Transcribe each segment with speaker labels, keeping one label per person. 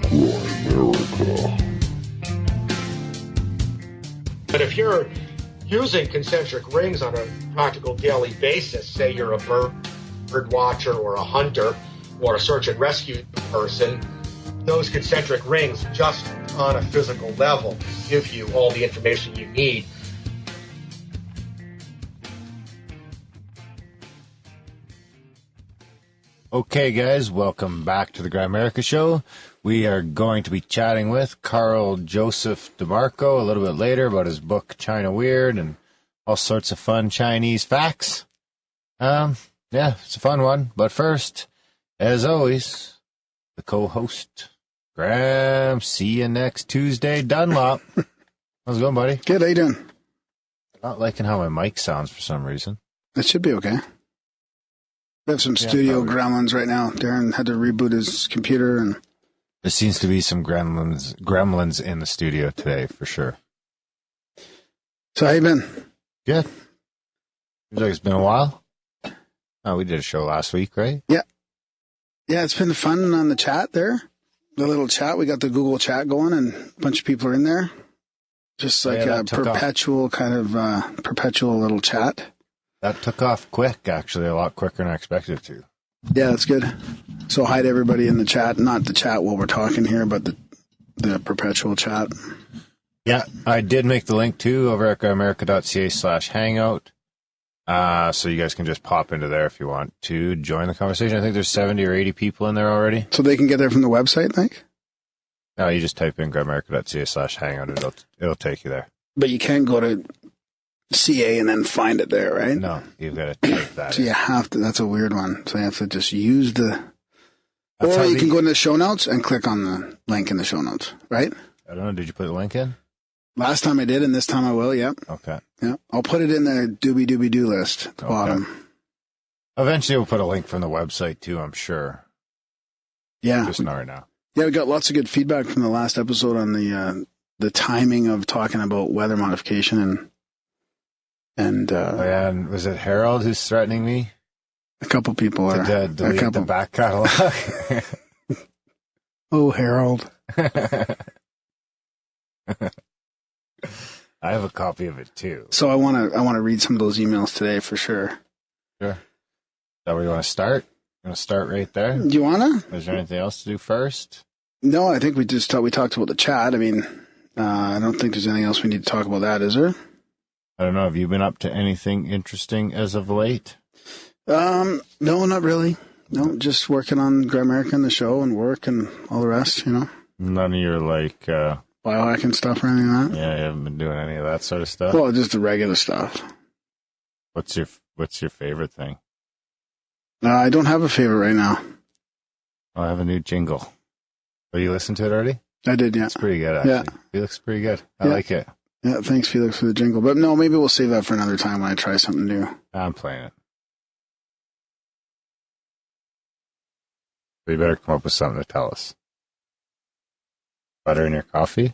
Speaker 1: Grimerica.
Speaker 2: But if you're using concentric rings on a practical daily basis, say you're a bird watcher or a hunter or a search and rescue person, those concentric rings just on a physical level give you all the information you need.
Speaker 3: Okay, guys, welcome back to the Grimerica Show. We are going to be chatting with Carl Joseph DeMarco a little bit later about his book, China Weird, and all sorts of fun Chinese facts. Yeah, it's a fun one. But first, as always, the co-host, Graham. See you next Tuesday, Dunlop. How's it going, buddy?
Speaker 4: Good, how you doing?
Speaker 3: Not liking how my mic sounds for some reason.
Speaker 4: It should be okay. We have some studio gremlins right now. Darren had to reboot his computer, and
Speaker 3: there seems to be some gremlins in the studio today, for sure.
Speaker 4: So how you been?
Speaker 3: Good. Seems like it's been a while. Oh, we did a show last week, right?
Speaker 4: Yeah. Yeah, it's been fun on the chat there. The little chat. We got the Google chat going, and a bunch of people are in there. Just like a perpetual perpetual little chat.
Speaker 3: That took off quick, actually, a lot quicker than I expected it to.
Speaker 4: Yeah, that's good. So hi to everybody in the chat. Not the chat while we're talking here, but the perpetual chat.
Speaker 3: Yeah, I did make the link, too, over at grimerica.ca/hangout. So you guys can just pop into there if you want to join the conversation. I think there's 70 or 80 people in there already.
Speaker 4: So they can get there from the website, think?
Speaker 3: No, you just type in grimerica.ca/hangout. It'll take you there.
Speaker 4: But you can't go to CA and then find it there, right?
Speaker 3: No, you've got to type that
Speaker 4: So you have to, that's a weird one. So you have to just use or you can go into the show notes and click on the link in the show notes, right?
Speaker 3: I don't know. Did you put the link in?
Speaker 4: Last time I did, and this time I will, yep.
Speaker 3: Okay.
Speaker 4: Yeah. I'll put it in the doobie-doobie-doo list at the bottom.
Speaker 3: Eventually we'll put a link from the website too, I'm sure.
Speaker 4: Yeah.
Speaker 3: Just not right now.
Speaker 4: Yeah, we got lots of good feedback from the last episode on the timing of talking about weather modification and
Speaker 3: and was it Harold who's threatening me?
Speaker 4: A couple people are.
Speaker 3: To delete the back catalog.
Speaker 4: Oh, Harold.
Speaker 3: I have a copy of it too.
Speaker 4: So I want to read some of those emails today for sure.
Speaker 3: Sure. Is that where you want to start? You want to start right there?
Speaker 4: Do you want to?
Speaker 3: Is there anything else to do first?
Speaker 4: No, I think we talked about the chat. I mean, I don't think there's anything else we need to talk about that, is there?
Speaker 3: I don't know. Have you been up to anything interesting as of late?
Speaker 4: No, not really. No, just working on Grimerica and the show and work and all the rest, you know.
Speaker 3: None of your
Speaker 4: biohacking stuff or anything like that?
Speaker 3: Yeah, you haven't been doing any of that sort of stuff?
Speaker 4: Well, just the regular stuff.
Speaker 3: What's your favorite thing?
Speaker 4: I don't have a favorite right now.
Speaker 3: I have a new jingle. Oh, you listened to it already?
Speaker 4: I did, yeah.
Speaker 3: It's pretty good, actually. Yeah. It looks pretty good. I like it.
Speaker 4: Yeah, thanks, Felix, for the jingle. But no, maybe we'll save that for another time when I try something new.
Speaker 3: I'm playing it. But you better come up with something to tell us. Butter in your coffee?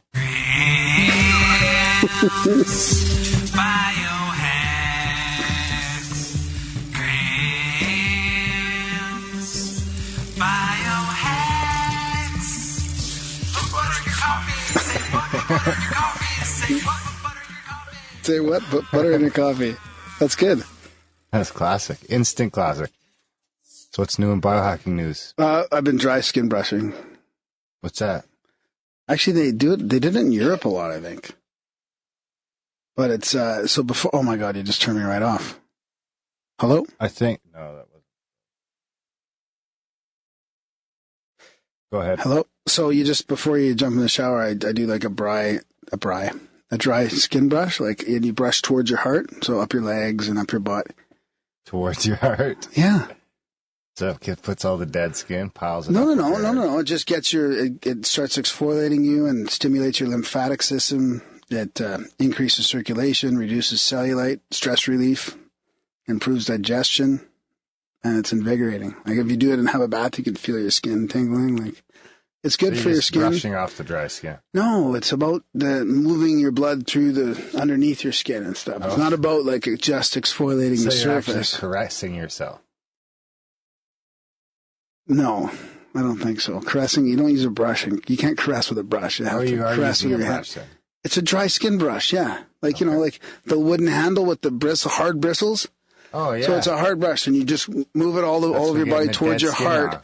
Speaker 4: Say what? Put butter in your coffee. That's good.
Speaker 3: That's classic. Instant classic. So what's new in biohacking news?
Speaker 4: I've been dry skin brushing.
Speaker 3: What's that?
Speaker 4: Actually, they did it in Europe a lot, I think. But it's, so before, oh my God, you just turned me right off. Hello?
Speaker 3: No, that wasn't. Go ahead.
Speaker 4: Hello? So you just, before you jump in the shower, I do like a dry skin brush, and you brush towards your heart, so up your legs and up your butt.
Speaker 3: Towards your heart?
Speaker 4: Yeah.
Speaker 3: So it puts all the dead skin, piles it
Speaker 4: No.
Speaker 3: up.
Speaker 4: It just gets it starts exfoliating you and stimulates your lymphatic system. It increases circulation, reduces cellulite, stress relief, improves digestion, and it's invigorating. Like if you do it and have a bath, you can feel your skin tingling. Like it's good for your skin.
Speaker 3: Brushing off the dry skin.
Speaker 4: No, it's about moving your blood through the underneath your skin and stuff. It's not about just exfoliating the surface.
Speaker 3: Actually caressing yourself.
Speaker 4: No, I don't think so. Caressing, you don't use a brush. You can't caress with a brush. You have to caress with your hand. It's a dry skin brush, yeah. Like, you know, like the wooden handle with the hard bristles.
Speaker 3: Oh, yeah.
Speaker 4: So it's a hard brush, and you just move it all of your body towards your heart.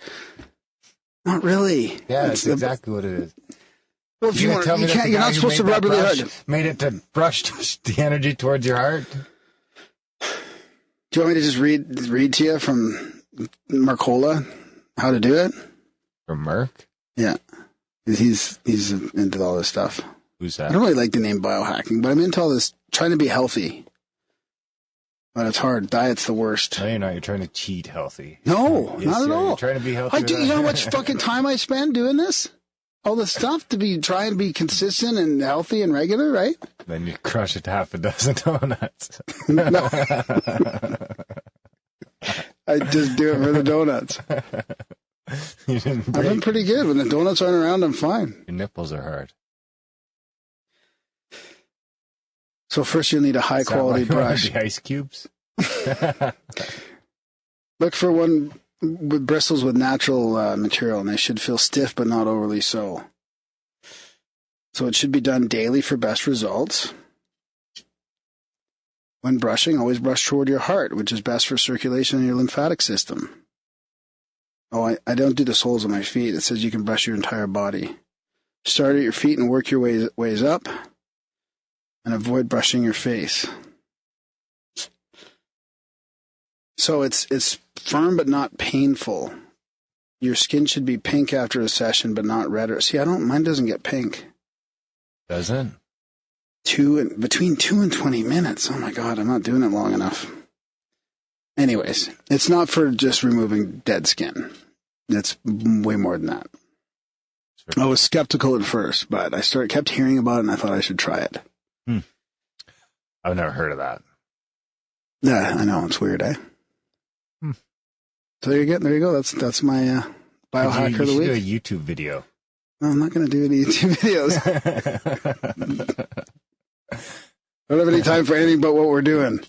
Speaker 4: Not really.
Speaker 3: Yeah, that's exactly what it is.
Speaker 4: Well, if you want, you're not supposed to rub really hard.
Speaker 3: Made it to brush the energy towards your heart.
Speaker 4: Do you want me to just read to you from Mercola how to do it?
Speaker 3: From Merc?
Speaker 4: Yeah. He's into all this stuff.
Speaker 3: Who's that?
Speaker 4: I don't really like the name biohacking, but I'm into all this trying to be healthy. But it's hard. Diet's the worst.
Speaker 3: No, you're not. You're trying to cheat healthy.
Speaker 4: No,
Speaker 3: yes,
Speaker 4: not at all.
Speaker 3: You're trying to be healthy.
Speaker 4: You know how much fucking time I spend doing this? All this stuff to try and be consistent and healthy and regular, right?
Speaker 3: Then you crush it to half a dozen donuts.
Speaker 4: No. I just do it for the donuts. I've been pretty good. When the donuts aren't around, I'm fine.
Speaker 3: Your nipples are hard.
Speaker 4: So first you'll need a high-quality brush.
Speaker 3: The ice cubes?
Speaker 4: Look for one with bristles with natural material, and they should feel stiff but not overly so. So it should be done daily for best results. When brushing, always brush toward your heart, which is best for circulation in your lymphatic system. Oh, I don't do the soles of my feet. It says you can brush your entire body. Start at your feet and work your ways up, and avoid brushing your face. So it's firm but not painful. Your skin should be pink after a session, but not red. See, mine doesn't get pink.
Speaker 3: Doesn't?
Speaker 4: Between 2 and 20 minutes. Oh my God, I'm not doing it long enough. Anyways, it's not for just removing dead skin. It's way more than that. I was skeptical at first, but I kept hearing about it, and I thought I should try it.
Speaker 3: I've never heard of that.
Speaker 4: Yeah, I know, it's weird, eh? So there you go. That's my biohacker of the week.
Speaker 3: You should do a YouTube video.
Speaker 4: No, I'm not going to do any YouTube videos. I don't have any time for anything but what we're doing.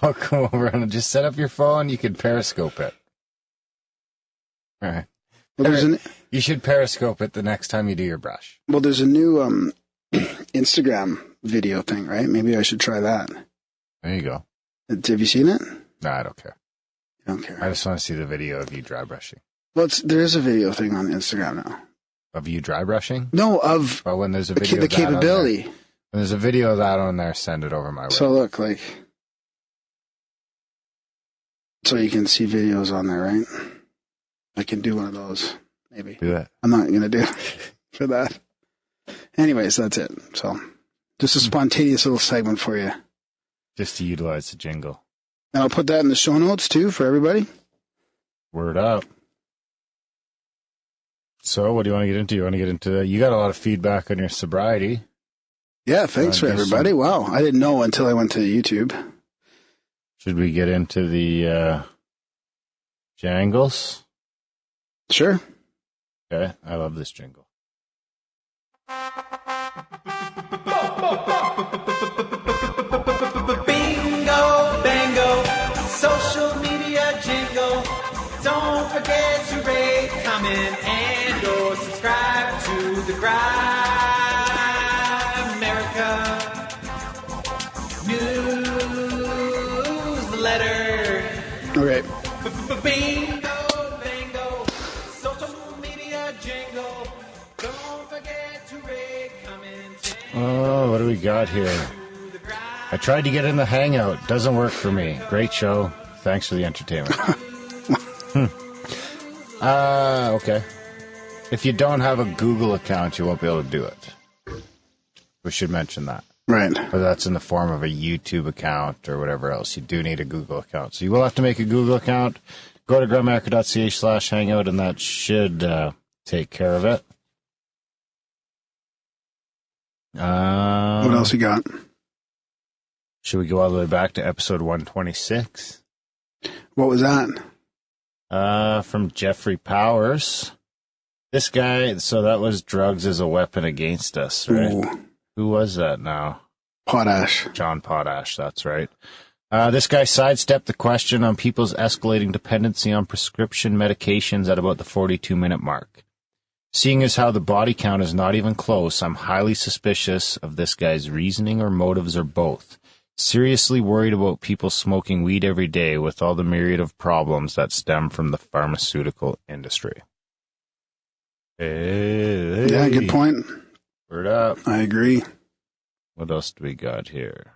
Speaker 3: I'll come over and just set up your phone. You can Periscope it. All right. Well, you should Periscope it the next time you do your brush.
Speaker 4: Well, there's a new Instagram video thing, right? Maybe I should try that.
Speaker 3: There you go.
Speaker 4: Have you seen it?
Speaker 3: No, I don't care.
Speaker 4: You don't care?
Speaker 3: I just want to see the video of you dry brushing.
Speaker 4: Well, there is a video thing on Instagram now.
Speaker 3: Of you dry brushing?
Speaker 4: No, of
Speaker 3: but when there's a video
Speaker 4: the capability.
Speaker 3: When there's a video of that on there, send it over my way.
Speaker 4: So look, so you can see videos on there, right? I can do one of those, maybe.
Speaker 3: Do it.
Speaker 4: I'm not going to do it for that. Anyways, that's it. So just a spontaneous little segment for you.
Speaker 3: Just to utilize the jingle.
Speaker 4: And I'll put that in the show notes, too, for everybody.
Speaker 3: Word up. So what do you want to get into? You got a lot of feedback on your sobriety.
Speaker 4: Yeah, thanks for everybody. Wow, I didn't know until I went to YouTube.
Speaker 3: Should we get into the jangles?
Speaker 4: Sure.
Speaker 3: Okay, I love this jingle.
Speaker 1: Bingo, bango, social media jingle. Don't forget to rate, comment, and or subscribe to the Grimerica newsletter.
Speaker 4: Okay.
Speaker 1: Bingo, bango, social media jingle. Don't forget to rate, comment,
Speaker 3: Oh, what do we got here? I tried to get in the Hangout. Doesn't work for me. Great show. Thanks for the entertainment. Okay. If you don't have a Google account, you won't be able to do it. We should mention that.
Speaker 4: Right.
Speaker 3: But that's in the form of a YouTube account or whatever else. You do need a Google account. So you will have to make a Google account. Go to grimerica.ch/hangout, and that should take care of it.
Speaker 4: What else you got?
Speaker 3: Should we go all the way back to episode 126?
Speaker 4: What was that?
Speaker 3: From Jeffrey Powers. This guy, so that was drugs as a weapon against us, right?
Speaker 4: Ooh.
Speaker 3: Who was that now?
Speaker 4: Potash.
Speaker 3: John Potash, that's right. This guy sidestepped the question on people's escalating dependency on prescription medications at about the 42-minute mark. Seeing as how the body count is not even close, I'm highly suspicious of this guy's reasoning or motives or both. Seriously worried about people smoking weed every day with all the myriad of problems that stem from the pharmaceutical industry. Hey.
Speaker 4: Yeah, good point.
Speaker 3: Word up.
Speaker 4: I agree.
Speaker 3: What else do we got here?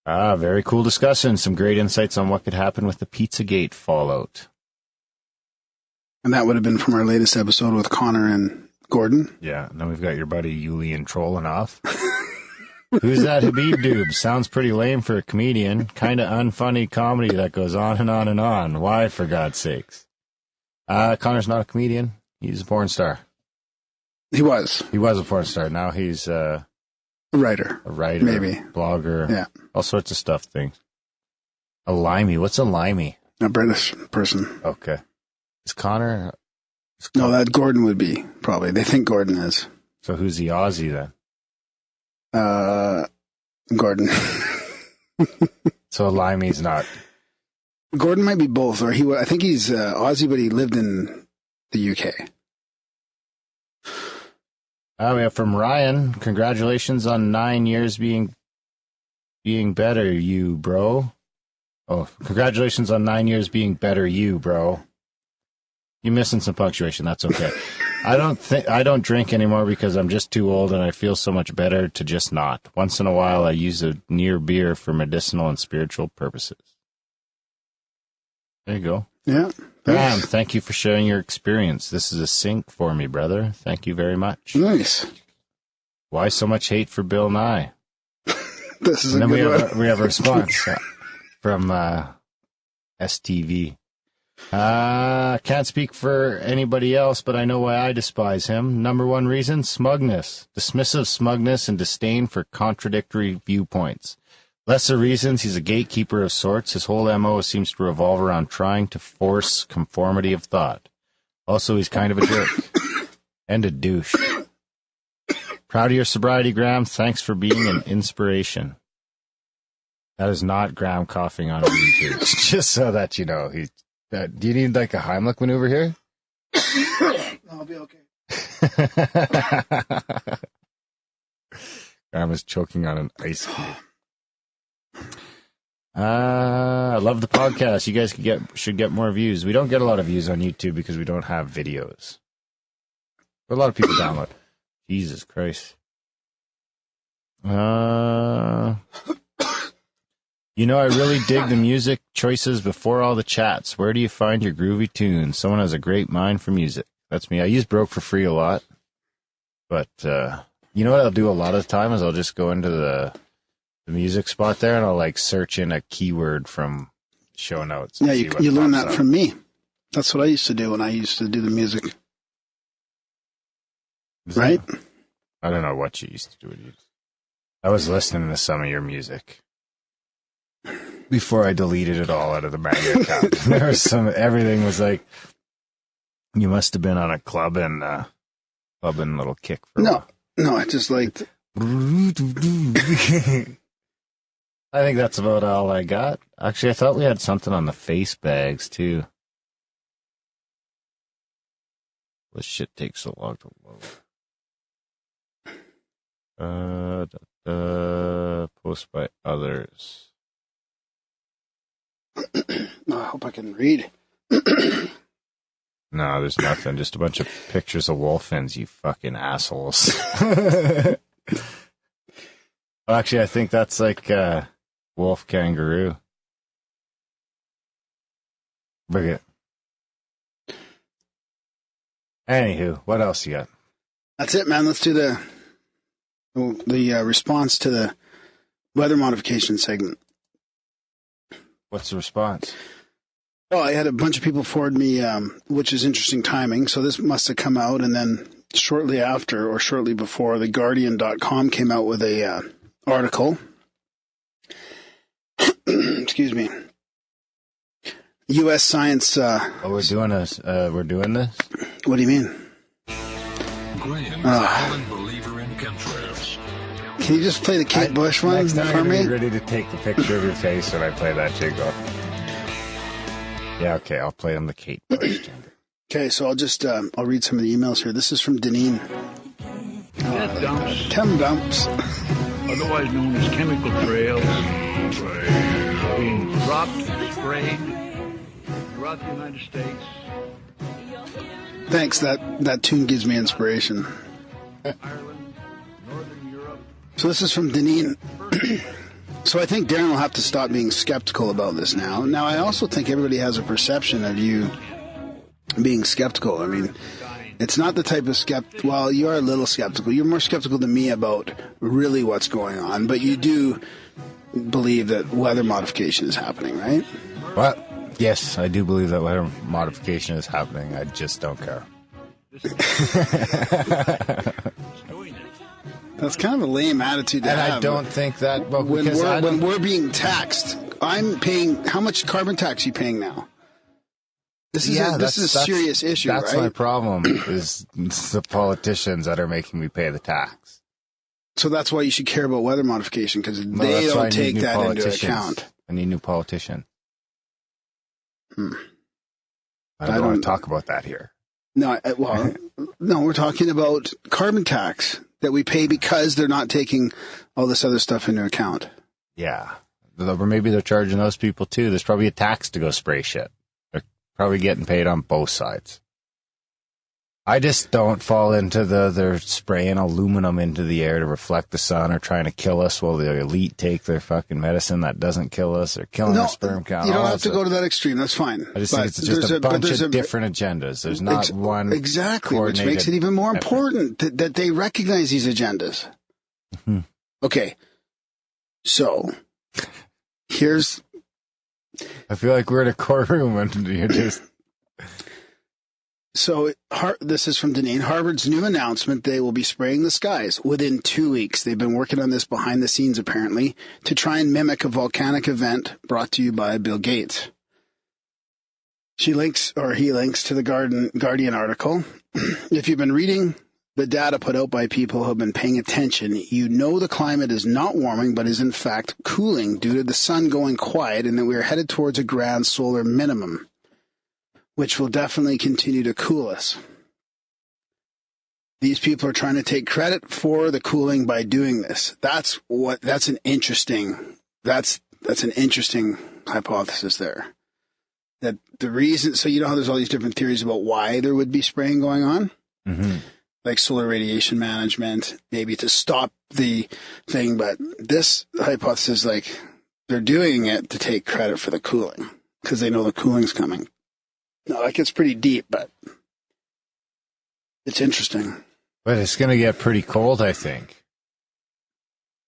Speaker 3: Very cool discussion. Some great insights on what could happen with the Pizzagate fallout.
Speaker 4: And that would have been from our latest episode with Connor and Gordon.
Speaker 3: Yeah, and then we've got your buddy Yulian trolling off. Who's that Habib dude? Sounds pretty lame for a comedian. Kind of unfunny comedy that goes on and on and on. Why, for God's sakes? Connor's not a comedian. He's a porn star.
Speaker 4: He was.
Speaker 3: He was a porn star. Now he's a
Speaker 4: writer.
Speaker 3: A writer.
Speaker 4: Maybe.
Speaker 3: Blogger.
Speaker 4: Yeah.
Speaker 3: All sorts of stuff things. A limey. What's a limey?
Speaker 4: A British person.
Speaker 3: Okay. Is Connor...
Speaker 4: No, that Gordon would be, probably. They think Gordon is.
Speaker 3: So who's the Aussie then?
Speaker 4: Gordon.
Speaker 3: So a limey's not...
Speaker 4: Gordon might be both, or I think he's Aussie, but he lived in the UK.
Speaker 3: We have from Ryan, congratulations on 9 years being better, you bro. Oh, congratulations on 9 years being better, you bro. You're missing some punctuation. That's okay. I don't drink anymore because I'm just too old and I feel so much better to just not. Once in a while, I use a near beer for medicinal and spiritual purposes. There you go.
Speaker 4: Yeah.
Speaker 3: Graham, thank you for sharing your experience. This is a sync for me, brother. Thank you very much.
Speaker 4: Nice.
Speaker 3: Why so much hate for Bill Nye?
Speaker 4: This is
Speaker 3: and
Speaker 4: a
Speaker 3: then
Speaker 4: good one.
Speaker 3: We have a response from STV. Can't speak for anybody else, but I know why I despise him. Number one reason, smugness. Dismissive smugness and disdain for contradictory viewpoints. Lesser reasons, he's a gatekeeper of sorts. His whole MO seems to revolve around trying to force conformity of thought. Also, he's kind of a jerk. And a douche. Proud of your sobriety, Graham. Thanks for being an inspiration. That is not Graham coughing on a YouTube. Just so that you know. Do you need like a Heimlich maneuver here?
Speaker 4: I'll be okay.
Speaker 3: Graham is choking on an ice cube. I love the podcast. You guys should get more views. We don't get a lot of views on YouTube because we don't have videos. But a lot of people download. Jesus Christ. I really dig the music choices before all the chats. Where do you find your groovy tunes? Someone has a great mind for music. That's me. I use Broke for Free a lot. But you know what I'll do a lot of the time is I'll just go into the music spot there and I'll like search in a keyword from show notes.
Speaker 4: Yeah, you learn that from me. That's what I used to do when I used to do the music. Right?
Speaker 3: I don't know what you used to do. I was listening to some of your music before I deleted it all out of the Magnet account. There was everything was like, you must have been on a club and little kick for a while.
Speaker 4: No, I just liked.
Speaker 3: I think that's about all I got. Actually, I thought we had something on the face bags, too. This shit takes so long to load. Post by others.
Speaker 4: I hope I can read.
Speaker 3: No, there's nothing. Just a bunch of pictures of wolfins, you fucking assholes. Actually, I think that's like wolf kangaroo. Look at. Anywho, what else you got?
Speaker 4: That's it, man. Let's do the response to the weather modification segment.
Speaker 3: What's the response?
Speaker 4: Oh, I had a bunch of people forward me, which is interesting timing. So this must have come out, and then shortly after or shortly before, theguardian.com came out with a article. Excuse me. U.S. science.
Speaker 3: We're doing this. We're doing this.
Speaker 4: What do you mean?
Speaker 5: Graham is a believer in chemtrails.
Speaker 4: Can you just play the Kate Bush one
Speaker 3: next time
Speaker 4: for me?
Speaker 3: I'm ready to take the picture of your face when I play that jingle. Yeah, okay, I'll play on the Kate Bush jingle.
Speaker 4: Okay, so I'll just I'll read some of the emails here. This is from Deneen.
Speaker 5: Death dumps,
Speaker 4: Tem dumps.
Speaker 5: otherwise known as chemical trails, being dropped and sprayed throughout the United States.
Speaker 4: Thanks. That tune gives me inspiration.
Speaker 5: Ireland, Northern Europe.
Speaker 4: So this is from Deneen. So I think Darren will have to stop being skeptical about this now. Now, I also think everybody has a perception of you being skeptical. I mean, it's not the type of well, you are a little skeptical. You're more skeptical than me about really what's going on, but you do believe that weather modification is happening, right?
Speaker 3: What? Yes, I do believe that weather modification is happening. I just don't care.
Speaker 4: That's kind of a lame attitude to
Speaker 3: and
Speaker 4: have.
Speaker 3: I don't think that... Well,
Speaker 4: when we're being taxed, I'm paying... How much carbon tax are you paying now? This is a serious issue,
Speaker 3: That's
Speaker 4: right?
Speaker 3: my problem, is the politicians that are making me pay the tax.
Speaker 4: So that's why you should care about weather modification, because they don't take that into account.
Speaker 3: I need new politician.
Speaker 4: I
Speaker 3: don't want to talk about that here.
Speaker 4: No, no, we're talking about carbon tax that we pay because they're not taking all this other stuff into account.
Speaker 3: Yeah. Or maybe they're charging those people too. There's probably a tax to go spray shit. They're probably getting paid on both sides. I just don't fall into they're spraying aluminum into the air to reflect the sun or trying to kill us while the elite take their fucking medicine that doesn't kill us or killing our sperm count.
Speaker 4: You don't have to go to that extreme. That's fine.
Speaker 3: I just think it's just a bunch of different agendas. There's not one.
Speaker 4: Exactly, which makes it even more important that they recognize these agendas.
Speaker 3: Mm-hmm.
Speaker 4: Okay. So, here's...
Speaker 3: I feel like we're in a courtroom and you're just...
Speaker 4: So, this is from Deneen. Harvard's new announcement, they will be spraying the skies within 2 weeks. They've been working on this behind the scenes, apparently, to try and mimic a volcanic event brought to you by Bill Gates. He links to the Guardian article. If you've been reading the data put out by people who have been paying attention, you know the climate is not warming, but is in fact cooling due to the sun going quiet, and that we are headed towards a grand solar minimum, which will definitely continue to cool us. These people are trying to take credit for the cooling by doing this. That's an interesting hypothesis there. That the reason, so you know how there's all these different theories about why there would be spraying going on?
Speaker 3: Mm-hmm.
Speaker 4: Like solar radiation management, maybe to stop the thing, but this hypothesis, like, they're doing it to take credit for the cooling, because they know the cooling's coming. No, that gets pretty deep, but it's interesting.
Speaker 3: But it's going to get pretty cold, I think.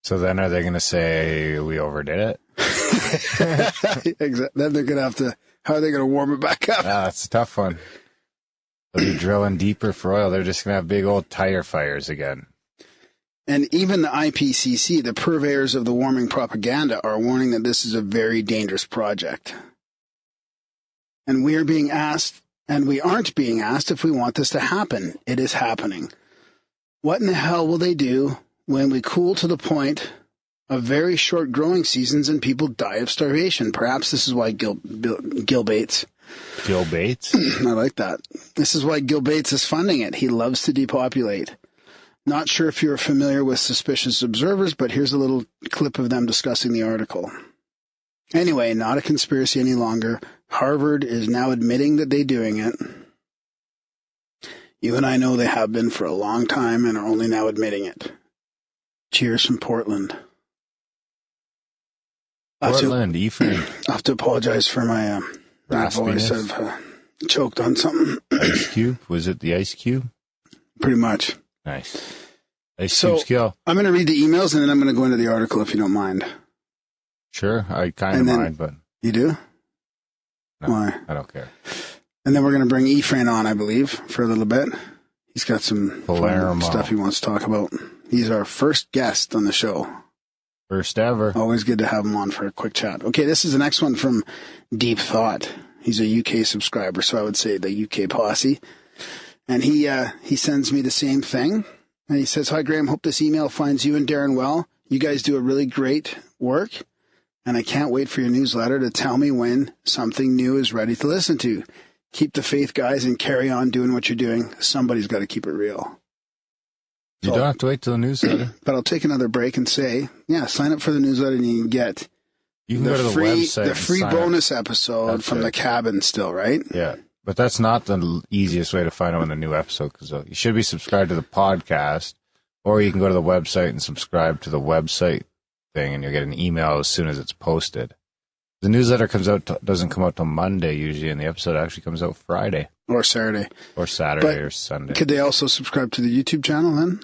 Speaker 3: So then are they going to say we overdid it?
Speaker 4: Exactly. Then they're going to have to, how are they going to warm it back up?
Speaker 3: That's a tough one. They'll be drilling deeper for oil. They're just going to have big old tire fires again.
Speaker 4: And even the IPCC, the purveyors of the warming propaganda, are warning that this is a very dangerous project. And we are being asked, and we aren't being asked if we want this to happen. It is happening. What in the hell will they do when we cool to the point of very short growing seasons and people die of starvation? Perhaps this is why Gil Bates.
Speaker 3: Gil Bates?
Speaker 4: I like that. This is why Gil Bates is funding it. He loves to depopulate. Not sure if you're familiar with Suspicious Observers, but here's a little clip of them discussing the article. Anyway, not a conspiracy any longer. Harvard is now admitting that they're doing it. You and I know they have been for a long time and are only now admitting it. Cheers from Portland.
Speaker 3: Portland, Ephraim.
Speaker 4: I have to apologize for my voice. I've choked on something.
Speaker 3: Ice Cube? Was it the Ice Cube?
Speaker 4: Pretty much.
Speaker 3: Nice. Ice Cube's kill.
Speaker 4: I'm going to read the emails and then I'm going to go into the article if you don't mind.
Speaker 3: Sure, I kind of mind, but...
Speaker 4: You do?
Speaker 3: No,
Speaker 4: why?
Speaker 3: I don't care.
Speaker 4: And then we're going to bring Ephraim on, I believe, for a little bit. He's got some fun stuff he wants to talk about. He's our first guest on the show.
Speaker 3: First ever.
Speaker 4: Always good to have him on for a quick chat. Okay, this is the next one from Deep Thought. He's a UK subscriber, so I would say the UK posse. And he sends me the same thing. And he says, "Hi, Graham. Hope this email finds you and Darren well. You guys do a really great work, and I can't wait for your newsletter to tell me when something new is ready to listen to. Keep the faith, guys, and carry on doing what you're doing. Somebody's got to keep it real."
Speaker 3: You don't have to wait till the newsletter.
Speaker 4: But I'll take another break and say, yeah, sign up for the newsletter and you can get
Speaker 3: go to the website.
Speaker 4: The free bonus episode from the cabin still, right?
Speaker 3: Yeah. But that's not the easiest way to find out when the new episode comes out. You should be subscribed to the podcast, or you can go to the website and subscribe to the website thing, and you'll get an email as soon as it's posted. The newsletter doesn't come out till Monday usually, and the episode actually comes out Friday.
Speaker 4: Or Saturday.
Speaker 3: Or Saturday or Sunday.
Speaker 4: Could they also subscribe to the YouTube channel then?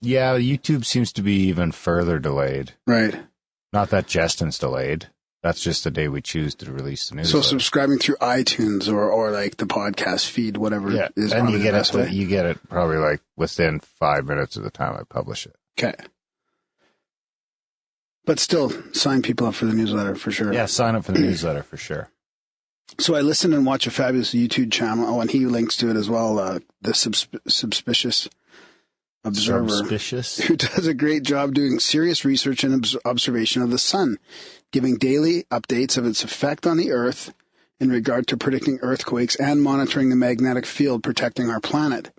Speaker 3: Yeah, YouTube seems to be even further delayed.
Speaker 4: Right.
Speaker 3: Not that Justin's delayed. That's just the day we choose to release the newsletter.
Speaker 4: So subscribing through iTunes or like the podcast feed, whatever is
Speaker 3: and
Speaker 4: probably the best way.
Speaker 3: You get it probably like within 5 minutes of the time I publish it.
Speaker 4: Okay. But still, sign people up for the newsletter for sure.
Speaker 3: Yeah, sign up for the newsletter for sure.
Speaker 4: So I listen and watch a fabulous YouTube channel. Oh, and he links to it as well. The Suspicious Observer, who does a great job doing serious research and observation of the sun, giving daily updates of its effect on the Earth in regard to predicting earthquakes and monitoring the magnetic field protecting our planet.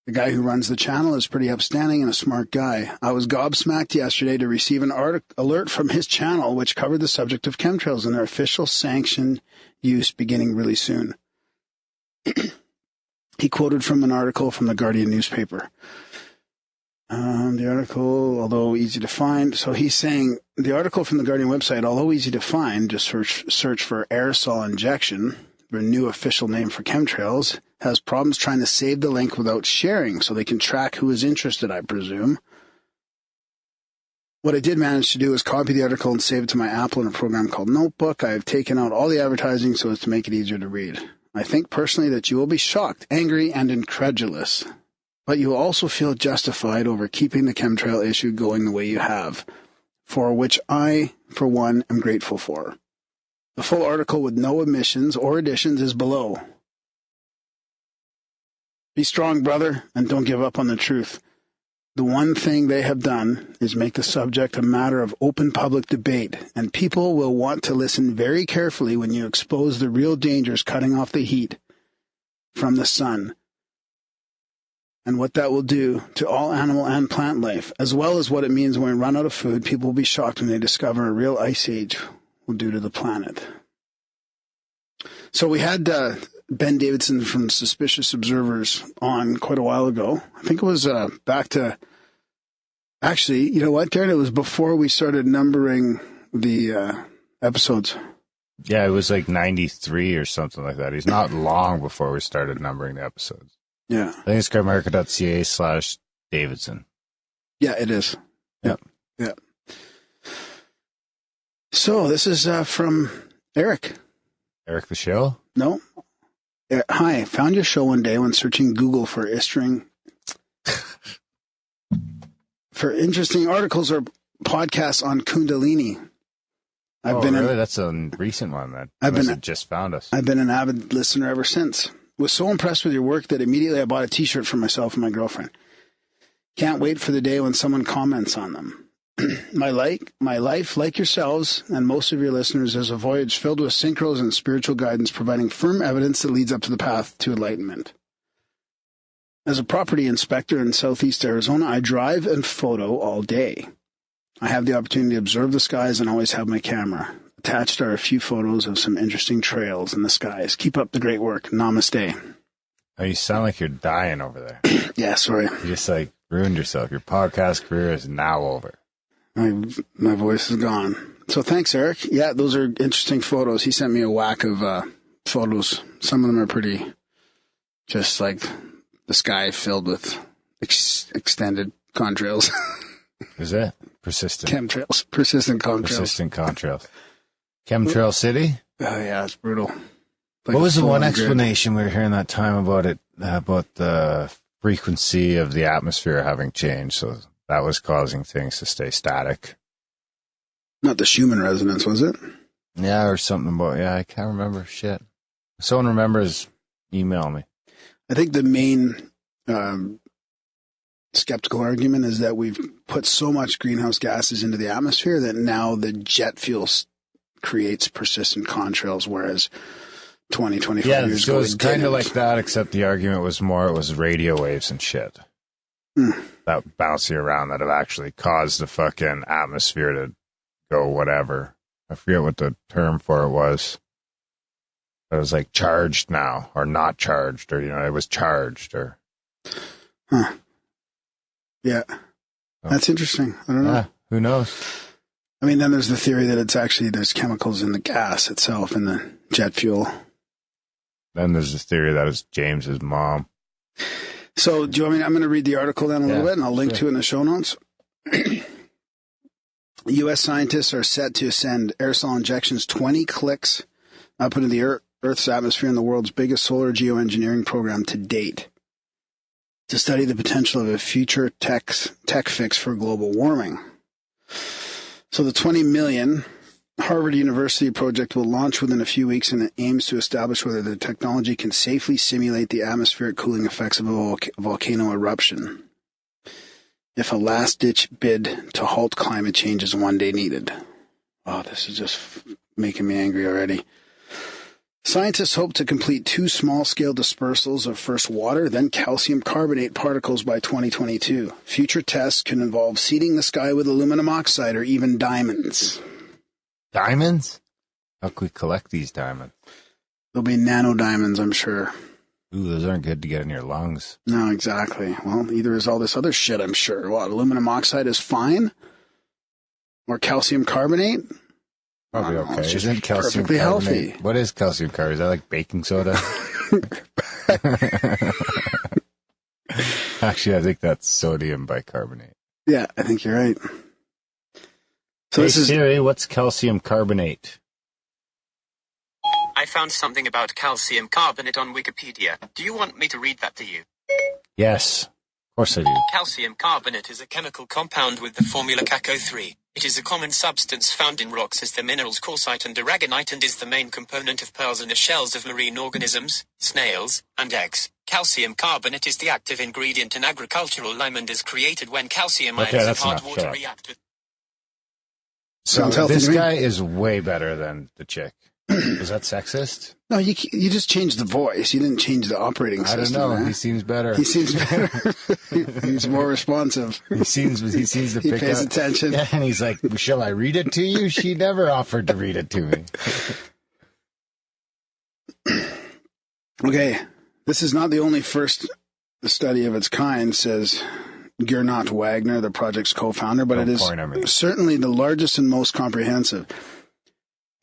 Speaker 4: The guy who runs the channel is pretty upstanding and a smart guy. I was gobsmacked yesterday to receive an alert from his channel which covered the subject of chemtrails and their official sanctioned use beginning really soon. He quoted from an article from the Guardian newspaper. The article, although easy to find, so he's saying the article from the Guardian website, although easy to find, just search for aerosol injection, their new official name for chemtrails, has problems trying to save the link without sharing, so they can track who is interested, I presume. What I did manage to do is copy the article and save it to my Apple in a program called Notebook. I have taken out all the advertising so as to make it easier to read. I think personally that you will be shocked, angry, and incredulous. But you will also feel justified over keeping the chemtrail issue going the way you have, for which I, for one, am grateful for. The full article with no omissions or additions is below. Be strong, brother, and don't give up on the truth. The one thing they have done is make the subject a matter of open public debate, and people will want to listen very carefully when you expose the real dangers cutting off the heat from the sun, and what that will do to all animal and plant life, as well as what it means when we run out of food. People will be shocked when they discover a real ice age will do to the planet. So we had Ben Davidson from Suspicious Observers on quite a while ago. I think it was back to, actually, you know what, Darren? It was before we started numbering the episodes.
Speaker 3: Yeah, it was like 93 or something like that. He's not long before we started numbering the episodes.
Speaker 4: Yeah.
Speaker 3: I think it's Grimerica.ca/Davidson.
Speaker 4: Yeah, it is. Yep. Yeah. So this is from Eric.
Speaker 3: Eric the Show?
Speaker 4: No. Hi, found your show one day when searching Google for interesting articles or podcasts on Kundalini.
Speaker 3: Really? That's a recent one that just found us.
Speaker 4: I've been an avid listener ever since. Was so impressed with your work that immediately I bought a t-shirt for myself and my girlfriend. Can't wait for the day when someone comments on them. My life, like yourselves and most of your listeners, is a voyage filled with synchros and spiritual guidance, providing firm evidence that leads up to the path to enlightenment. As a property inspector in Southeast Arizona, I drive and photo all day. I have the opportunity to observe the skies and always have my camera. Attached are a few photos of some interesting trails in the skies. Keep up the great work. Namaste.
Speaker 3: Oh, you sound like you're dying over there.
Speaker 4: Yeah, sorry.
Speaker 3: You just ruined yourself. Your podcast career is now over.
Speaker 4: My voice is gone. So thanks, Eric. Yeah, those are interesting photos. He sent me a whack of photos. Some of them are pretty, just like the sky filled with extended contrails.
Speaker 3: Is that persistent?
Speaker 4: Chemtrails. Persistent contrails.
Speaker 3: Persistent contrails. Chemtrail City?
Speaker 4: Oh, yeah, it's brutal.
Speaker 3: What was the one explanation we were hearing that time about it, about the frequency of the atmosphere having changed? So that was causing things to stay static.
Speaker 4: Not the Schumann resonance, was it?
Speaker 3: Yeah, or something about, I can't remember. Shit. If someone remembers, email me.
Speaker 4: I think the main skeptical argument is that we've put so much greenhouse gases into the atmosphere that now the jet fuel creates persistent contrails, whereas 20, 25 years ago,
Speaker 3: it was kind of like that, except the argument was more, it was radio waves and shit that bouncing around that have actually caused the fucking atmosphere to go whatever. I forget what the term for it was. It was like charged now, or not charged, or, it was charged, or...
Speaker 4: Huh. Yeah. That's interesting. I don't know.
Speaker 3: Yeah, who knows?
Speaker 4: I mean, then there's the theory that there's chemicals in the gas itself, in the jet fuel. Then
Speaker 3: there's the theory that it's James's mom.
Speaker 4: So, do you want me? I'm going to read the article then a little bit, and I'll link to it in the show notes. U.S. scientists are set to send aerosol injections 20 clicks up into the Earth's atmosphere in the world's biggest solar geoengineering program to date to study the potential of a future tech fix for global warming. So the 20 million Harvard University project will launch within a few weeks, and it aims to establish whether the technology can safely simulate the atmospheric cooling effects of a volcano eruption, if a last-ditch bid to halt climate change is one day needed. Oh, this is just making me angry already. Scientists hope to complete 2 small-scale dispersals of first water, then calcium carbonate particles by 2022. Future tests can involve seeding the sky with aluminum oxide or even diamonds.
Speaker 3: Diamonds? How can we collect these diamonds?
Speaker 4: There'll be nano diamonds, I'm sure.
Speaker 3: Ooh, those aren't good to get in your lungs.
Speaker 4: No, exactly. Well, either is all this other shit, I'm sure. What, aluminum oxide is fine? Or calcium carbonate?
Speaker 3: Probably okay.
Speaker 4: It's just
Speaker 3: Isn't calcium
Speaker 4: perfectly
Speaker 3: carbonate?
Speaker 4: healthy.
Speaker 3: What is calcium carbonate? Is that like baking soda? Actually, I think that's sodium bicarbonate.
Speaker 4: Yeah, I think you're right. So
Speaker 3: hey,
Speaker 4: this is
Speaker 3: Siri, what's calcium carbonate?
Speaker 6: I found something about calcium carbonate on Wikipedia. Do you want me to read that to you?
Speaker 3: Yes, of course I do.
Speaker 6: Calcium carbonate is a chemical compound with the formula CaCO3. It is a common substance found in rocks as the minerals calcite and aragonite, and is the main component of pearls in the shells of marine organisms, snails, and eggs. Calcium carbonate is the active ingredient in agricultural lime and is created when calcium ions in hard water react with...
Speaker 3: So
Speaker 4: Sounds healthy
Speaker 3: this
Speaker 4: to me.
Speaker 3: guy is way better than the chick. Is that sexist?
Speaker 4: No, you just changed the voice. You didn't change the operating system.
Speaker 3: I don't know.
Speaker 4: Man.
Speaker 3: He seems better.
Speaker 4: He seems better. He's more responsive.
Speaker 3: He seems to
Speaker 4: He
Speaker 3: pick
Speaker 4: pays
Speaker 3: up.
Speaker 4: attention.
Speaker 3: Yeah, and he's like, "Shall I read it to you?" She never offered to read it to me.
Speaker 4: Okay, this is not the only first study of its kind, says Gernot Wagner, the project's co-founder, but
Speaker 3: Don't
Speaker 4: it is
Speaker 3: point at me.
Speaker 4: certainly the largest and most comprehensive.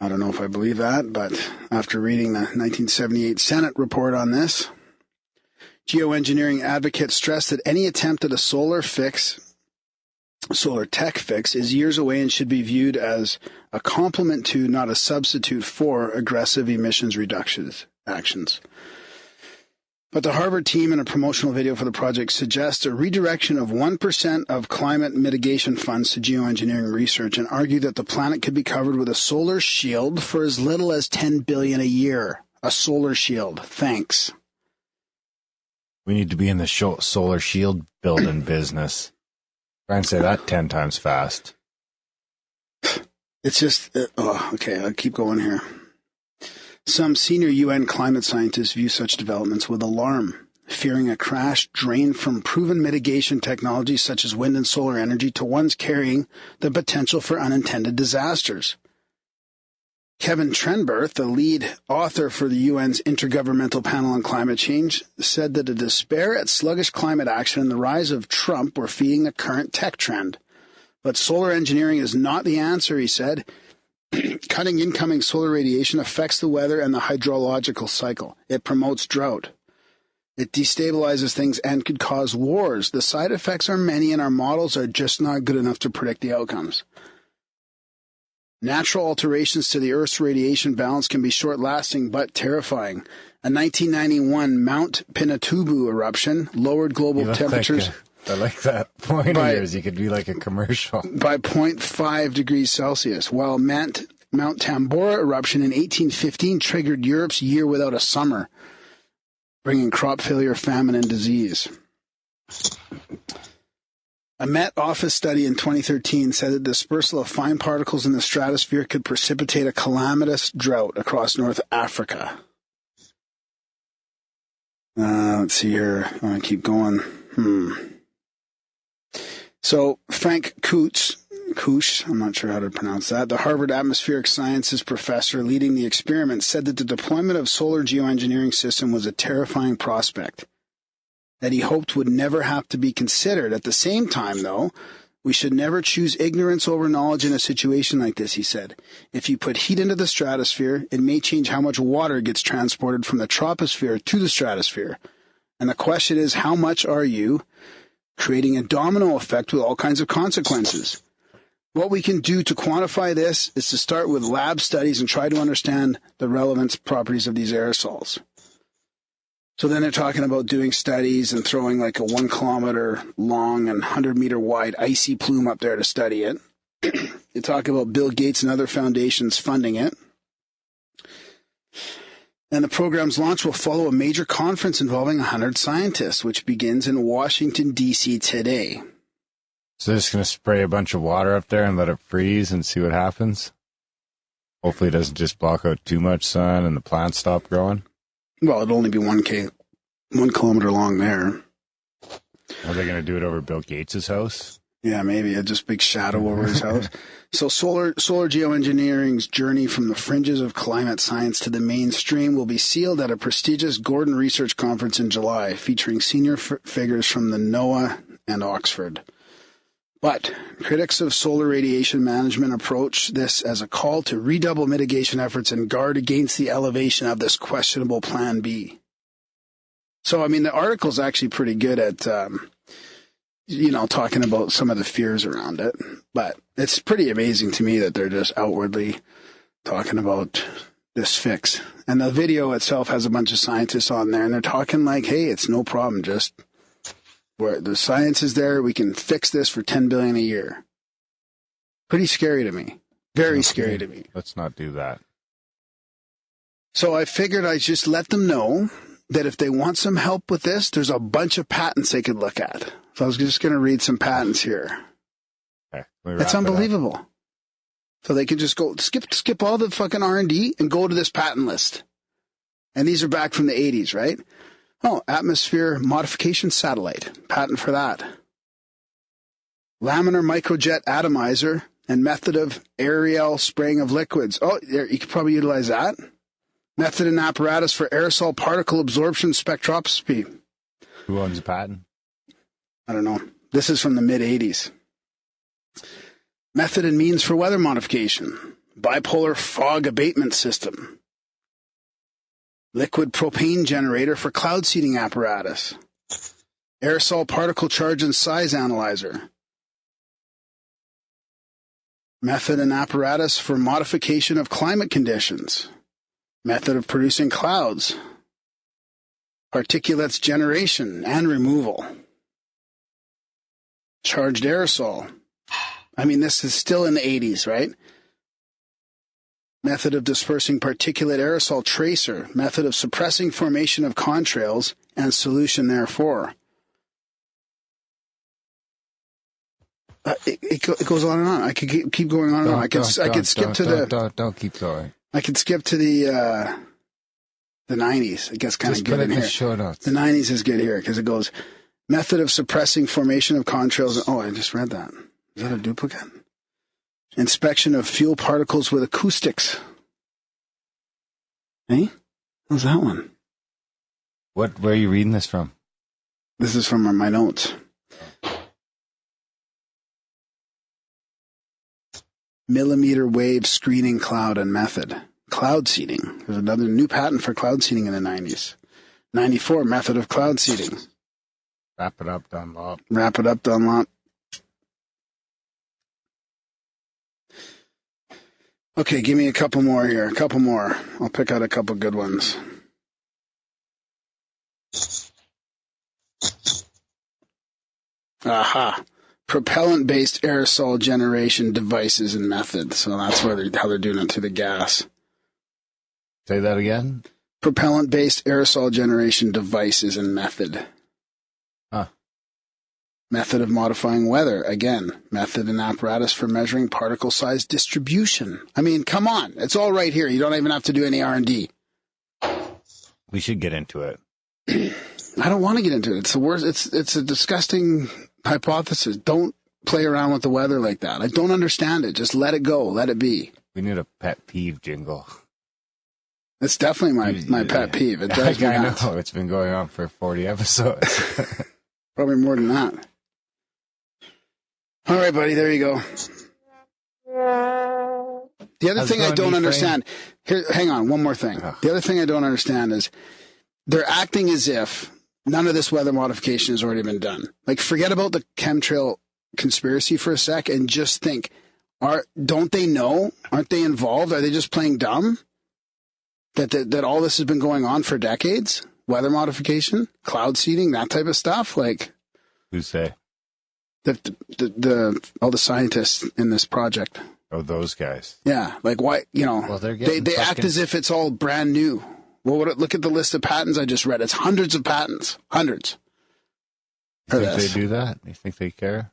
Speaker 4: I don't know if I believe that, but after reading the 1978 Senate report on this, geoengineering advocates stress that any attempt at a solar tech fix, is years away and should be viewed as a complement to, not a substitute for, aggressive emissions reduction actions. But the Harvard team, in a promotional video for the project, suggests a redirection of 1% of climate mitigation funds to geoengineering research, and argue that the planet could be covered with a solar shield for as little as $10 billion a year. A solar shield. Thanks.
Speaker 3: We need to be in the solar shield building business. Try and say that 10 times fast.
Speaker 4: It's just, okay, I'll keep going here. Some senior UN climate scientists view such developments with alarm, fearing a crash drained from proven mitigation technologies such as wind and solar energy to ones carrying the potential for unintended disasters. Kevin Trenberth, the lead author for the UN's Intergovernmental Panel on Climate Change, said that a despair at sluggish climate action and the rise of Trump were feeding the current tech trend. But solar engineering is not the answer, he said. Cutting incoming solar radiation affects the weather and the hydrological cycle. It promotes drought. It destabilizes things and could cause wars. The side effects are many, and our models are just not good enough to predict the outcomes. Natural alterations to the Earth's radiation balance can be short-lasting but terrifying. A 1991 Mount Pinatubo eruption lowered global temperatures...
Speaker 3: I like that point of yours. You could be like a commercial.
Speaker 4: By 0.5 degrees Celsius, while Mount Tambora eruption in 1815 triggered Europe's year without a summer, bringing crop failure, famine, and disease. A Met Office study in 2013 said that dispersal of fine particles in the stratosphere could precipitate a calamitous drought across North Africa. Let's see here. I'm going to keep going. So Frank Kusch, I'm not sure how to pronounce that, the Harvard Atmospheric Sciences professor leading the experiment, said that the deployment of solar geoengineering system was a terrifying prospect that he hoped would never have to be considered. At the same time, though, we should never choose ignorance over knowledge in a situation like this, he said. If you put heat into the stratosphere, it may change how much water gets transported from the troposphere to the stratosphere. And the question is, how much are you creating a domino effect with all kinds of consequences? What we can do to quantify this is to start with lab studies and try to understand the relevance properties of these aerosols. So then they're talking about doing studies and throwing like a 1 kilometer long and 100 meter wide icy plume up there to study it. They talk about Bill Gates and other foundations funding it. And the program's launch will follow a major conference involving 100 scientists, which begins in Washington, D.C. today.
Speaker 3: So they're just going to spray a bunch of water up there and let it freeze and see what happens? Hopefully it doesn't just block out too much sun and the plants stop growing?
Speaker 4: Well, it'd only be 1 kilometer long there.
Speaker 3: Are they going to do it over Bill Gates' house?
Speaker 4: Yeah, maybe. A just big shadow over his house. So solar geoengineering's journey from the fringes of climate science to the mainstream will be sealed at a prestigious Gordon Research Conference in July, featuring senior figures from the NOAA and Oxford. But critics of solar radiation management approach this as a call to redouble mitigation efforts and guard against the elevation of this questionable Plan B. So, I mean, the article's actually pretty good at, talking about some of the fears around it. But it's pretty amazing to me that they're just outwardly talking about this fix. And the video itself has a bunch of scientists on there, and they're talking like, hey, it's no problem, just where the science is there, we can fix this for $10 billion a year. Pretty scary to me. Very scary to me.
Speaker 3: Let's not do that.
Speaker 4: So I figured I'd just let them know that if they want some help with this, there's a bunch of patents they could look at. So I was just going to read some patents here.
Speaker 3: Okay,
Speaker 4: it's unbelievable. So they can just go skip all the fucking R&D and go to this patent list. And these are back from the 80s, right? Oh, atmosphere modification satellite. Patent for that. Laminar microjet atomizer and method of aerial spraying of liquids. Oh, you could probably utilize that. Method and apparatus for aerosol particle absorption spectroscopy.
Speaker 3: Who owns the patent?
Speaker 4: I don't know. This is from the mid-80s. Method and means for weather modification. Bipolar fog abatement system. Liquid propane generator for cloud seeding apparatus. Aerosol particle charge and size analyzer. Method and apparatus for modification of climate conditions. Method of producing clouds. Particulates generation and removal. Charged aerosol. I mean, this is still in the 80s, right? Method of dispersing particulate aerosol tracer. Method of suppressing formation of contrails and solution therefore. It goes on and on. I could keep going on and on. I could skip to the.
Speaker 3: Don't keep going.
Speaker 4: I could skip to the 90s. It gets kind of good in here.
Speaker 3: Show notes.
Speaker 4: The 90s is good here because it goes method of suppressing formation of contrails. Oh, I just read that. Is that a duplicate? Inspection of fuel particles with acoustics. Hey? How's that one?
Speaker 3: Where are you reading this from?
Speaker 4: This is from my notes. Millimeter wave screening cloud and method. Cloud seeding. There's another new patent for cloud seeding in the 90s. 94, method of cloud seeding.
Speaker 3: Wrap it up, Dunlop.
Speaker 4: Wrap it up, Dunlop. Okay, give me a couple more here. A couple more. I'll pick out a couple good ones. Aha. Propellant-based aerosol generation devices and methods. So that's how they're doing it to the gas.
Speaker 3: Say that again?
Speaker 4: Propellant-based aerosol generation devices and method.
Speaker 3: Huh.
Speaker 4: Method of modifying weather. Again, method and apparatus for measuring particle size distribution. I mean, come on. It's all right here. You don't even have to do any R&D.
Speaker 3: We should get into it.
Speaker 4: I don't want to get into it. It's the worst. It's a disgusting hypothesis. Don't play around with the weather like that. I don't understand it. Just let it go. Let it be.
Speaker 3: We need a pet peeve jingle.
Speaker 4: It's definitely my pet peeve. It drives me nuts.
Speaker 3: I know. It's been going on for 40 episodes.
Speaker 4: Probably more than that. All right, buddy. There you go. The other thing I don't understand. Here, hang on. One more thing. The other thing I don't understand is they're acting as if none of this weather modification has already been done. Like, forget about the chemtrail conspiracy for a sec and just think, don't they know? Aren't they involved? Are they just playing dumb? That all this has been going on for decades? Weather modification, cloud seeding, that type of stuff? Like,
Speaker 3: who say?
Speaker 4: All the scientists in this project.
Speaker 3: Oh, those guys.
Speaker 4: Yeah. Like, why, well, they act as if it's all brand new. Well, look at the list of patents I just read. It's hundreds of patents. Hundreds.
Speaker 3: You think they do that? You think they care?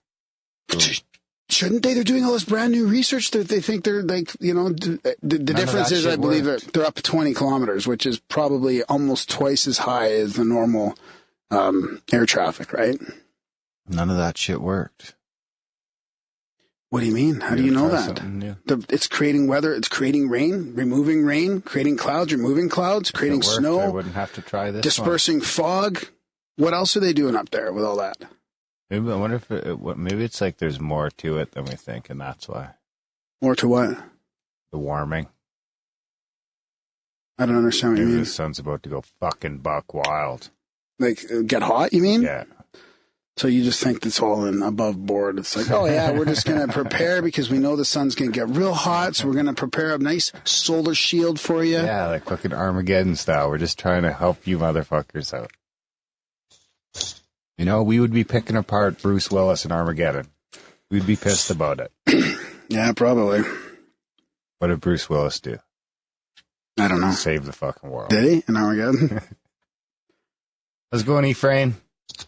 Speaker 4: Shouldn't they? They're doing all this brand new research. They think they're like, the difference is, I believe they're up to 20 kilometers, which is probably almost twice as high as the normal air traffic, right?
Speaker 3: None of that shit worked.
Speaker 4: What do you mean? How do you know that? It's creating weather. It's creating rain, removing rain, creating clouds, removing clouds, creating snow.
Speaker 3: I wouldn't have to try this.
Speaker 4: Dispersing fog. What else are they doing up there with all that?
Speaker 3: Maybe I wonder if maybe it's like there's more to it than we think, and that's why.
Speaker 4: More to what?
Speaker 3: The warming.
Speaker 4: I don't understand what you mean.
Speaker 3: Maybe the sun's about to go fucking buck wild.
Speaker 4: Like, get hot, you mean?
Speaker 3: Yeah.
Speaker 4: So you just think it's all in above board. It's like, oh yeah, we're just going to prepare because we know the sun's going to get real hot, so we're going to prepare a nice solar shield for you.
Speaker 3: Yeah, like fucking Armageddon style. We're just trying to help you motherfuckers out. We would be picking apart Bruce Willis in Armageddon. We'd be pissed about it.
Speaker 4: Yeah, probably.
Speaker 3: What did Bruce Willis do?
Speaker 4: I don't know.
Speaker 3: Save the fucking world.
Speaker 4: Did he in Armageddon?
Speaker 3: How's it going, Ephraim?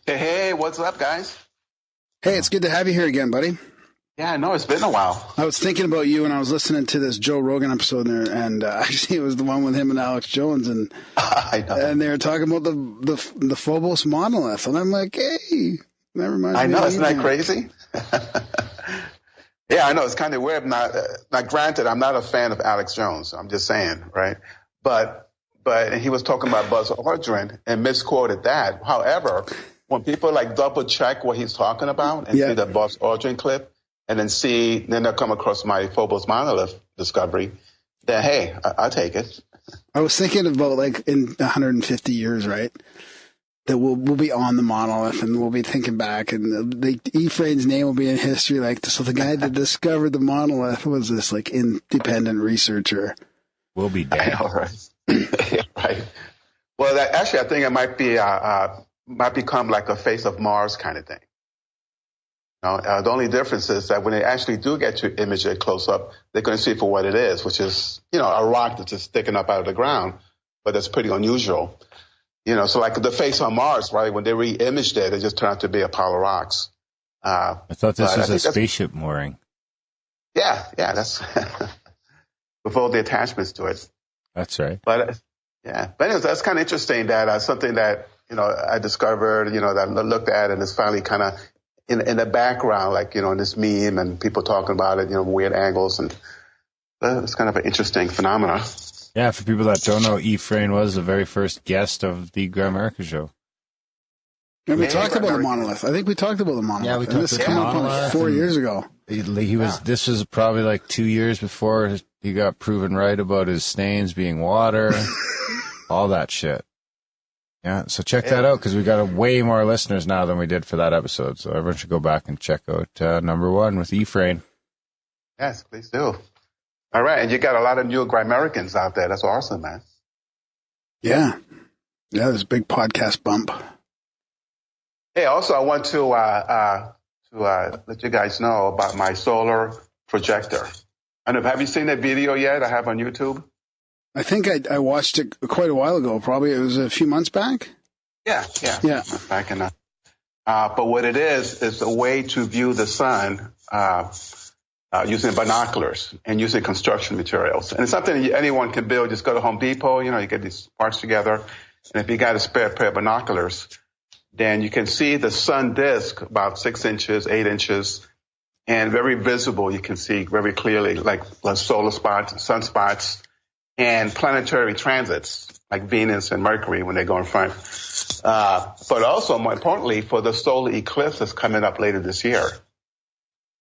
Speaker 7: Hey, what's up, guys?
Speaker 4: Hey, it's good to have you here again, buddy.
Speaker 7: Yeah, I know, it's been a while.
Speaker 4: I was thinking about you when I was listening to this Joe Rogan episode there, and actually it was the one with him and Alex Jones, and
Speaker 7: I know.
Speaker 4: And they were talking about the Phobos monolith, and I'm like, hey, that reminds me.
Speaker 7: I know, isn't that crazy? Yeah, I know, it's kind of weird. Now, granted, I'm not a fan of Alex Jones. I'm just saying, right? But he was talking about Buzz Aldrin and misquoted that. However, when people like double check what he's talking about and see the Buzz Aldrin clip, and then they'll come across my Phobos monolith discovery, then hey, I'll take it.
Speaker 4: I was thinking about like in 150 years, right? That we'll be on the monolith and we'll be thinking back, and Ephraim's name will be in history. Like, so the guy that discovered the monolith was this like independent researcher.
Speaker 3: We'll be dead.
Speaker 7: I know, right? Yeah, right. Well, actually, I think it might become like a face of Mars kind of thing. The only difference is that when they actually do get to image it close up, they're going to see it for what it is, which is, a rock that's just sticking up out of the ground, but that's pretty unusual. So like the face on Mars, right? When they re-imaged it, it just turned out to be a pile of rocks.
Speaker 3: I thought this was a spaceship mooring.
Speaker 7: Yeah, that's with all the attachments to it.
Speaker 3: That's right.
Speaker 7: But anyways, that's kind of interesting that something that, I discovered, that I looked at and it's finally kind of in the background, like, in this meme and people talking about it, weird angles, and it's kind of an interesting phenomenon.
Speaker 3: Yeah, for people that don't know, Ephraim was the very first guest of the Grimerica show.
Speaker 4: And we talked about the monolith. I think we talked about the monolith.
Speaker 3: Yeah, we talked about the monolith.
Speaker 4: Like 4 years ago.
Speaker 3: This was probably like 2 years before he got proven right about his stains being water, all that shit. Yeah, so check that out, because we got way more listeners now than we did for that episode. So everyone should go back and check out number 1 with Ephraim.
Speaker 7: Yes, please do. All right, and you got a lot of new Grimericans out there. That's awesome, man.
Speaker 4: Yeah, there's a big podcast bump.
Speaker 7: Hey, also, I want to let you guys know about my solar projector. Have you seen that video yet I have on YouTube?
Speaker 4: I think I watched it quite a while ago. Probably it was a few months back.
Speaker 7: Yeah. Back in. But what it is a way to view the sun using binoculars and using construction materials. And it's something anyone can build. Just go to Home Depot, you get these parts together. And if you got a spare pair of binoculars, then you can see the sun disk about 6 inches, 8 inches, and very visible. You can see very clearly like solar spots, sunspots, and planetary transits like Venus and Mercury when they go in front. But also, more importantly, for the solar eclipse that's coming up later this year.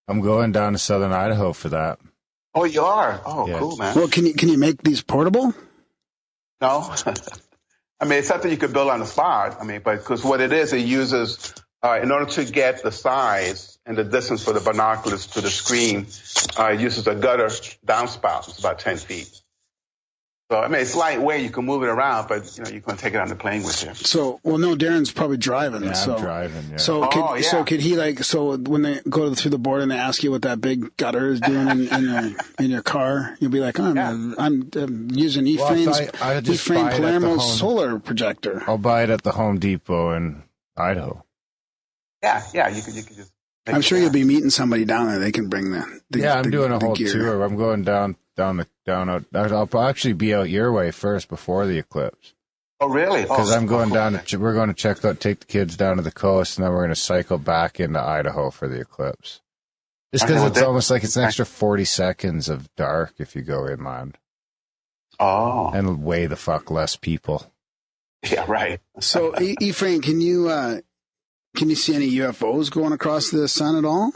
Speaker 3: I'm going down to southern Idaho for that.
Speaker 7: Oh, you are? Oh,
Speaker 3: yeah.
Speaker 7: Cool, man.
Speaker 4: Well, can you make these portable?
Speaker 7: No. I mean, it's something you could build on the spot. I mean, but because what it is, it uses, in order to get the size and the distance for the binoculars to the screen, it uses a gutter downspout. It's about 10 feet. So, I mean, it's lightweight. You can move it around, but, you can take it on the plane with you.
Speaker 4: So, well, no, Darren's probably driving.
Speaker 3: Yeah,
Speaker 4: so.
Speaker 3: I'm driving, yeah.
Speaker 4: So, could he when they go through the border and they ask you what that big gutter is doing in your car, you'll be like, I'm using E-Frame Palermo's solar projector.
Speaker 3: I'll buy it at the Home Depot in Idaho.
Speaker 7: Yeah, you could just.
Speaker 4: I'm sure you'll be meeting somebody down there. They can bring
Speaker 3: I'm doing a whole tour. I'm going down out. I'll actually be out your way first before the eclipse.
Speaker 7: Oh, really?
Speaker 3: Because I'm going down we're going to take the kids down to the coast, and then we're going to cycle back into Idaho for the eclipse. Just because it's almost like it's an extra 40 seconds of dark if you go inland.
Speaker 7: Oh.
Speaker 3: And way the fuck less people.
Speaker 7: Yeah, right.
Speaker 4: So, Ephraim, can you see any UFOs going across the sun at all?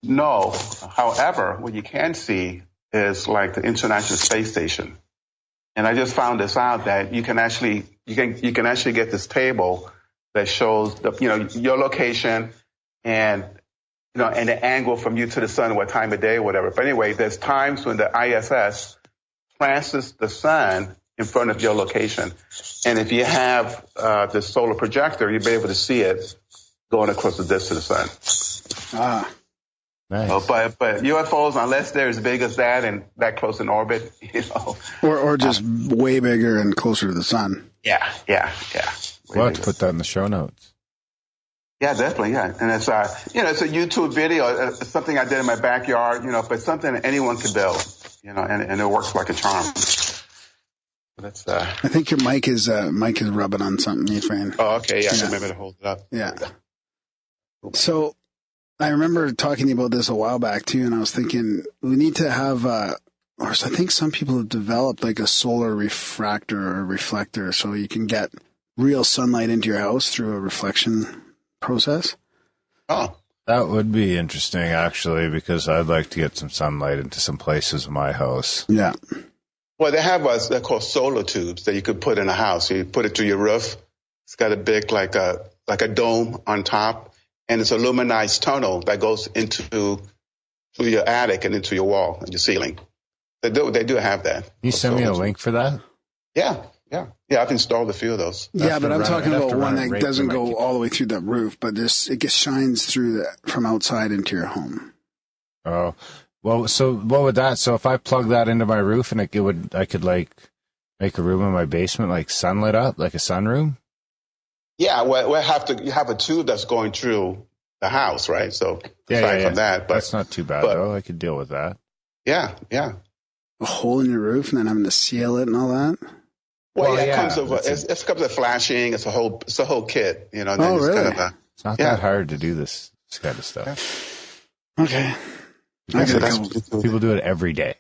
Speaker 7: No. However, what you can see is like the International Space Station. And I just found this out that you can actually get this table that shows your location and and the angle from you to the sun, what time of day or whatever. But anyway, there's times when the ISS transits the sun in front of your location. And if you have the solar projector, you'll be able to see it going across the disk to the sun.
Speaker 3: Nice.
Speaker 7: But UFOs, unless they're as big as that and that close in orbit,
Speaker 4: or just way bigger and closer to the sun.
Speaker 7: Yeah.
Speaker 3: We'll have to put that in the show notes.
Speaker 7: Yeah, definitely. Yeah, and it's it's a YouTube video. It's something I did in my backyard. But something anyone can build. And it works like a charm. That's.
Speaker 4: I think your mic is rubbing on something, Ephraim.
Speaker 7: Oh, okay. Yeah, I remember to hold it up.
Speaker 4: Yeah. So, I remember talking to you about this a while back too, and I was thinking we need to have, or I think some people have developed like a solar refractor or reflector, so you can get real sunlight into your house through a reflection process.
Speaker 7: Oh,
Speaker 3: that would be interesting actually, because I'd like to get some sunlight into some places in my house.
Speaker 4: Yeah.
Speaker 7: Well, they have they're called solar tubes that you could put in a house. You put it through your roof. It's got a big like a dome on top. And it's a luminized tunnel that goes into your attic and into your wall and your ceiling. They do have that.
Speaker 3: Can you send me a link for that?
Speaker 7: Yeah. I've installed a few of those.
Speaker 4: Yeah, but I'm talking about one that doesn't go all the way through the roof, but it just shines through from outside into your home.
Speaker 3: Oh, well, so what would that? So if I plug that into my roof and I could like make a room in my basement like sunlit up, like a sunroom.
Speaker 7: Yeah, we'll you have a tube that's going through the house, right? So aside from that, but
Speaker 3: that's not too bad though. I could deal with that.
Speaker 7: Yeah.
Speaker 4: A hole in your roof and then having to seal it and all that.
Speaker 7: Well, it comes with flashing. It's a whole kit, And
Speaker 4: then
Speaker 7: it's
Speaker 4: really?
Speaker 3: It's not that hard to do this kind of stuff.
Speaker 4: Yeah. Okay.
Speaker 3: People do it every day.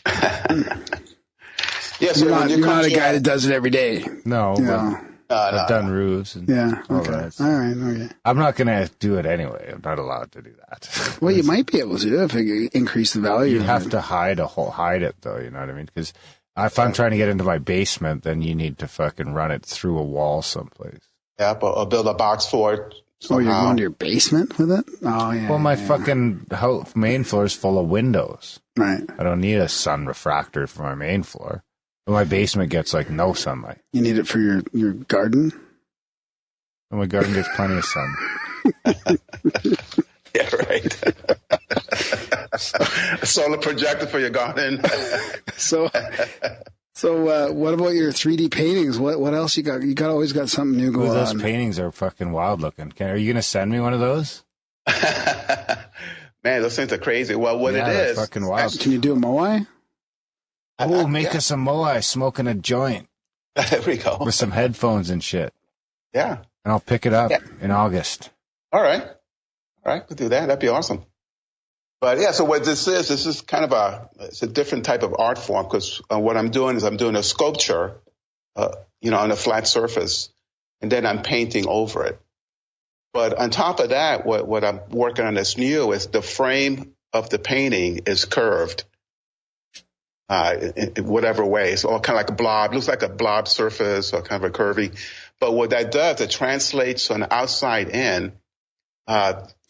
Speaker 7: Yeah, so
Speaker 4: you're not a guy that does it every day.
Speaker 3: No. I've done roofs. And all that.
Speaker 4: All right. Okay. I'm
Speaker 3: not going to do it anyway. I'm not allowed to do that.
Speaker 4: Well, you might be able to if it increase the value.
Speaker 3: You have to hide it though. You know what I mean? Because if I'm trying to get into my basement, then you need to fucking run it through a wall someplace.
Speaker 7: Yeah, or build a box for it.
Speaker 4: Oh, you're going to your basement with it? Oh, yeah.
Speaker 3: Well, my fucking main floor is full of windows.
Speaker 4: Right.
Speaker 3: I don't need a sun refractor for my main floor. But my basement gets like no sunlight.
Speaker 4: You need it for your garden?
Speaker 3: Well, my garden gets plenty of sun.
Speaker 7: Yeah, right. A solar projector for your garden.
Speaker 4: So So, what about your 3D paintings? What else you got? Always got something new going
Speaker 3: those
Speaker 4: on.
Speaker 3: paintings are fucking wild looking. Are you gonna send me one of those?
Speaker 7: Man, those things are crazy. Well, what it
Speaker 3: they're
Speaker 7: is,
Speaker 3: fucking wild.
Speaker 4: Can you do a moai?
Speaker 3: Oh, make us a moai smoking a joint.
Speaker 7: There we go.
Speaker 3: With some headphones and shit.
Speaker 7: Yeah.
Speaker 3: And I'll pick it up in August.
Speaker 7: All right, we'll do that. That'd be awesome. But yeah, so what this is kind of it's a different type of art form, because what I'm doing is I'm doing a sculpture, on a flat surface, and then I'm painting over it. But on top of that, what I'm working on that's new is the frame of the painting is curved, in whatever way. So kind of like a blob, looks like a blob surface or kind of a curvy. But what that does, it translates on the outside in.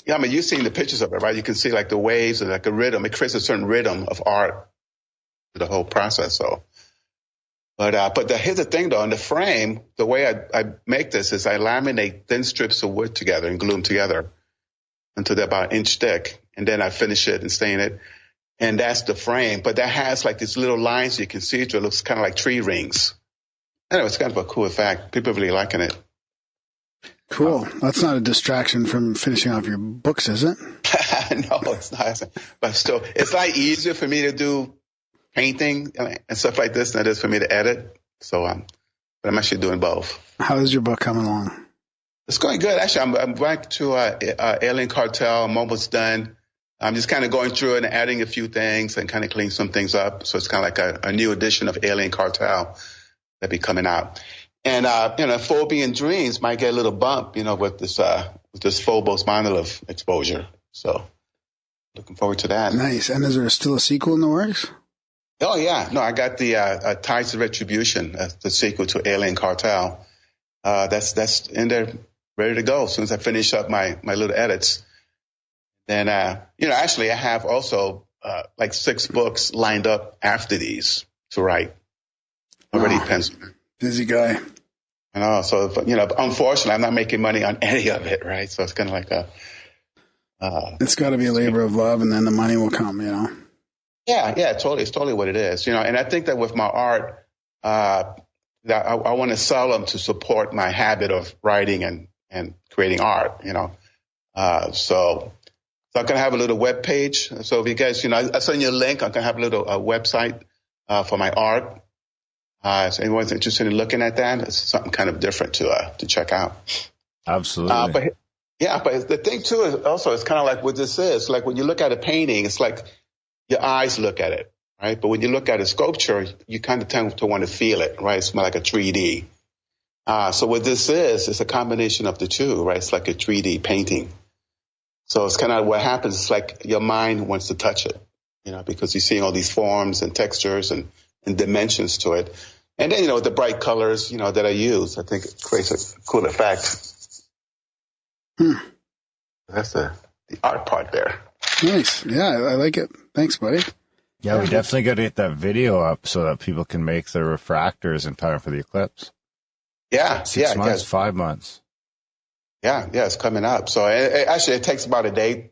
Speaker 7: You've seen the pictures of it, right? You can see like the waves and like a rhythm. It creates a certain rhythm of art to the whole process. So, but here's the thing though, in the frame, the way I make this is I laminate thin strips of wood together and glue them together until they're about an inch thick. And then I finish it and stain it. And that's the frame. But that has like these little lines you can see through. It looks kind of like tree rings. Anyway, it's kind of a cool effect. People are really liking it.
Speaker 4: Cool. That's not a distraction from finishing off your books, is it?
Speaker 7: No, it's not. But still, it's like easier for me to do painting and stuff like this than it is for me to edit. So but I'm actually doing both.
Speaker 4: How is your book coming along?
Speaker 7: It's going good. Actually, I'm back to Alien Cartel. I'm almost done. I'm just kind of going through it and adding a few things and kind of cleaning some things up. So it's kind of like a new edition of Alien Cartel that'll be coming out. And, phobia and dreams might get a little bump, with this Phobos monolith exposure. So looking forward to that.
Speaker 4: Nice. And is there still a sequel in the works?
Speaker 7: Oh, yeah. No, I got the Tides of Retribution, the sequel to Alien Cartel. That's in there, ready to go as soon as I finish up my little edits. Then, actually I have also like 6 books lined up after these to write. Already penciled.
Speaker 4: Busy guy.
Speaker 7: I know. So, unfortunately, I'm not making money on any of it, right? So it's kind of like
Speaker 4: it's got to be a labor of love, and then the money will come,
Speaker 7: Yeah, totally. It's totally what it is, And I think that with my art, that I want to sell them to support my habit of writing and creating art, So I'm going to have a little web page. So if you guys, I send you a link. I'm going to have a little website for my art. So anyone's interested in looking at that, it's something kind of different to check out.
Speaker 3: Absolutely.
Speaker 7: But the thing too is also, it's kind of like what this is. Like when you look at a painting, it's like your eyes look at it, right? But when you look at a sculpture, you kind of tend to want to feel it, right? It's more like a 3D. So what this is, it's a combination of the two, right? It's like a 3D painting. So it's kind of what happens. It's like your mind wants to touch it, because you're seeing all these forms and textures and dimensions to it. And then, with the bright colors, that I use, I think it creates a cool effect. That's the art part there.
Speaker 4: Nice. Yeah, I like it. Thanks, buddy.
Speaker 3: Yeah, we definitely got to get that video up so that people can make their refractors in time for the eclipse.
Speaker 7: Yeah.
Speaker 3: 6 months, 5 months.
Speaker 7: Yeah, it's coming up. So it takes about a day,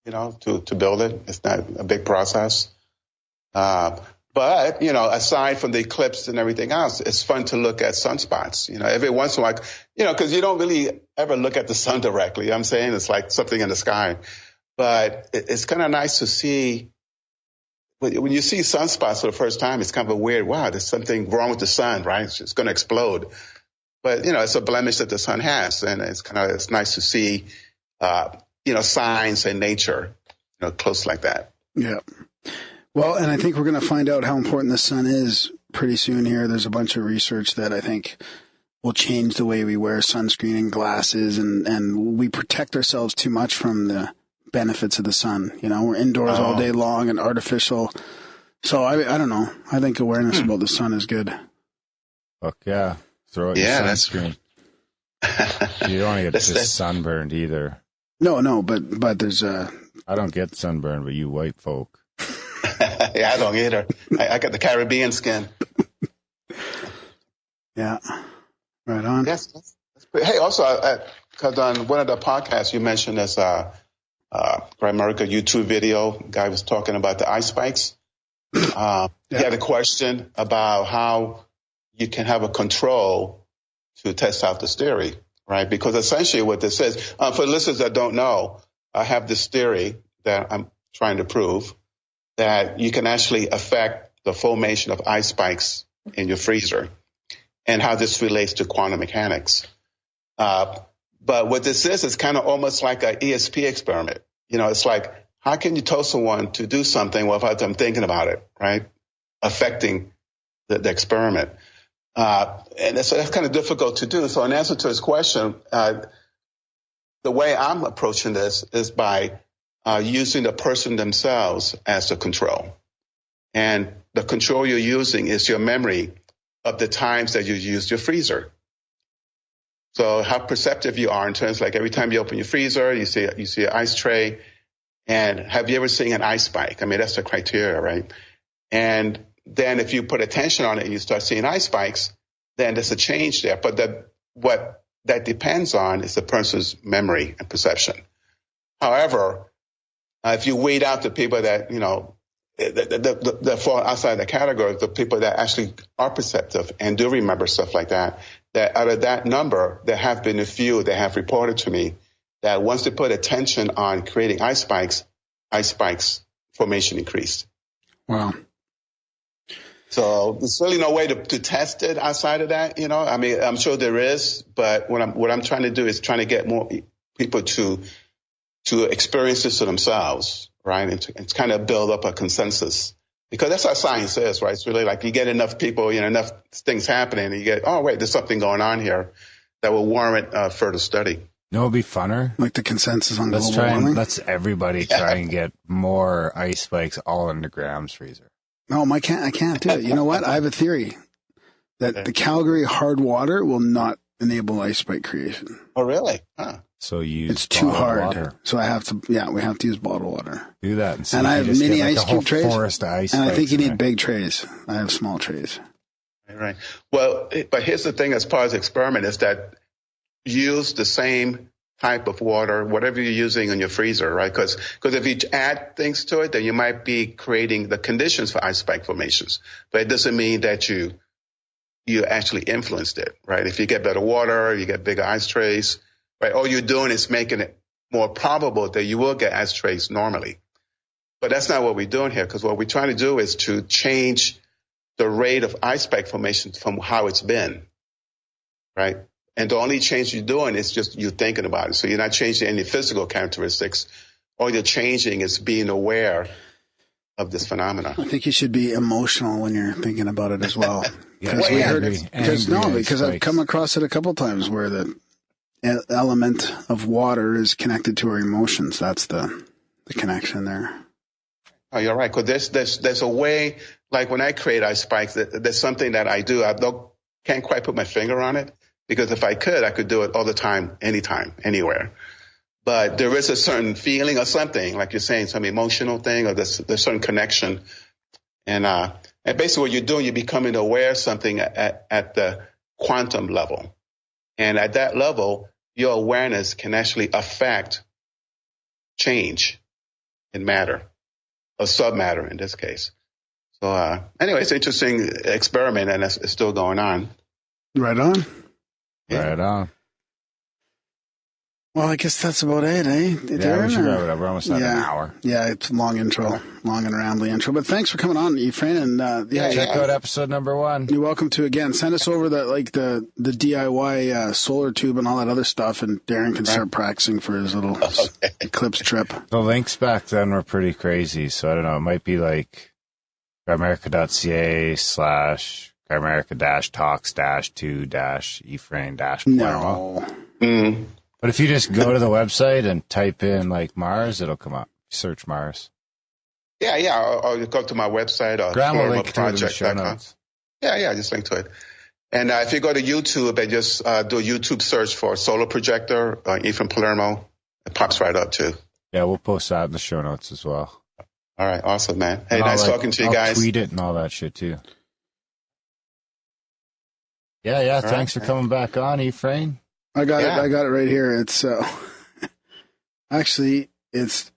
Speaker 7: to build it. It's not a big process. But, aside from the eclipse and everything else, it's fun to look at sunspots, every once in a while, because you don't really ever look at the sun directly. You know what I'm saying? It's like something in the sky. But it's kind of nice to see, when you see sunspots for the first time, it's kind of a weird, wow, there's something wrong with the sun, right? It's going to explode. But, it's a blemish that the sun has. And it's nice to see, science and nature, close like that.
Speaker 4: Yeah. Well, and I think we're going to find out how important the sun is pretty soon here. There's a bunch of research that I think will change the way we wear sunscreen and glasses, and we protect ourselves too much from the benefits of the sun. We're indoors all day long and artificial. So I don't know. I think awareness about the sun is good.
Speaker 3: Fuck yeah. Throw it in sunscreen. You don't want to get just sunburned either.
Speaker 4: No, but there's a...
Speaker 3: I don't get sunburned, but you white folk.
Speaker 7: Yeah, I don't either. I got the Caribbean skin.
Speaker 4: Yeah. Right on.
Speaker 7: Yes. Hey, also, because on one of the podcasts you mentioned this Grimerica YouTube video, guy was talking about the ice spikes. He had a question about how you can have a control to test out this theory, right? Because essentially what this is, for listeners that don't know, I have this theory that I'm trying to prove that you can actually affect the formation of ice spikes in your freezer and how this relates to quantum mechanics. But what this is kind of almost like an ESP experiment. You know, it's like, how can you tell someone to do something without them thinking about it, right? Affecting the experiment. And so that's kind of difficult to do. So in answer to his question, the way I'm approaching this is by using the person themselves as the control. And the control you're using is your memory of the times that you used your freezer. So how perceptive you are in terms of like every time you open your freezer, you see an ice tray. And have you ever seen an ice spike? I mean, that's the criteria, right? And then if you put attention on it and you start seeing ice spikes, then there's a change there. But what that depends on is the person's memory and perception. However, if you weed out the people that, you know, that fall outside the category, the people that actually are perceptive and do remember stuff like that, that out of that number, there have been a few that have reported to me that once they put attention on creating ice spikes formation increased.
Speaker 4: Wow.
Speaker 7: So there's really no way to test it outside of that, you know. I mean, I'm sure there is, but what I'm trying to do is trying to get more people to experience this for themselves, right? And to kind of build up a consensus. Because that's how science is, right? It's really like you get enough people, you know, enough things happening, and you get, oh, wait, there's something going on here that will warrant further study.
Speaker 3: No, it'd be funner.
Speaker 4: Like the consensus on global warming?
Speaker 3: Let's everybody try and get more ice spikes all into Graham's freezer.
Speaker 4: No, I can't do it. You know what? I have a theory that the Calgary hard water will not enable ice spike creation.
Speaker 7: Oh, really? Huh.
Speaker 3: So
Speaker 4: it's too hard.
Speaker 3: Water.
Speaker 4: So we have to use bottled water.
Speaker 3: Do that. And
Speaker 4: I have mini ice cube trays.
Speaker 3: Forest of ice
Speaker 4: and I think you need
Speaker 3: there.
Speaker 4: big trays. I have small trays.
Speaker 7: Right. Well, but here's the thing as part of the experiment is that use the same type of water, whatever you're using in your freezer, right? Because if you add things to it, then you might be creating the conditions for ice spike formations. But it doesn't mean that you actually influenced it, right? If you get better water, you get bigger ice trays, right? All you're doing is making it more probable that you will get ice trays normally. But that's not what we're doing here, because what we're trying to do is to change the rate of ice spike formation from how it's been, right? And the only change you're doing is just you thinking about it. So you're not changing any physical characteristics. All you're changing is being aware of this phenomena.
Speaker 4: I think you should be emotional when you're thinking about it as well.
Speaker 3: Because
Speaker 4: because I've come across it a couple times where the element of water is connected to our emotions. That's the connection there.
Speaker 7: Oh, you're right. Because there's a way, like when I create ice spikes, there's something that I do. Can't quite put my finger on it. Because if I could do it all the time, anytime, anywhere. But there is a certain feeling or something, like you're saying, some emotional thing, or there's certain connection. And basically what you're doing, you're becoming aware of something at the quantum level. And at that level, your awareness can actually affect change in matter, or submatter in this case. So anyway, it's an interesting experiment, and it's still going on.
Speaker 4: Right on.
Speaker 7: Yeah.
Speaker 3: Right on.
Speaker 4: Well, I guess that's about it, eh?
Speaker 3: Yeah, we should wrap it up. We're almost at an hour.
Speaker 4: Yeah, it's a long and rambly intro. But thanks for coming on, Yeren. And
Speaker 3: check out episode number 1.
Speaker 4: You're welcome to again. Send us over the DIY solar tube and all that other stuff, and Darren can start practicing for his little eclipse trip.
Speaker 3: The links back then were pretty crazy, so I don't know. It might be like Grimerica.ca / Grimerica-talks-2-Yeren-Palermo.
Speaker 4: No.
Speaker 3: But if you just go to the website and type in like Mars, it'll come up. Search Mars.
Speaker 7: Yeah. Or you go to my website or
Speaker 3: Graham will link to it in the show
Speaker 7: project.com.
Speaker 3: notes.
Speaker 7: Yeah, just link to it. And if you go to YouTube and just do a YouTube search for solar projector, Yeren Palermo, it pops right up too.
Speaker 3: Yeah, we'll post that in the show notes as well.
Speaker 7: All right, awesome, man. Hey, nice talking to you guys.
Speaker 3: I'll tweet it and all that shit too. Yeah. Thanks for coming back on, Yeren.
Speaker 4: I got it right here. It's actually it's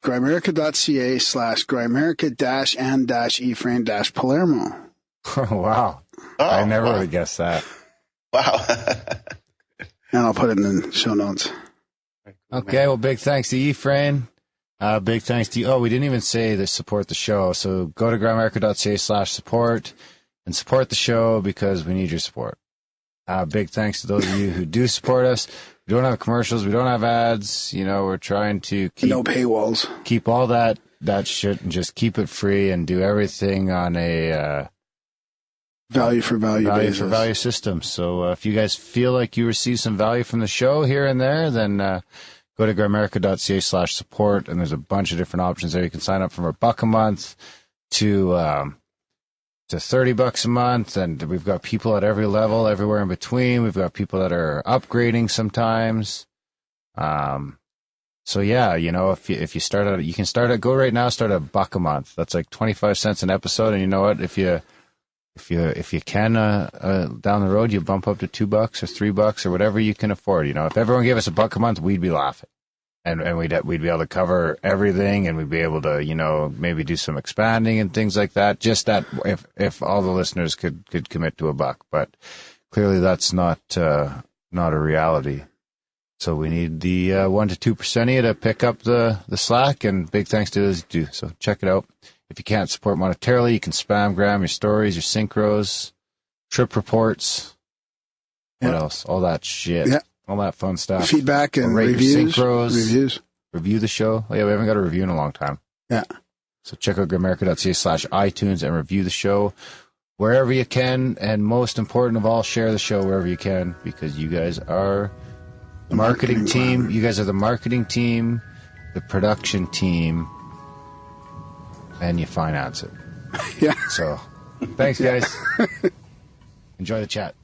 Speaker 4: Grimerica.ca/Grimerica-and-Ephraim-Palermo.
Speaker 3: Oh, wow. I never would have guessed that.
Speaker 7: Wow.
Speaker 4: And I'll put it in the show notes.
Speaker 3: Okay, well, big thanks to Ephraim. Big thanks to you. Oh, we didn't even say to support the show. So go to grimerica.ca/support and support the show because we need your support. Big thanks to those of you who do support us. We don't have commercials. We don't have ads. You know, we're trying to keep
Speaker 4: no paywalls.
Speaker 3: Keep all that shit and just keep it free and do everything on a
Speaker 4: value for value
Speaker 3: system. So if you guys feel like you receive some value from the show here and there, then go to grimerica.ca/support, and there's a bunch of different options there. You can sign up from $1 a month to $30 a month, and we've got people at every level, everywhere in between. We've got people that are upgrading sometimes. So yeah, you know, if you start out, you can go right now, start at $1 a month. That's like 25 cents an episode, and you know what? If you can down the road, you bump up to $2 or $3 or whatever you can afford. You know, if everyone gave us $1 a month, we'd be laughing, and we'd be able to cover everything, and we'd be able to, you know, maybe do some expanding and things like that. Just that if all the listeners could commit to $1, but clearly that's not a reality. So we need the 1 to 2% of you to pick up the slack, and big thanks to those who do. So check it out. If you can't support monetarily, you can spam gram your stories, your synchros, trip reports. What else? All that shit. Yeah. All that fun stuff.
Speaker 4: Feedback and
Speaker 3: rate
Speaker 4: reviews.
Speaker 3: Your synchros.
Speaker 4: Reviews.
Speaker 3: Review the show. Oh, yeah, we haven't got a review in a long time.
Speaker 4: Yeah.
Speaker 3: So check out grimerica.ca/iTunes and review the show wherever you can. And most important of all, share the show wherever you can, because you guys are the marketing team. You guys are the marketing team, the production team, and you finance it.
Speaker 4: Yeah.
Speaker 3: So, thanks, guys. Enjoy the chat.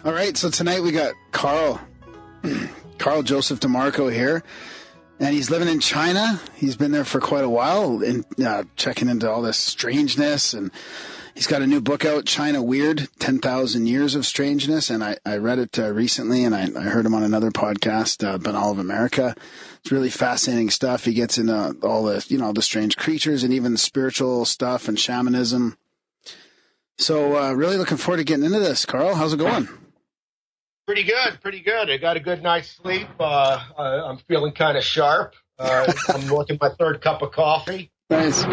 Speaker 4: All right, so tonight we got Carl Joseph DeMarco here, and he's living in China. He's been there for quite a while, and checking into all this strangeness, and he's got a new book out, China Weird, 10,000 Years of Strangeness, and I read it recently, and I heard him on another podcast, All of America. It's really fascinating stuff. He gets into all the, the strange creatures and even the spiritual stuff and shamanism. So really looking forward to getting into this. Carl, how's it going?
Speaker 2: Pretty good. I got a good night's sleep. I'm feeling kind of sharp. I'm working my third cup of coffee.
Speaker 4: Nice.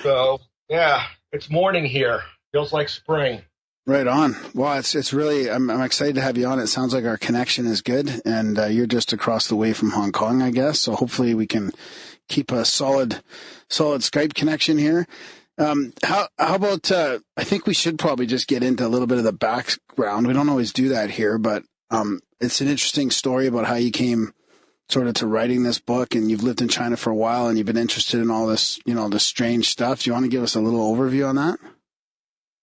Speaker 2: So, yeah, it's morning here. Feels like spring.
Speaker 4: Right on. Well, it's really, I'm excited to have you on. It sounds like our connection is good, and you're just across the way from Hong Kong, I guess. So hopefully we can keep a solid Skype connection here. How about, I think we should probably just get into a little bit of the background. We don't always do that here, but, it's an interesting story about how you came sort of to writing this book, and you've lived in China for a while, and you've been interested in all this, this strange stuff. Do you want to give us a little overview on that?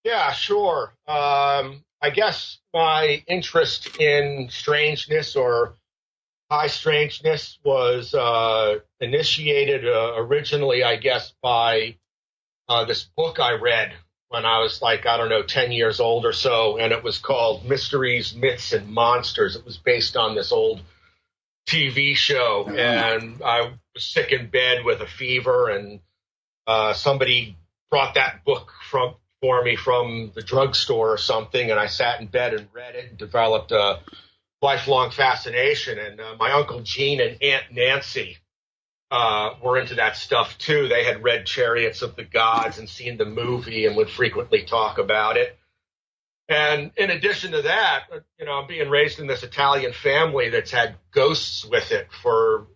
Speaker 2: Yeah, sure. I guess my interest in strangeness or high strangeness was, initiated, originally, I guess, by this book I read when I was 10 years old or so, and it was called Mysteries, Myths, and Monsters. It was based on this old TV show, and I was sick in bed with a fever, and somebody brought that book for me from the drugstore or something, and I sat in bed and read it and developed a lifelong fascination. And my Uncle Gene and Aunt Nancy were into that stuff too. They had read Chariots of the Gods and seen the movie and would frequently talk about it. And in addition to that, I'm being raised in this Italian family that's had ghosts with it for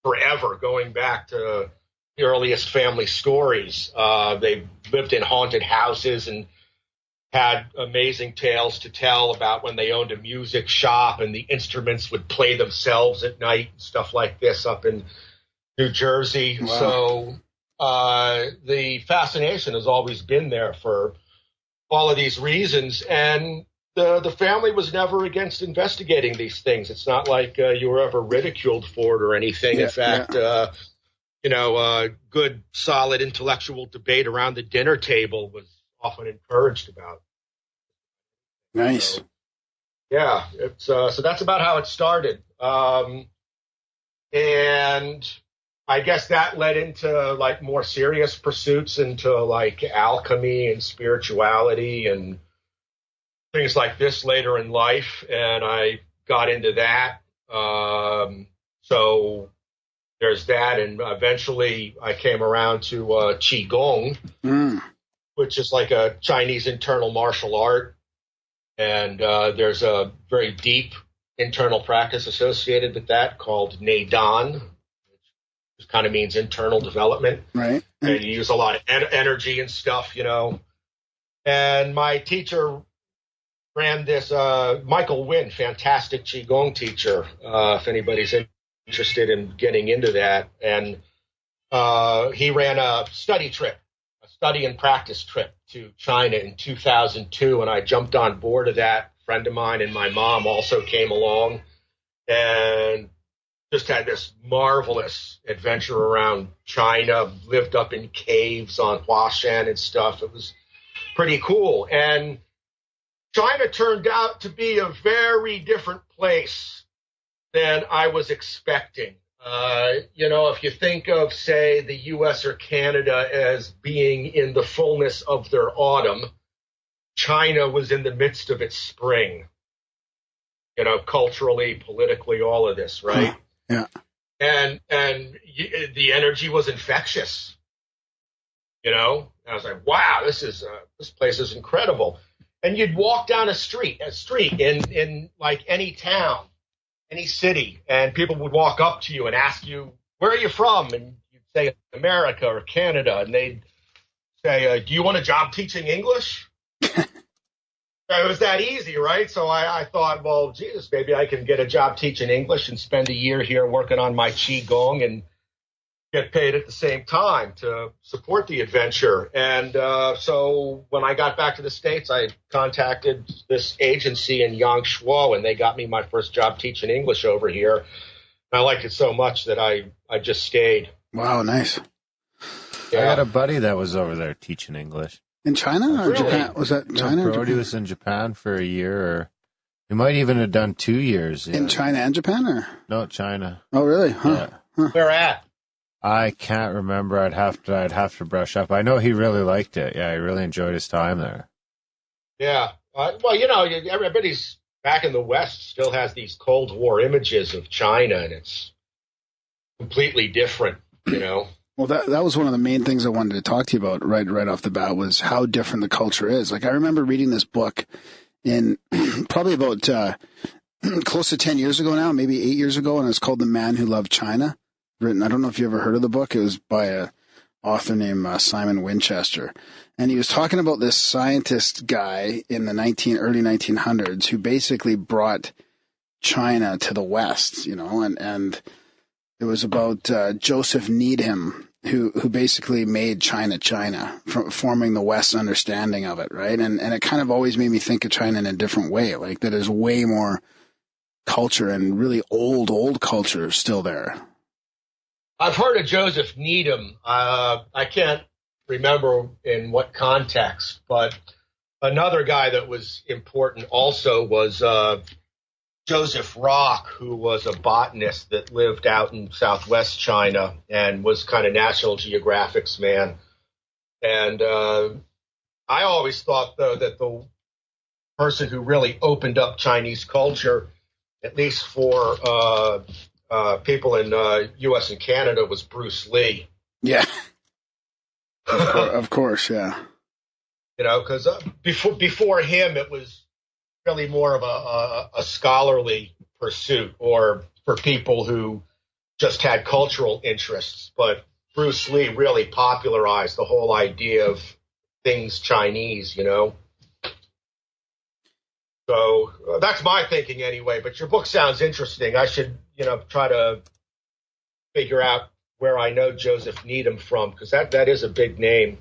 Speaker 2: forever, going back to the earliest family stories. They lived in haunted houses and had amazing tales to tell about when they owned a music shop and the instruments would play themselves at night and stuff like this up in New Jersey. Wow. So the fascination has always been there for all of these reasons. And the family was never against investigating these things. It's not like you were ever ridiculed for it or anything. In fact, good, solid intellectual debate around the dinner table was often encouraged about.
Speaker 4: Nice.
Speaker 2: So, so that's about how it started. And I guess that led into like more serious pursuits into like alchemy and spirituality and things like this later in life. And I got into that. So there's that. And eventually I came around to Qigong, which is like a Chinese internal martial art. And there's a very deep internal practice associated with that called Neidan, which kind of means internal development. Right. And you use a lot of energy and stuff, And my teacher ran this, Michael Wynn, fantastic Qigong teacher, if anybody's interested in getting into that. And he ran a study and practice trip to China in 2002, and I jumped on board of that. A friend of mine and my mom also came along and just had this marvelous adventure around China, lived up in caves on Huashan and stuff. It was pretty cool. And China turned out to be a very different place than I was expecting. If you think of, say, the U.S. or Canada as being in the fullness of their autumn, China was in the midst of its spring, culturally, politically, all of this, right?
Speaker 4: Yeah.
Speaker 2: And the energy was infectious, I was like, wow, this place is incredible. And you'd walk down a street in like any town, any city, and people would walk up to you and ask you, where are you from? And you'd say America or Canada, and they'd say, do you want a job teaching English? It was that easy, right? So I thought, well, Jesus, maybe I can get a job teaching English and spend a year here working on my Qigong and get paid at the same time to support the adventure. And so when I got back to the States, I contacted this agency in Yangshuo, and they got me my first job teaching English over here. And I liked it so much that I just stayed.
Speaker 4: Wow, nice.
Speaker 3: Yeah. I had a buddy that was over there teaching English.
Speaker 4: In China or
Speaker 2: really?
Speaker 4: Japan? Was that China?
Speaker 3: No, Brody was in Japan for a year, or he might even have done 2 years. Yeah.
Speaker 4: In China and Japan, or?
Speaker 3: No, China.
Speaker 4: Oh, really? Huh.
Speaker 3: Yeah.
Speaker 4: Huh.
Speaker 2: Where at?
Speaker 3: I can't remember. I'd have to brush up. I know he really liked it. Yeah, he really enjoyed his time there.
Speaker 2: Yeah. Everybody's back in the West still has these Cold War images of China, and it's completely different,
Speaker 4: Well, that was one of the main things I wanted to talk to you about right off the bat, was how different the culture is. Like, I remember reading this book in probably about close to 10 years ago now, maybe 8 years ago, and it's called The Man Who Loved China. Written, I don't know if you ever heard of the book. It was by a author named Simon Winchester, and he was talking about this scientist guy in the early 1900s who basically brought China to the West, and it was about Joseph Needham, who basically made China, forming the West's understanding of it, right? And it kind of always made me think of China in a different way, like that there's way more culture and really old culture still there.
Speaker 2: I've heard of Joseph Needham. I can't remember in what context, but another guy that was important also was Joseph Rock, who was a botanist that lived out in southwest China and was kind of National Geographic's man. And I always thought, though, that the person who really opened up Chinese culture at least for people in U.S. and Canada, was Bruce Lee.
Speaker 4: Yeah. Of course, yeah.
Speaker 2: You know, because before him, it was really more of a scholarly pursuit, or for people who just had cultural interests. But Bruce Lee really popularized the whole idea of things Chinese, you know. So that's my thinking anyway. But your book sounds interesting. I should, you know, try to figure out where I know Joseph Needham from, because that is a big name.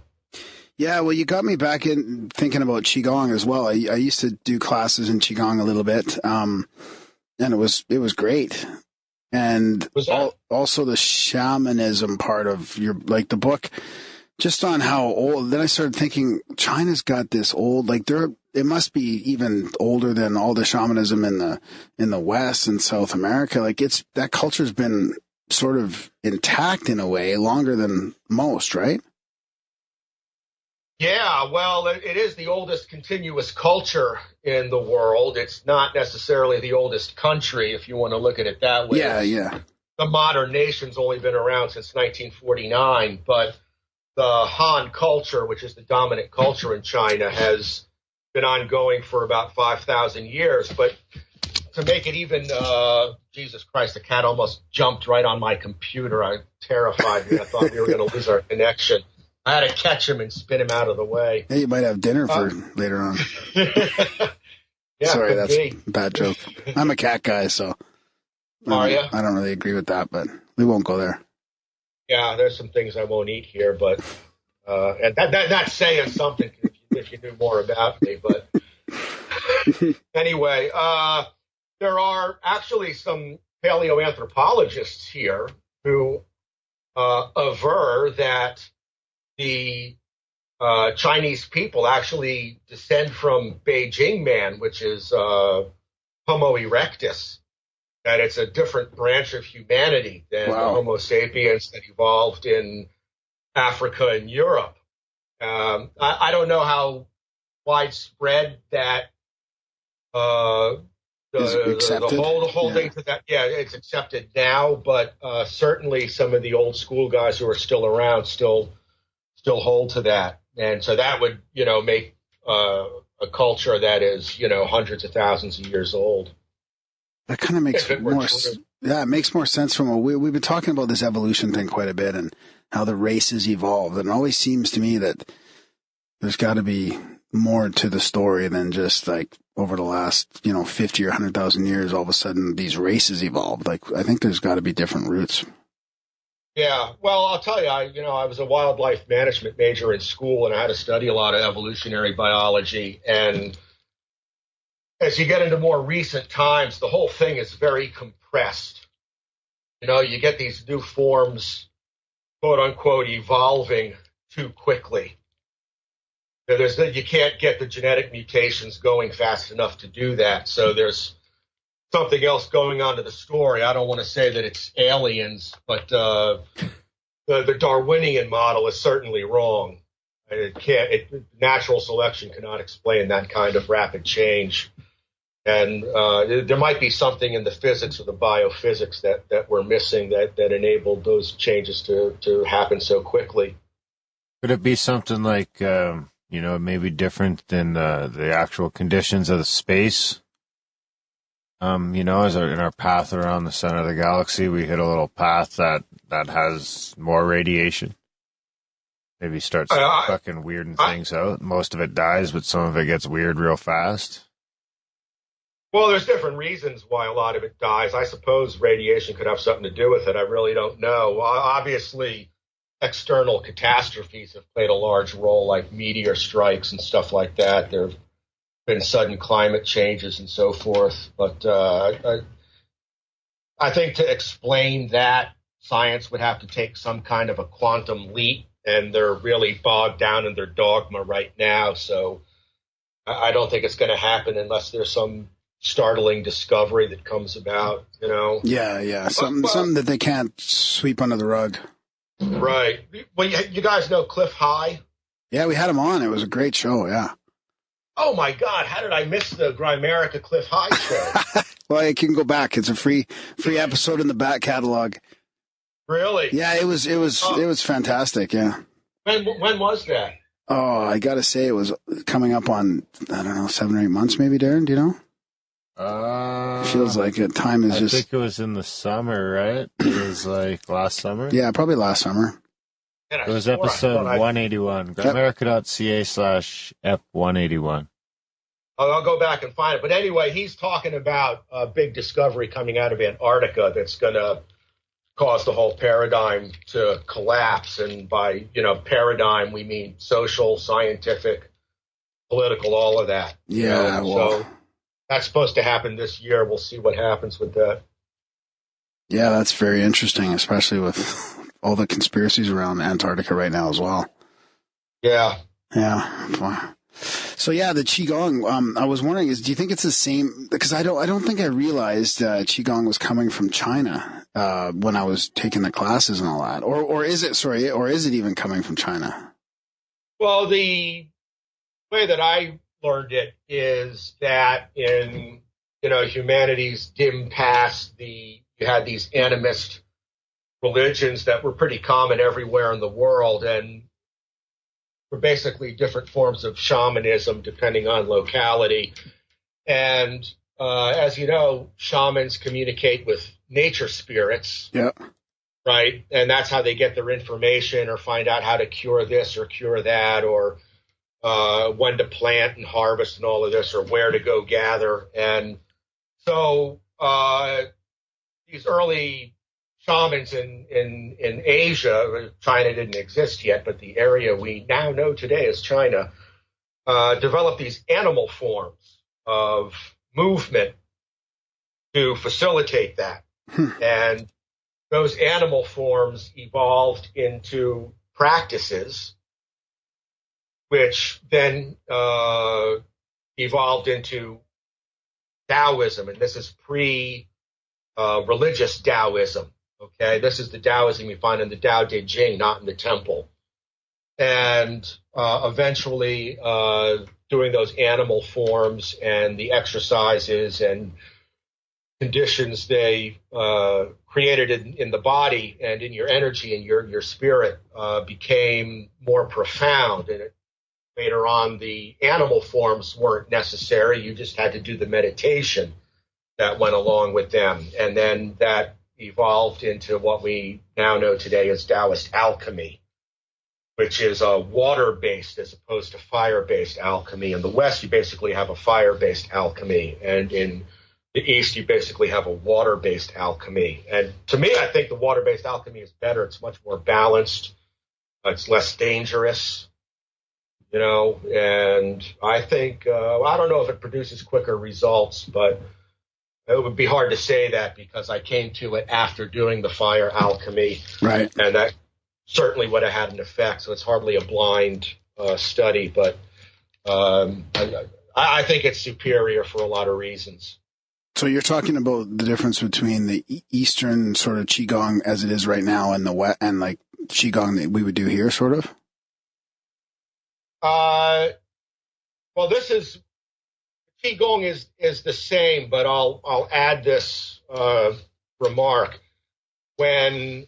Speaker 4: Yeah, well, you got me back in thinking about Qigong as well. I used to do classes in Qigong a little bit, and it was great. And also the shamanism part of your, like, the book, just on how old. Then I started thinking, China's got this old, like, it must be even older than all the shamanism in the West and South America. Like, that culture's been sort of intact in a way longer than most, right?
Speaker 2: Yeah, well, it is the oldest continuous culture in the world. It's not necessarily the oldest country, if you want to look at it that way.
Speaker 4: Yeah.
Speaker 2: The modern nation's only been around since 1949, but the Han culture, which is the dominant culture in China, has been ongoing for about 5,000 years. But to make it even, Jesus Christ, the cat almost jumped right on my computer. I terrified me. I thought we were going to lose our connection. I had to catch him and spin him out of the way.
Speaker 4: Hey, you might have dinner for later on.
Speaker 2: Yeah,
Speaker 4: sorry, that's
Speaker 2: be.
Speaker 4: a bad joke. I'm a cat guy, so
Speaker 2: Are you?
Speaker 4: I don't really agree with that, but we won't go there.
Speaker 2: Yeah, there's some things I won't eat here, but and that's saying something if you knew more about me. But anyway, there are actually some paleoanthropologists here who aver that the Chinese people actually descend from Beijing man, which is Homo erectus, that it's a different branch of humanity than the Homo sapiens that evolved in Africa and Europe. I don't know how widespread that the whole thing to that. Yeah, it's accepted now, but certainly some of the old school guys who are still around still hold to that. And so that would, you know, make a culture that is, you know, hundreds of thousands of years old.
Speaker 4: That kind of makes more, it makes more sense from we've been talking about this evolution thing quite a bit and how the races evolve. And it always seems to me that there's got to be more to the story than just like over the last, you know, 50 or 100,000 years, all of a sudden these races evolved. Like, I think there's got to be different roots.
Speaker 2: Yeah, well, I'll tell you, I was a wildlife management major in school, and I had to study a lot of evolutionary biology. And as you get into more recent times, the whole thing is very compressed. You know, you get these new forms, quote unquote, evolving too quickly. You can't get the genetic mutations going fast enough to do that. So there's something else going on to the story. I don't want to say that it's aliens, but the Darwinian model is certainly wrong. Natural selection cannot explain that kind of rapid change. And there might be something in the physics or the biophysics that we're missing that enabled those changes to happen so quickly.
Speaker 3: Could it be something like, maybe different than the actual conditions of the space? In our path around the center of the galaxy, we hit a little path that has more radiation. Maybe starts fucking weirding things out. Most of it dies, but some of it gets weird real fast.
Speaker 2: Well, there's different reasons why a lot of it dies. I suppose radiation could have something to do with it. I really don't know. Obviously, external catastrophes have played a large role, like meteor strikes and stuff like that. There have been sudden climate changes and so forth. But I think to explain that, science would have to take some kind of a quantum leap, and they're really bogged down in their dogma right now. So I don't think it's going to happen unless there's some startling discovery that comes about, you know?
Speaker 4: Yeah. Something that they can't sweep under the rug.
Speaker 2: Right. Well, you guys know Cliff High?
Speaker 4: Yeah, we had him on. It was a great show, yeah.
Speaker 2: Oh, my God. How did I miss the Grimerica Cliff High show?
Speaker 4: Well, I can go back. It's a free episode in the back catalog.
Speaker 2: Really?
Speaker 4: Yeah, it was fantastic. Yeah.
Speaker 2: When was that?
Speaker 4: Oh, I got to say it was coming up on, I don't know, 7 or 8 months maybe, Darren, do you know? It feels like time is
Speaker 3: I
Speaker 4: just...
Speaker 3: think it was in the summer, right? It was like last summer?
Speaker 4: Yeah, probably last summer.
Speaker 3: It was episode 181. Grimerica.ca/ep181.
Speaker 2: I'll go back and find it. But anyway, he's talking about a big discovery coming out of Antarctica that's going to cause the whole paradigm to collapse. And by, paradigm, we mean social, scientific, political, all of that.
Speaker 4: Yeah.
Speaker 2: So that's supposed to happen this year. We'll see what happens with that.
Speaker 4: Yeah, that's very interesting, especially with all the conspiracies around Antarctica right now as well.
Speaker 2: Yeah.
Speaker 4: Yeah. So yeah, the Qigong, I was wondering, do you think it's the same? Because I don't think I realized Qigong was coming from China when I was taking the classes and all that. Or is it even coming from China?
Speaker 2: Well, the way that I learned it is that in, humanity's dim past, you had these animist religions that were pretty common everywhere in the world, and were basically different forms of shamanism depending on locality. And as you know, shamans communicate with nature spirits.
Speaker 4: Yeah.
Speaker 2: Right? And that's how they get their information or find out how to cure this or cure that, or when to plant and harvest and all of this, or where to go gather. And so these early shamans in Asia, China didn't exist yet, but the area we now know today as China, developed these animal forms of movement to facilitate that. And those animal forms evolved into practices, which then evolved into Taoism. And this is pre-religious Taoism. Okay, this is the Taoism you find in the Tao Te Ching, not in the temple. And eventually, doing those animal forms and the exercises and conditions they created in the body and in your energy and your spirit became more profound. And later on, the animal forms weren't necessary. You just had to do the meditation that went along with them. And then that evolved into what we now know today as Taoist alchemy, which is a water-based as opposed to fire-based alchemy. In the West, you basically have a fire-based alchemy, and in the East, you basically have a water-based alchemy. And to me, I think the water-based alchemy is better. It's much more balanced. It's less dangerous, and I think, I don't know if it produces quicker results, but it would be hard to say that because I came to it after doing the fire alchemy.
Speaker 4: Right.
Speaker 2: And that certainly would have had an effect. So it's hardly a blind study, but I think it's superior for a lot of reasons.
Speaker 4: So you're talking about the difference between the Eastern sort of Qigong as it is right now and the West, and like Qigong that we would do here, sort of?
Speaker 2: Well, this is Qigong is the same, but I'll add this remark. When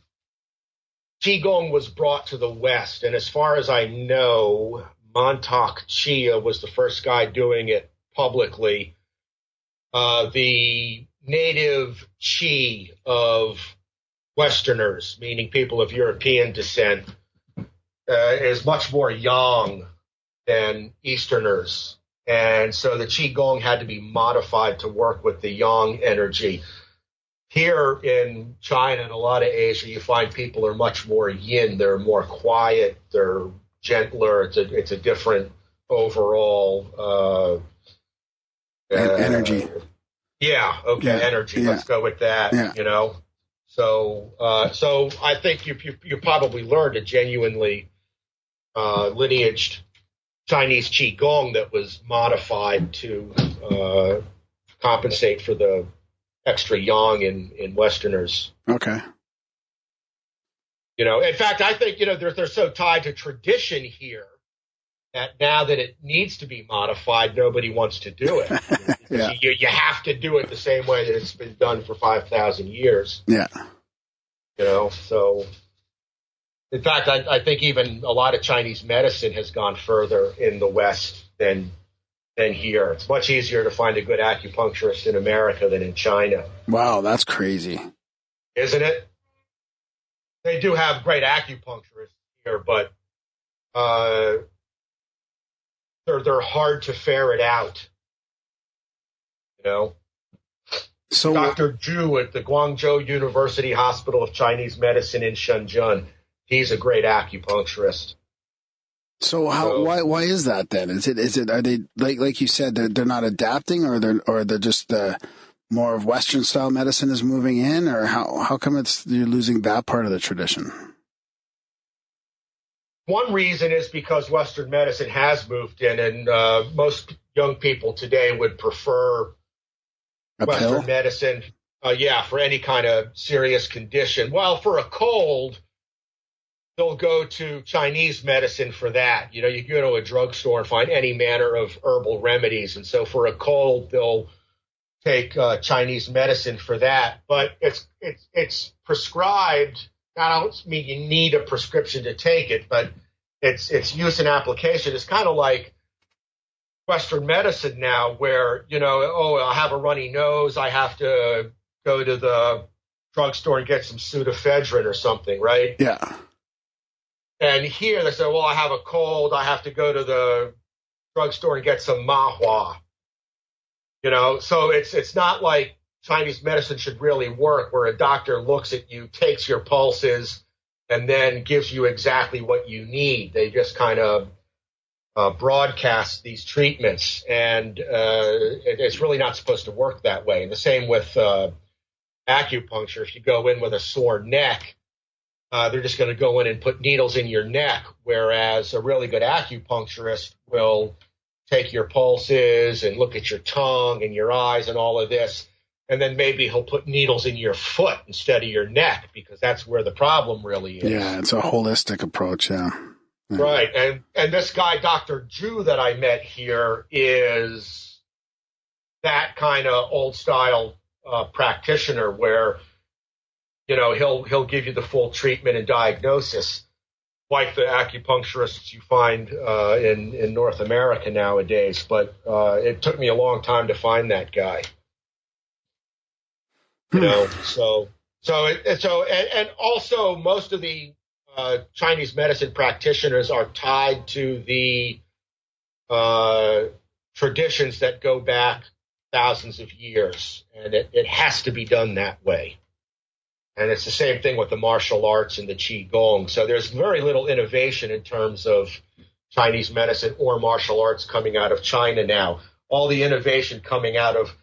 Speaker 2: Qigong was brought to the West, and as far as I know, Montauk Chia was the first guy doing it publicly. The native Qi of Westerners, meaning people of European descent, is much more yang than Easterners. And so the Qigong had to be modified to work with the yang energy. Here in China and a lot of Asia, you find people are much more yin. They're more quiet. They're gentler. It's a different overall
Speaker 4: energy.
Speaker 2: Yeah. Okay. Yeah. Energy. Yeah. Let's go with that.
Speaker 4: Yeah.
Speaker 2: So I think you probably learned a genuinely lineaged Chinese Qigong that was modified to compensate for the extra yang in Westerners.
Speaker 4: Okay.
Speaker 2: In fact, I think, they're so tied to tradition here that now that it needs to be modified, nobody wants to do it.
Speaker 4: Yeah.
Speaker 2: You have to do it the same way that it's been done for 5,000 years.
Speaker 4: Yeah.
Speaker 2: So in fact, I think even a lot of Chinese medicine has gone further in the West than here. It's much easier to find a good acupuncturist in America than in China.
Speaker 4: Wow, that's crazy.
Speaker 2: Isn't it? They do have great acupuncturists here, but they're hard to ferret out. So Dr. Zhu at the Guangzhou University Hospital of Chinese Medicine in Shenzhen, he's a great acupuncturist.
Speaker 4: So why is that then? Is it are they like you said they're not adapting, or they're just more of Western style medicine is moving in, or how come you're losing that part of the tradition?
Speaker 2: One reason is because Western medicine has moved in, and most young people today would prefer Western medicine. For any kind of serious condition. Well, for a cold, they'll go to Chinese medicine for that. You go to a drugstore and find any manner of herbal remedies. And so for a cold, they'll take Chinese medicine for that. But it's prescribed. I don't mean you need a prescription to take it, but its use and application is kind of like Western medicine now, where, I have a runny nose, I have to go to the drugstore and get some pseudoephedrine or something, right?
Speaker 4: Yeah.
Speaker 2: And here they say, I have a cold, I have to go to the drugstore and get some mahua. So it's not like Chinese medicine should really work, where a doctor looks at you, takes your pulses, and then gives you exactly what you need. They just kind of broadcast these treatments, and it's really not supposed to work that way. And the same with acupuncture. If you go in with a sore neck, they're just going to go in and put needles in your neck, whereas a really good acupuncturist will take your pulses and look at your tongue and your eyes and all of this, and then maybe he'll put needles in your foot instead of your neck, because that's where the problem really is.
Speaker 4: Yeah, it's a holistic approach, yeah.
Speaker 2: Right, and this guy, Dr. Zhu, that I met here, is that kind of old-style practitioner where, he'll give you the full treatment and diagnosis, like the acupuncturists you find in North America nowadays. But it took me a long time to find that guy. And also most of the Chinese medicine practitioners are tied to the traditions that go back thousands of years, and it has to be done that way. And it's the same thing with the martial arts and the Qigong. So there's very little innovation in terms of Chinese medicine or martial arts coming out of China now. All the innovation coming out of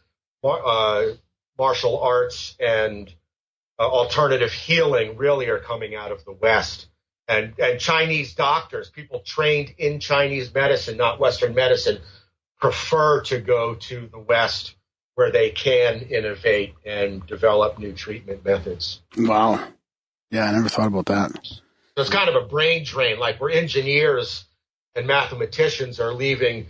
Speaker 2: martial arts and alternative healing really are coming out of the West. And Chinese doctors, people trained in Chinese medicine, not Western medicine, prefer to go to the West, where they can innovate and develop new treatment methods.
Speaker 4: Wow. Yeah, I never thought about that.
Speaker 2: So it's kind of a brain drain, like where engineers and mathematicians are leaving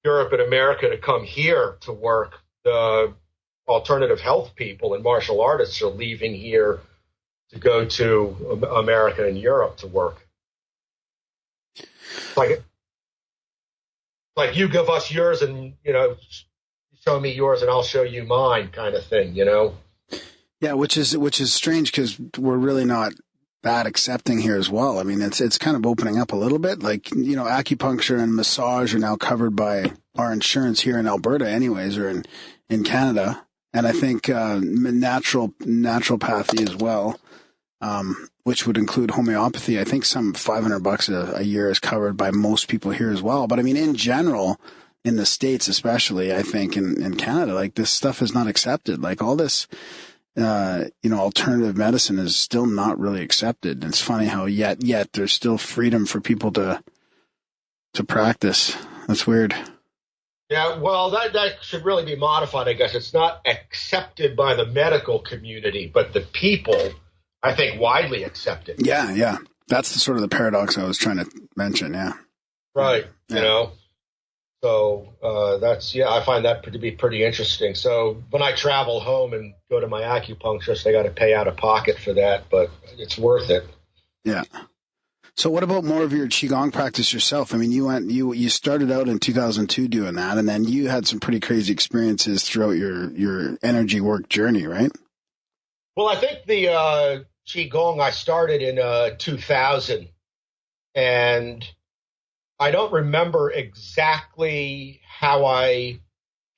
Speaker 2: Europe and America to come here to work. The alternative health people and martial artists are leaving here to go to America and Europe to work. Like you give us yours and, show me yours and I'll show you mine kind of thing, Yeah,
Speaker 4: which is strange, because we're really not that accepting here as well. I mean, it's kind of opening up a little bit. Like, acupuncture and massage are now covered by our insurance here in Alberta anyways, or in Canada. And I think naturopathy as well, which would include homeopathy. I think some $500 a year is covered by most people here as well. But I mean, in general, in the States especially, I think in Canada, like, this stuff is not accepted. Like, all this, alternative medicine is still not really accepted. And it's funny how yet there's still freedom for people to practice. That's weird.
Speaker 2: Yeah, well, that should really be modified, I guess. It's not accepted by the medical community, but the people, I think, widely accepted.
Speaker 4: Yeah. That's the sort of the paradox I was trying to mention, yeah.
Speaker 2: Right,
Speaker 4: yeah.
Speaker 2: So I find that to be pretty interesting. So when I travel home and go to my acupuncturist, I got to pay out of pocket for that, but it's worth it.
Speaker 4: Yeah. So what about more of your Qigong practice yourself? I mean, you started out in 2002 doing that, and then you had some pretty crazy experiences throughout your energy work journey, right?
Speaker 2: Well, I think the Qigong I started in 2000, and I don't remember exactly how I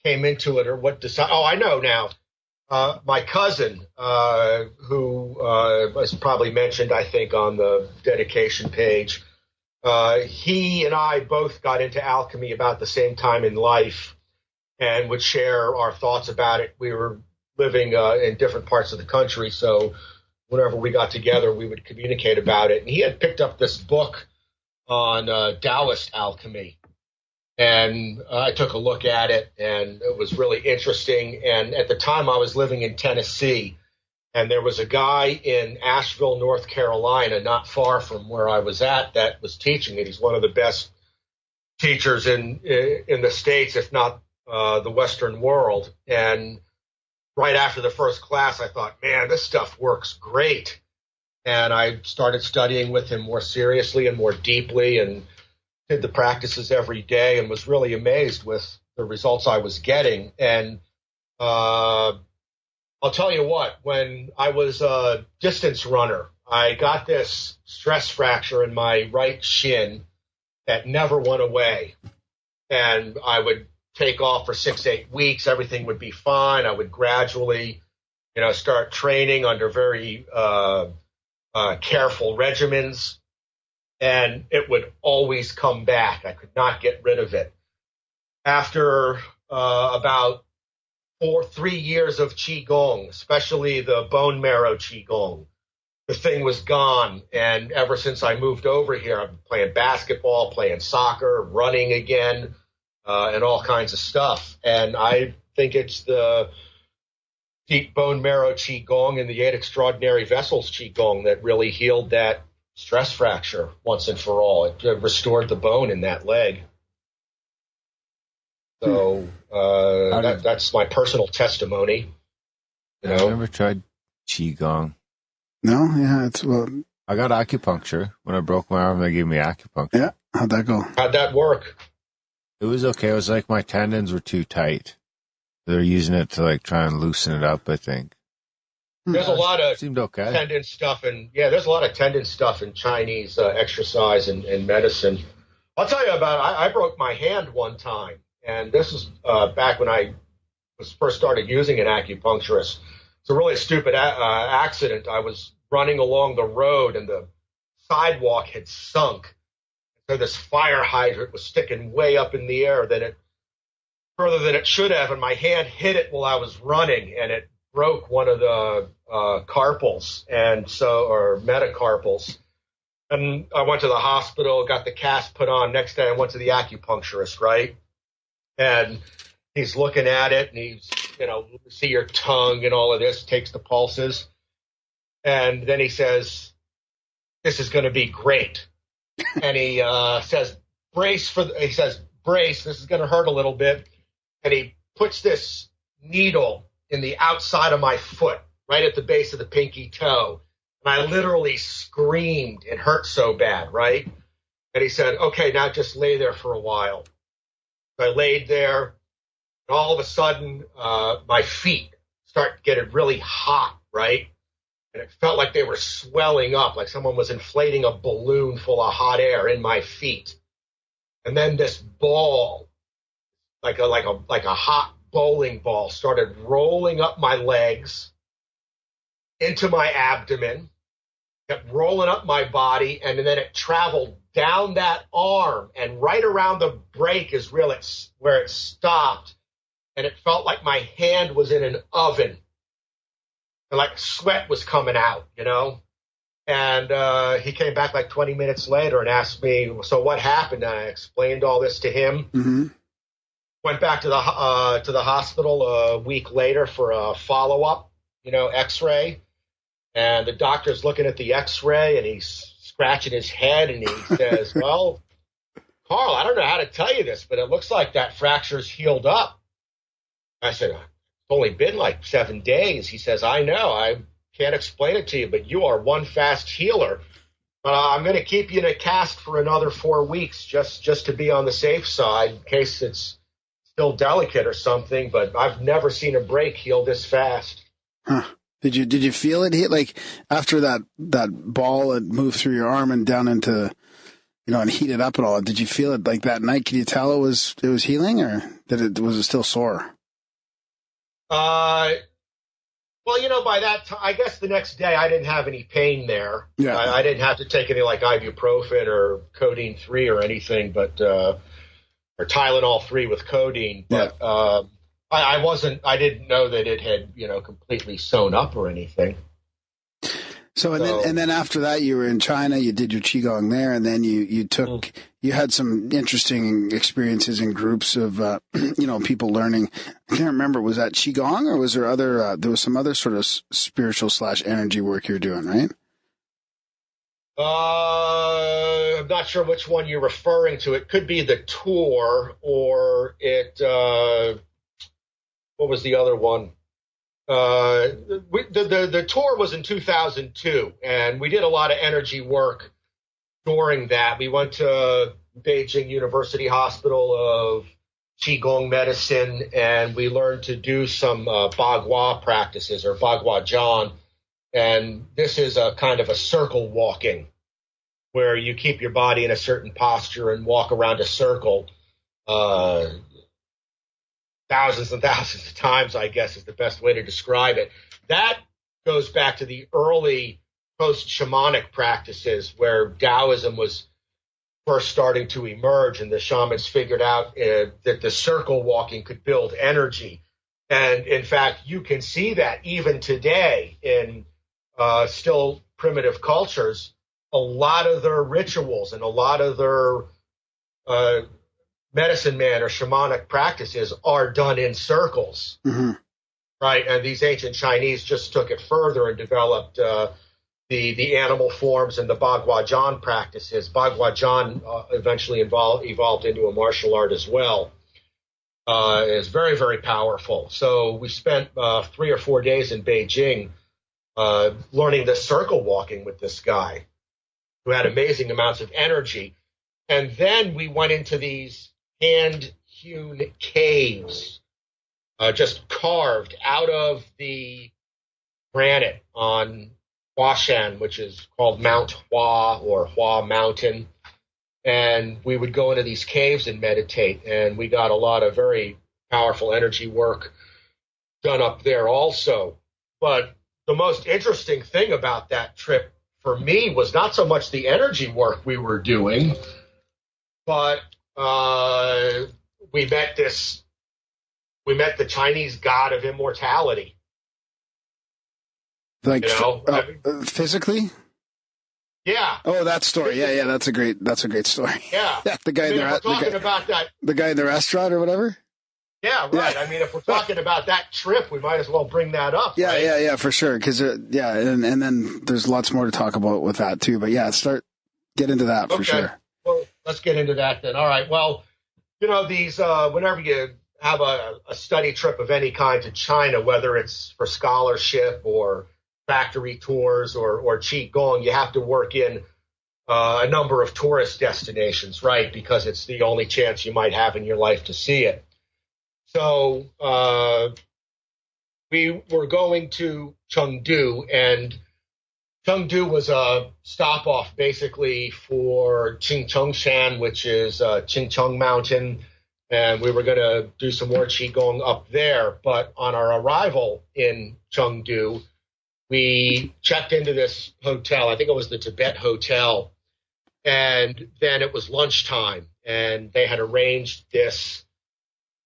Speaker 2: came into it or what decided. Oh, I know now. My cousin, who was probably mentioned, I think, on the dedication page, he and I both got into alchemy about the same time in life and would share our thoughts about it. We were living in different parts of the country, so whenever we got together, we would communicate about it. And he had picked up this book on Taoist alchemy. And I took a look at it, and it was really interesting. And at the time, I was living in Tennessee, and there was a guy in Asheville, North Carolina, not far from where I was at, that was teaching it. He's one of the best teachers in the States, if not the Western world. And right after the first class, I thought, man, this stuff works great. And I started studying with him more seriously and more deeply, and did the practices every day, and was really amazed with the results I was getting. And I'll tell you what, when I was a distance runner, I got this stress fracture in my right shin that never went away. And I would take off for 6-8 weeks. Everything would be fine. I would gradually, start training under very careful regimens. And it would always come back. I could not get rid of it. After about 3 years of Qigong, especially the bone marrow Qigong, the thing was gone. And ever since I moved over here, I've been playing basketball, playing soccer, running again, and all kinds of stuff. And I think it's the deep bone marrow Qigong and the 8 extraordinary vessels Qigong that really healed that stress fracture once and for all. It restored the bone in that leg. So that's my personal testimony.
Speaker 3: I've never tried Qigong.
Speaker 4: No, yeah,
Speaker 3: I got acupuncture. When I broke my arm, they gave me acupuncture.
Speaker 4: Yeah, how'd that go?
Speaker 2: How'd that work?
Speaker 3: It was okay. It was like my tendons were too tight. They're using it to try and loosen it up, I think.
Speaker 2: There's a lot of
Speaker 3: seemed okay.
Speaker 2: tendon stuff, there's a lot of tendon stuff in Chinese exercise and medicine. I'll tell you about it. I broke my hand one time, and this was back when I was first started using an acupuncturist. It's a really stupid accident. I was running along the road, and the sidewalk had sunk. So this fire hydrant was sticking way up in the air, further than it should have, and my hand hit it while I was running, and it broke one of the carpals or metacarpals. And I went to the hospital, got the cast put on. Next day I went to the acupuncturist, right? And he's looking at it, and he's, see your tongue and all of this, takes the pulses. And then he says, this is going to be great. And he says, brace, this is going to hurt a little bit. And he puts this needle in the outside of my foot, right at the base of the pinky toe. And I literally screamed. It hurt so bad, right? And he said, okay, now just lay there for a while. So I laid there, and all of a sudden, my feet start getting really hot, right? And it felt like they were swelling up, like someone was inflating a balloon full of hot air in my feet. And then this ball, like a hot bowling ball, started rolling up my legs into my abdomen, kept rolling up my body, and then it traveled down that arm, and right around the break is where it stopped, and it felt like my hand was in an oven, and like sweat was coming out, And he came back like 20 minutes later and asked me, so what happened? And I explained all this to him.
Speaker 4: Mm-hmm.
Speaker 2: Went back to the hospital a week later for a follow-up, X-ray. And the doctor's looking at the X-ray, and he's scratching his head, and he says, well, Carl, I don't know how to tell you this, but it looks like that fracture's healed up. I said, it's only been like 7 days. He says, I know. I can't explain it to you, but you are one fast healer. I'm going to keep you in a cast for another 4 weeks just to be on the safe side in case it's still delicate or something. But I've never seen a break heal this fast.
Speaker 4: Huh. Did you feel it hit, like after that ball had moved through your arm and down into, and heated up and all? Did you feel it like that night? Could you tell it was healing, or was it still sore?
Speaker 2: Well, by that time, I guess the next day I didn't have any pain there.
Speaker 4: Yeah.
Speaker 2: I didn't have to take any like ibuprofen or codeine 3 or anything, but or Tylenol 3 with codeine. But I didn't know that it had completely sewn up or anything.
Speaker 4: So then after that, you were in China. You did your qigong there, and then you had some interesting experiences in groups of people learning. I can't remember, was that qigong, or was there there was some other sort of spiritual / energy work you were doing, right?
Speaker 2: I'm not sure which one you're referring to. It could be the tour, or what was the other one? The tour was in 2002, and we did a lot of energy work during that. We went to Beijing University Hospital of Qigong medicine, and we learned to do some Bagua practices, or Bagua Zhan. And this is a kind of a circle walking, where you keep your body in a certain posture and walk around a circle thousands and thousands of times, I guess is the best way to describe it. That goes back to the early post-shamanic practices where Taoism was first starting to emerge, and the shamans figured out that the circle walking could build energy. And in fact, you can see that even today in still primitive cultures. A lot of their rituals and a lot of their medicine man or shamanic practices are done in circles, right? And these ancient Chinese just took it further and developed the animal forms and the Bagua Zhan practices. Bagua Zhan eventually evolved into a martial art as well. It's very, very powerful. So we spent 3 or 4 days in Beijing learning the circle walking with this guy who had amazing amounts of energy. And then we went into these hand-hewn caves, just carved out of the granite on Huashan, which is called Mount Hua or Hua Mountain. And we would go into these caves and meditate, and we got a lot of very powerful energy work done up there also. But the most interesting thing about that trip for me was not so much the energy work we were doing, but we met the Chinese god of immortality.
Speaker 4: Like, physically?
Speaker 2: Yeah.
Speaker 4: Oh, that story. Yeah. That's a great story.
Speaker 2: Yeah.
Speaker 4: The guy the guy in the restaurant or whatever.
Speaker 2: Yeah, right. Yeah. I mean, if we're talking about that trip, we might as well bring that up.
Speaker 4: Yeah,
Speaker 2: right?
Speaker 4: yeah, for sure. Because and then there's lots more to talk about with that too. But yeah, get into that for sure.
Speaker 2: Well, let's get into that then. All right. Well, these whenever you have a study trip of any kind to China, whether it's for scholarship or factory tours or Qigong, you have to work in a number of tourist destinations, right? Because it's the only chance you might have in your life to see it. So we were going to Chengdu, and Chengdu was a stop-off basically for Qingchengshan, which is Qingcheng Mountain, and we were going to do some more Qigong up there. But on our arrival in Chengdu, we checked into this hotel. I think it was the Tibet Hotel, and then it was lunchtime, and they had arranged this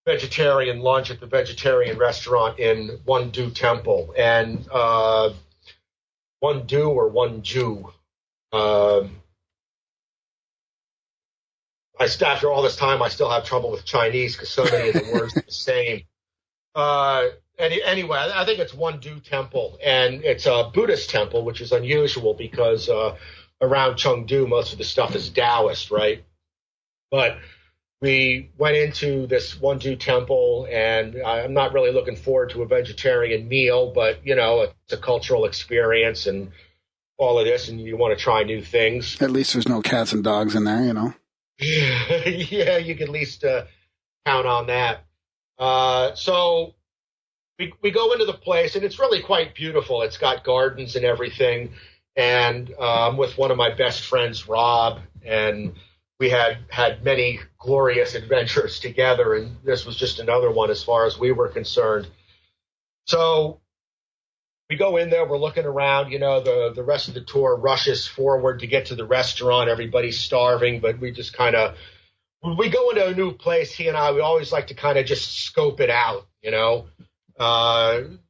Speaker 2: vegetarian lunch at the vegetarian restaurant in Wondu Temple. And Wondu or Wonju, after all this time, I still have trouble with Chinese because so many of the words are the same. Anyway, I think it's Wondu Temple, and it's a Buddhist temple, which is unusual because around Chengdu, most of the stuff is Taoist, right? But we went into this Wonju temple, and I'm not really looking forward to a vegetarian meal, but, it's a cultural experience and all of this, and you want to try new things.
Speaker 4: At least there's no cats and dogs in there,
Speaker 2: Yeah, you can at least count on that. So we go into the place, and it's really quite beautiful. It's got gardens and everything, and I'm with one of my best friends, Rob, and we had many glorious adventures together, and this was just another one as far as we were concerned. So we go in there, we're looking around, the rest of the tour rushes forward to get to the restaurant. Everybody's starving, but we just when we go into a new place, he and I, we always like to kind of just scope it out, You want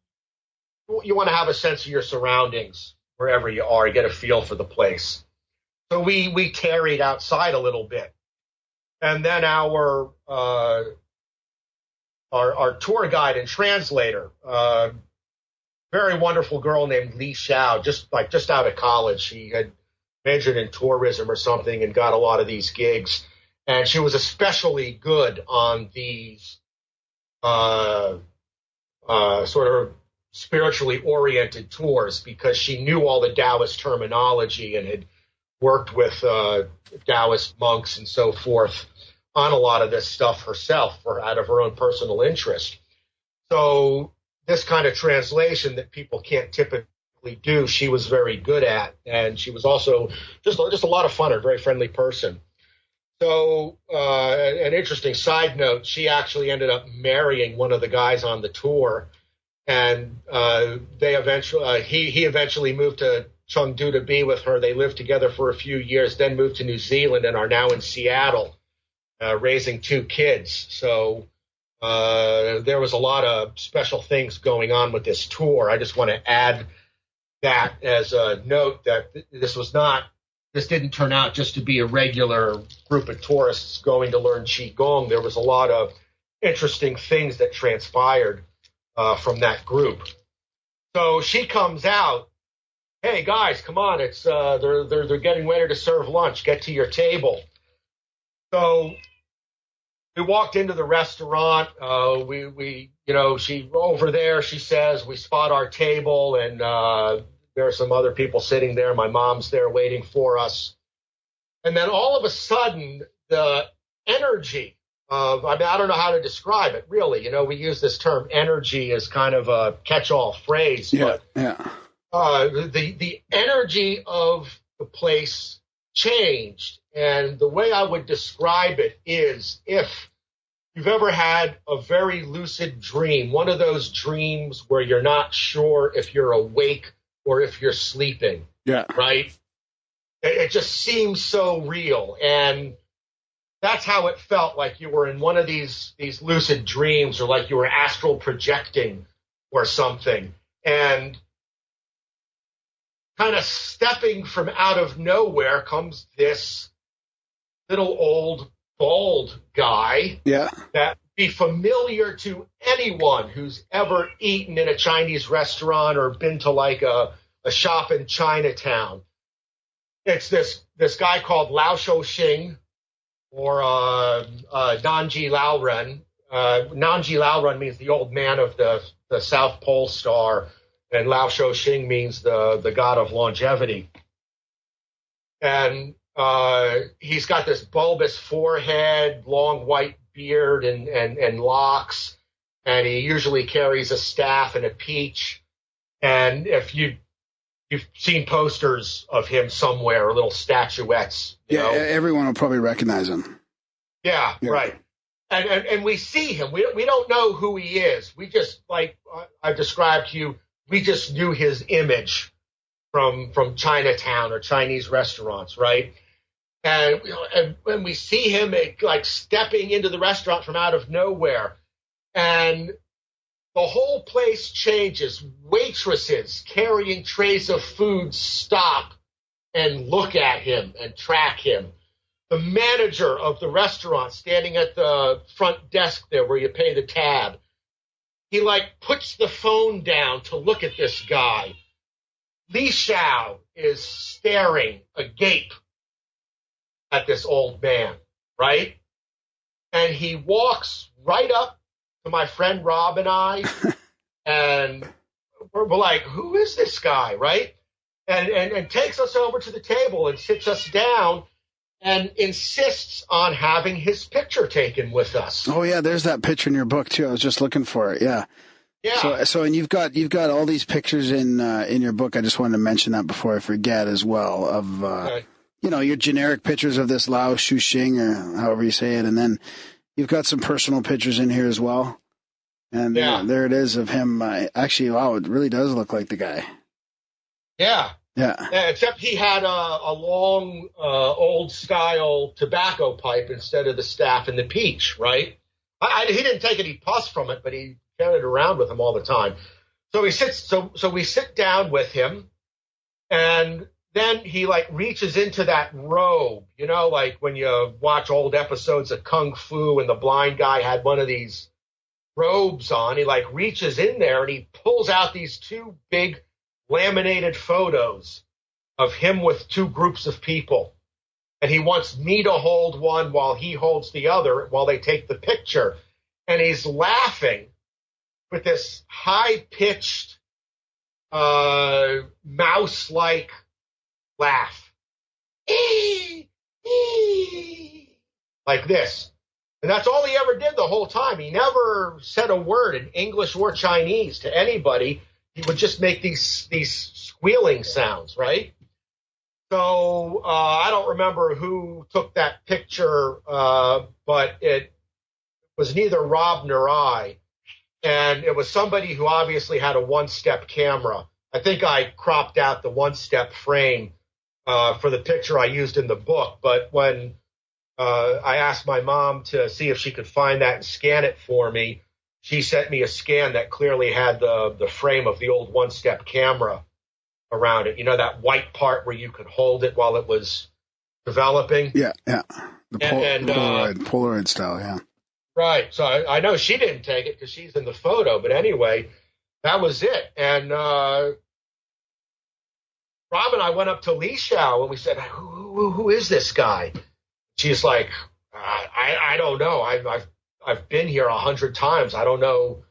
Speaker 2: to have a sense of your surroundings wherever you are, get a feel for the place. So we tarried outside a little bit. And then our tour guide and translator, very wonderful girl named Li Xiao, just out of college. She had majored in tourism or something and got a lot of these gigs. And she was especially good on these sort of spiritually oriented tours because she knew all the Taoist terminology and had worked with Taoist monks and so forth on a lot of this stuff herself out of her own personal interest. So this kind of translation that people can't typically do, she was very good at. And she was also just a lot of fun, a very friendly person. So an interesting side note, she actually ended up marrying one of the guys on the tour. And he eventually moved to Chengdu to be with her. They lived together for a few years, then moved to New Zealand and are now in Seattle, raising 2 kids. So there was a lot of special things going on with this tour. I just want to add that as a note that this didn't turn out just to be a regular group of tourists going to learn Qigong. There was a lot of interesting things that transpired from that group. So she comes out, hey guys, come on, it's they're getting ready to serve lunch. Get to your table. So we walked into the restaurant. She over there. She says we spot our table, and there are some other people sitting there. My mom's there waiting for us, and then all of a sudden, the energy of I don't know how to describe it. Really, we use this term energy as kind of a catch-all phrase, but the energy of the place changed. And the way I would describe it is if you've ever had a very lucid dream, one of those dreams where you're not sure if you're awake or if you're sleeping, right? It just seems so real. And that's how it felt, like you were in one of these lucid dreams or like you were astral projecting or something. And kind of stepping from out of nowhere comes this little old bald guy that would be familiar to anyone who's ever eaten in a Chinese restaurant or been to like a shop in Chinatown. It's this guy called Lao Shouxing or Nanji Laoren. Nanji Laoren means the old man of the South Pole Star, and Lao Shouxing means the god of longevity. And he's got this bulbous forehead, long white beard, and locks, and he usually carries a staff and a peach. And if you've seen posters of him somewhere, or little statuettes, you know,
Speaker 4: everyone will probably recognize him.
Speaker 2: Yeah, right. And we see him. We don't know who he is. We just, like I described to you, we just knew his image from Chinatown or Chinese restaurants, right? And when we see him like stepping into the restaurant from out of nowhere, and the whole place changes. Waitresses carrying trays of food stop and look at him and track him. The manager of the restaurant standing at the front desk there where you pay the tab, he like puts the phone down to look at this guy. Li Xiao is staring agape at this old man. right? And he walks right up to my friend Rob and I, and we're like, who is this guy, right? And takes us over to the table and sits us down and insists on having his picture taken with us.
Speaker 4: Oh yeah, there's that picture in your book too. I was just looking for it. Yeah.
Speaker 2: Yeah.
Speaker 4: So and you've got all these pictures in your book. I just wanted to mention that before I forget as well of
Speaker 2: Okay.
Speaker 4: your generic pictures of this Lao Shuxing or however you say it, and then you've got some personal pictures in here as well. And there it is of him. Actually, wow, it really does look like the guy.
Speaker 2: Yeah.
Speaker 4: Yeah.
Speaker 2: Except he had a long, old-style tobacco pipe instead of the staff and the peach, right? He didn't take any pus from it, but he carried it around with him all the time. So we sit down with him, and then he like reaches into that robe, like when you watch old episodes of Kung Fu and the blind guy had one of these robes on. He like reaches in there and he pulls out these two big laminated photos of him with two groups of people. And he wants me to hold one while he holds the other while they take the picture. And he's laughing with this high-pitched, mouse-like laugh. Ee, ee, like this. And that's all he ever did the whole time. He never said a word in English or Chinese to anybody. He would just make these squealing sounds, right? So I don't remember who took that picture, but it was neither Rob nor I. And it was somebody who obviously had a one-step camera. I think I cropped out the one-step frame for the picture I used in the book. But when I asked my mom to see if she could find that and scan it for me, she sent me a scan that clearly had the frame of the old one-step camera around it. That white part where you could hold it while it was developing.
Speaker 4: Yeah. The Polaroid style, yeah.
Speaker 2: Right. So I know she didn't take it because she's in the photo. But anyway, that was it. And Rob and I went up to Li Xiao and we said, who is this guy? She's like, I don't know. I've been here 100 times. I don't know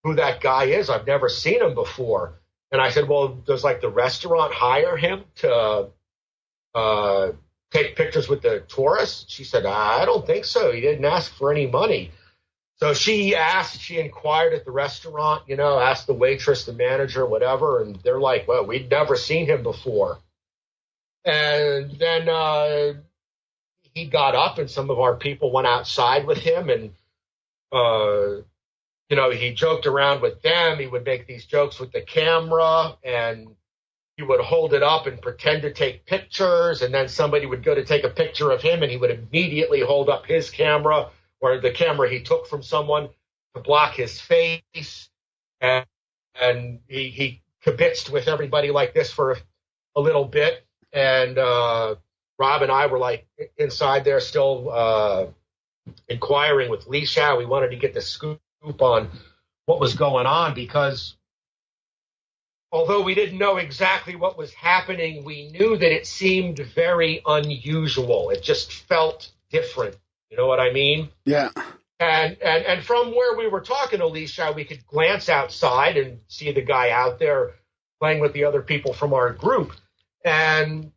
Speaker 2: who that guy is. I've never seen him before. And I said, well, does like the restaurant hire him to take pictures with the tourists? She said, I don't think so. He didn't ask for any money. So she inquired at the restaurant, asked the waitress, the manager, whatever. And they're like, well, we'd never seen him before. And then he got up and some of our people went outside with him and, he joked around with them. He would make these jokes with the camera and he would hold it up and pretend to take pictures. And then somebody would go to take a picture of him and he would immediately hold up his camera or the camera he took from someone to block his face. And he kibitzed with everybody like this for a little bit. And Rob and I were like inside there still inquiring with Li Xiao. We wanted to get the scoop on what was going on because although we didn't know exactly what was happening, we knew that it seemed very unusual. It just felt different. You know what I mean?
Speaker 4: Yeah.
Speaker 2: And from where we were talking to Li Xiao, we could glance outside and see the guy out there playing with the other people from our group. And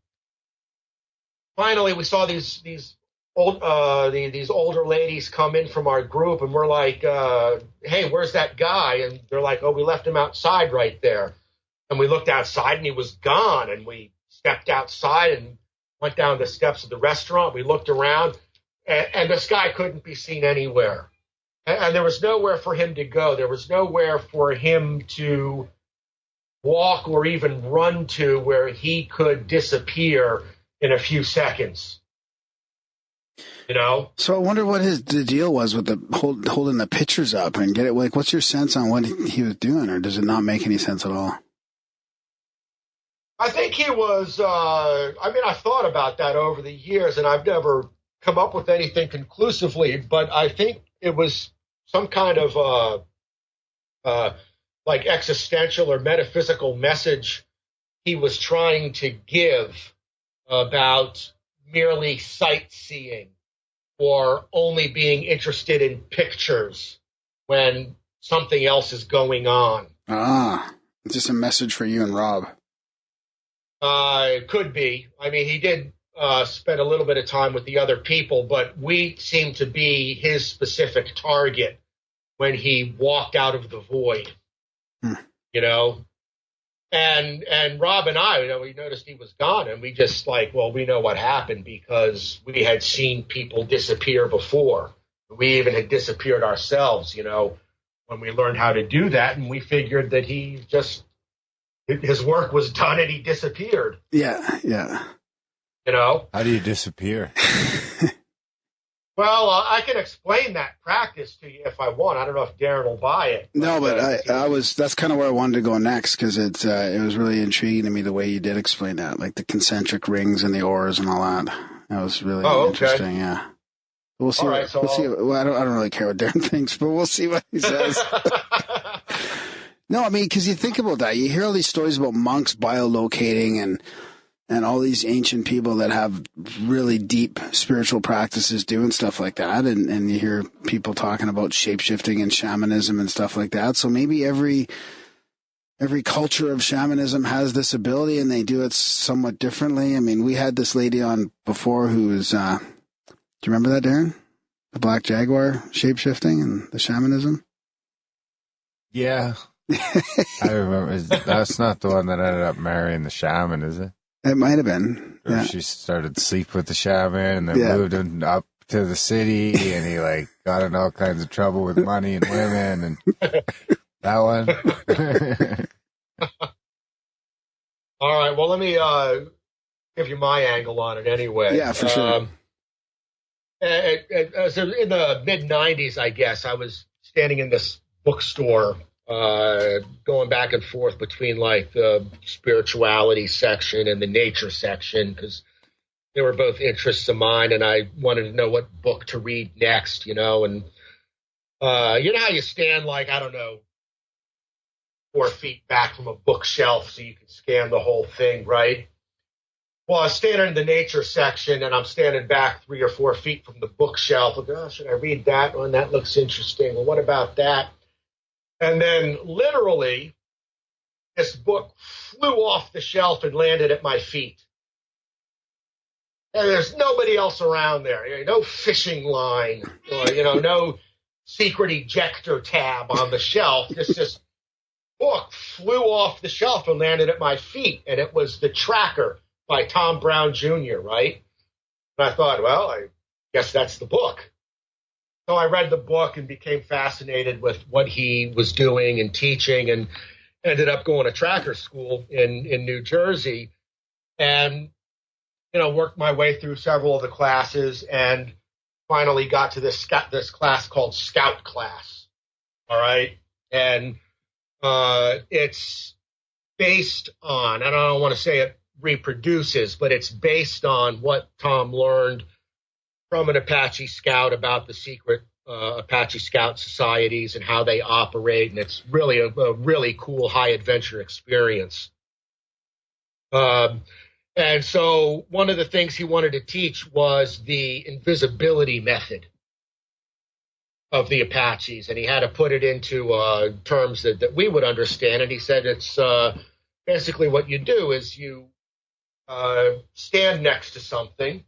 Speaker 2: finally, we saw these older ladies come in from our group, and we're like, hey, where's that guy? And they're like, oh, we left him outside right there. And we looked outside, and he was gone. And we stepped outside and went down the steps of the restaurant. We looked around, and this guy couldn't be seen anywhere. And there was nowhere for him to go. There was nowhere for him to walk or even run to where he could disappear in a few seconds.
Speaker 4: So I wonder what the deal was with the holding the pictures up and get it. Like, what's your sense on what he was doing, or does it not make any sense at all?
Speaker 2: I think he was. I thought about that over the years, and I've never come up with anything conclusively. But I think it was some kind of like existential or metaphysical message he was trying to give about merely sightseeing. or only being interested in pictures when something else is going on.
Speaker 4: It's just a message for you and Rob.
Speaker 2: It could be. I mean, he did spend a little bit of time with the other people, but we seemed to be his specific target when he walked out of the void, you know. And Rob and I, you know, we noticed he was gone, and we just like, well, we know what happened because we had seen people disappear before. We even had disappeared ourselves, you know, when we learned how to do that, and we figured that he just, his work was done and he disappeared.
Speaker 4: Yeah, yeah.
Speaker 2: You know?
Speaker 3: How do you disappear?
Speaker 2: Well, I can explain that practice to you if I want. I don't know if Darren will buy it.
Speaker 4: No, but that's kind of where I wanted to go next, because it was really intriguing to me the way you did explain that, like the concentric rings and the auras and all that. That was really interesting. Yeah. We'll see.
Speaker 2: Right,
Speaker 4: we'll see. Well, I don't really care what Darren thinks, but we'll see what he says. No, I mean, because you think about that, you hear all these stories about monks biolocating and all these ancient people that have really deep spiritual practices doing stuff like that. And you hear people talking about shape-shifting and shamanism and stuff like that. So maybe every culture of shamanism has this ability and they do it somewhat differently. I mean, we had this lady on before who was, do you remember that, Darren? The Black Jaguar shape-shifting and the shamanism?
Speaker 3: Yeah. I remember. That's not the one that ended up marrying the shaman, is it?
Speaker 4: It might have been.
Speaker 3: Or she started to sleep with the shaman and then moved him up to the city, and he like got in all kinds of trouble with money and women and that one.
Speaker 2: All right. Well, let me give you my angle on it anyway.
Speaker 4: Yeah, for sure.
Speaker 2: So in the mid-'90s, I guess, I was standing in this bookstore going back and forth between like the spirituality section and the nature section, because they were both interests of mine, and I wanted to know what book to read next, you know. And you know how you stand like, I don't know, 4 feet back from a bookshelf so you can scan the whole thing, right? Well, I was standing in the nature section, and I'm standing back 3 or 4 feet from the bookshelf. Like, oh, should I read that one? That looks interesting. Well, what about that? And then literally, this book flew off the shelf and landed at my feet. And there's nobody else around there. You know, no fishing line or, you know, no secret ejector tab on the shelf. This book flew off the shelf and landed at my feet. And it was The Tracker by Tom Brown Jr., right? And I thought, well, I guess that's the book. So I read the book and became fascinated with what he was doing and teaching, and ended up going to tracker school in New Jersey, and, you know, worked my way through several of the classes and finally got to this class called Scout Class. All right. And it's based on, and I don't want to say it reproduces, but it's based on what Tom learned from an Apache Scout about the secret Apache Scout societies and how they operate, and it's really a really cool high adventure experience. And so one of the things he wanted to teach was the invisibility method of the Apaches, and he had to put it into terms that we would understand. And he said it's basically what you do is you stand next to something,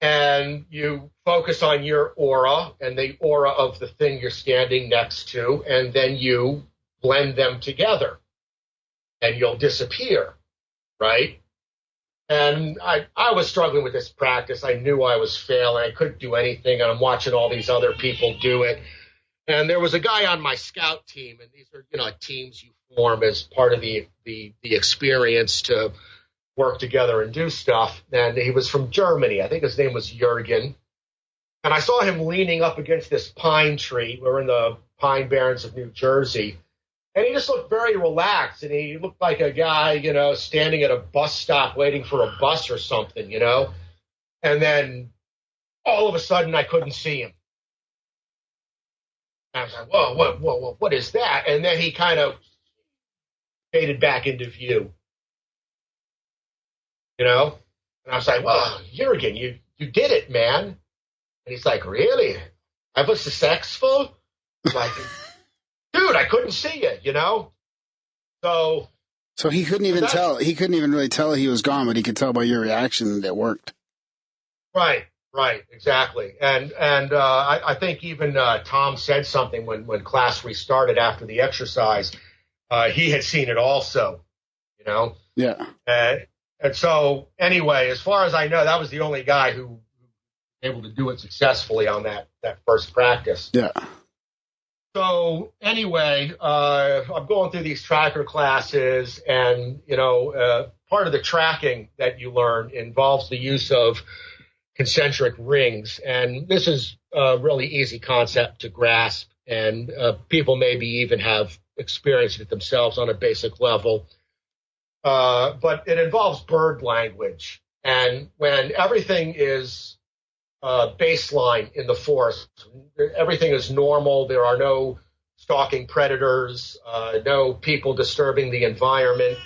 Speaker 2: and you focus on your aura and the aura of the thing you're standing next to, and then you blend them together, and you'll disappear, right? And I was struggling with this practice. I knew I was failing. I couldn't do anything, and I'm watching all these other people do it. And there was a guy on my scout team, and these are, you know, teams you form as part of the experience to work together and do stuff. And he was from Germany. I think his name was Jürgen. And I saw him leaning up against this pine tree. We're in the Pine Barrens of New Jersey. And he just looked very relaxed. And he looked like a guy, you know, standing at a bus stop waiting for a bus or something, you know. And then all of a sudden I couldn't see him. And I was like, whoa, what is that? And then he kind of faded back into view. You know? And I was like, well, Jürgen, you did it, man. And he's like, really? I was successful? I'm like, dude, I couldn't see you, you know?
Speaker 4: So he couldn't even tell. He couldn't even really tell he was gone, but he could tell by your reaction that it worked.
Speaker 2: Right, exactly. And I think even Tom said something when class restarted after the exercise. He had seen it also, you know?
Speaker 4: Yeah.
Speaker 2: And so, anyway, as far as I know, that was the only guy who was able to do it successfully on that first practice.
Speaker 4: Yeah.
Speaker 2: So, anyway, I'm going through these tracker classes, and, part of the tracking that you learn involves the use of concentric rings. And this is a really easy concept to grasp, and people maybe even have experienced it themselves on a basic level. But it involves bird language. And when everything is baseline in the forest, everything is normal, there are no stalking predators, no people disturbing the environment,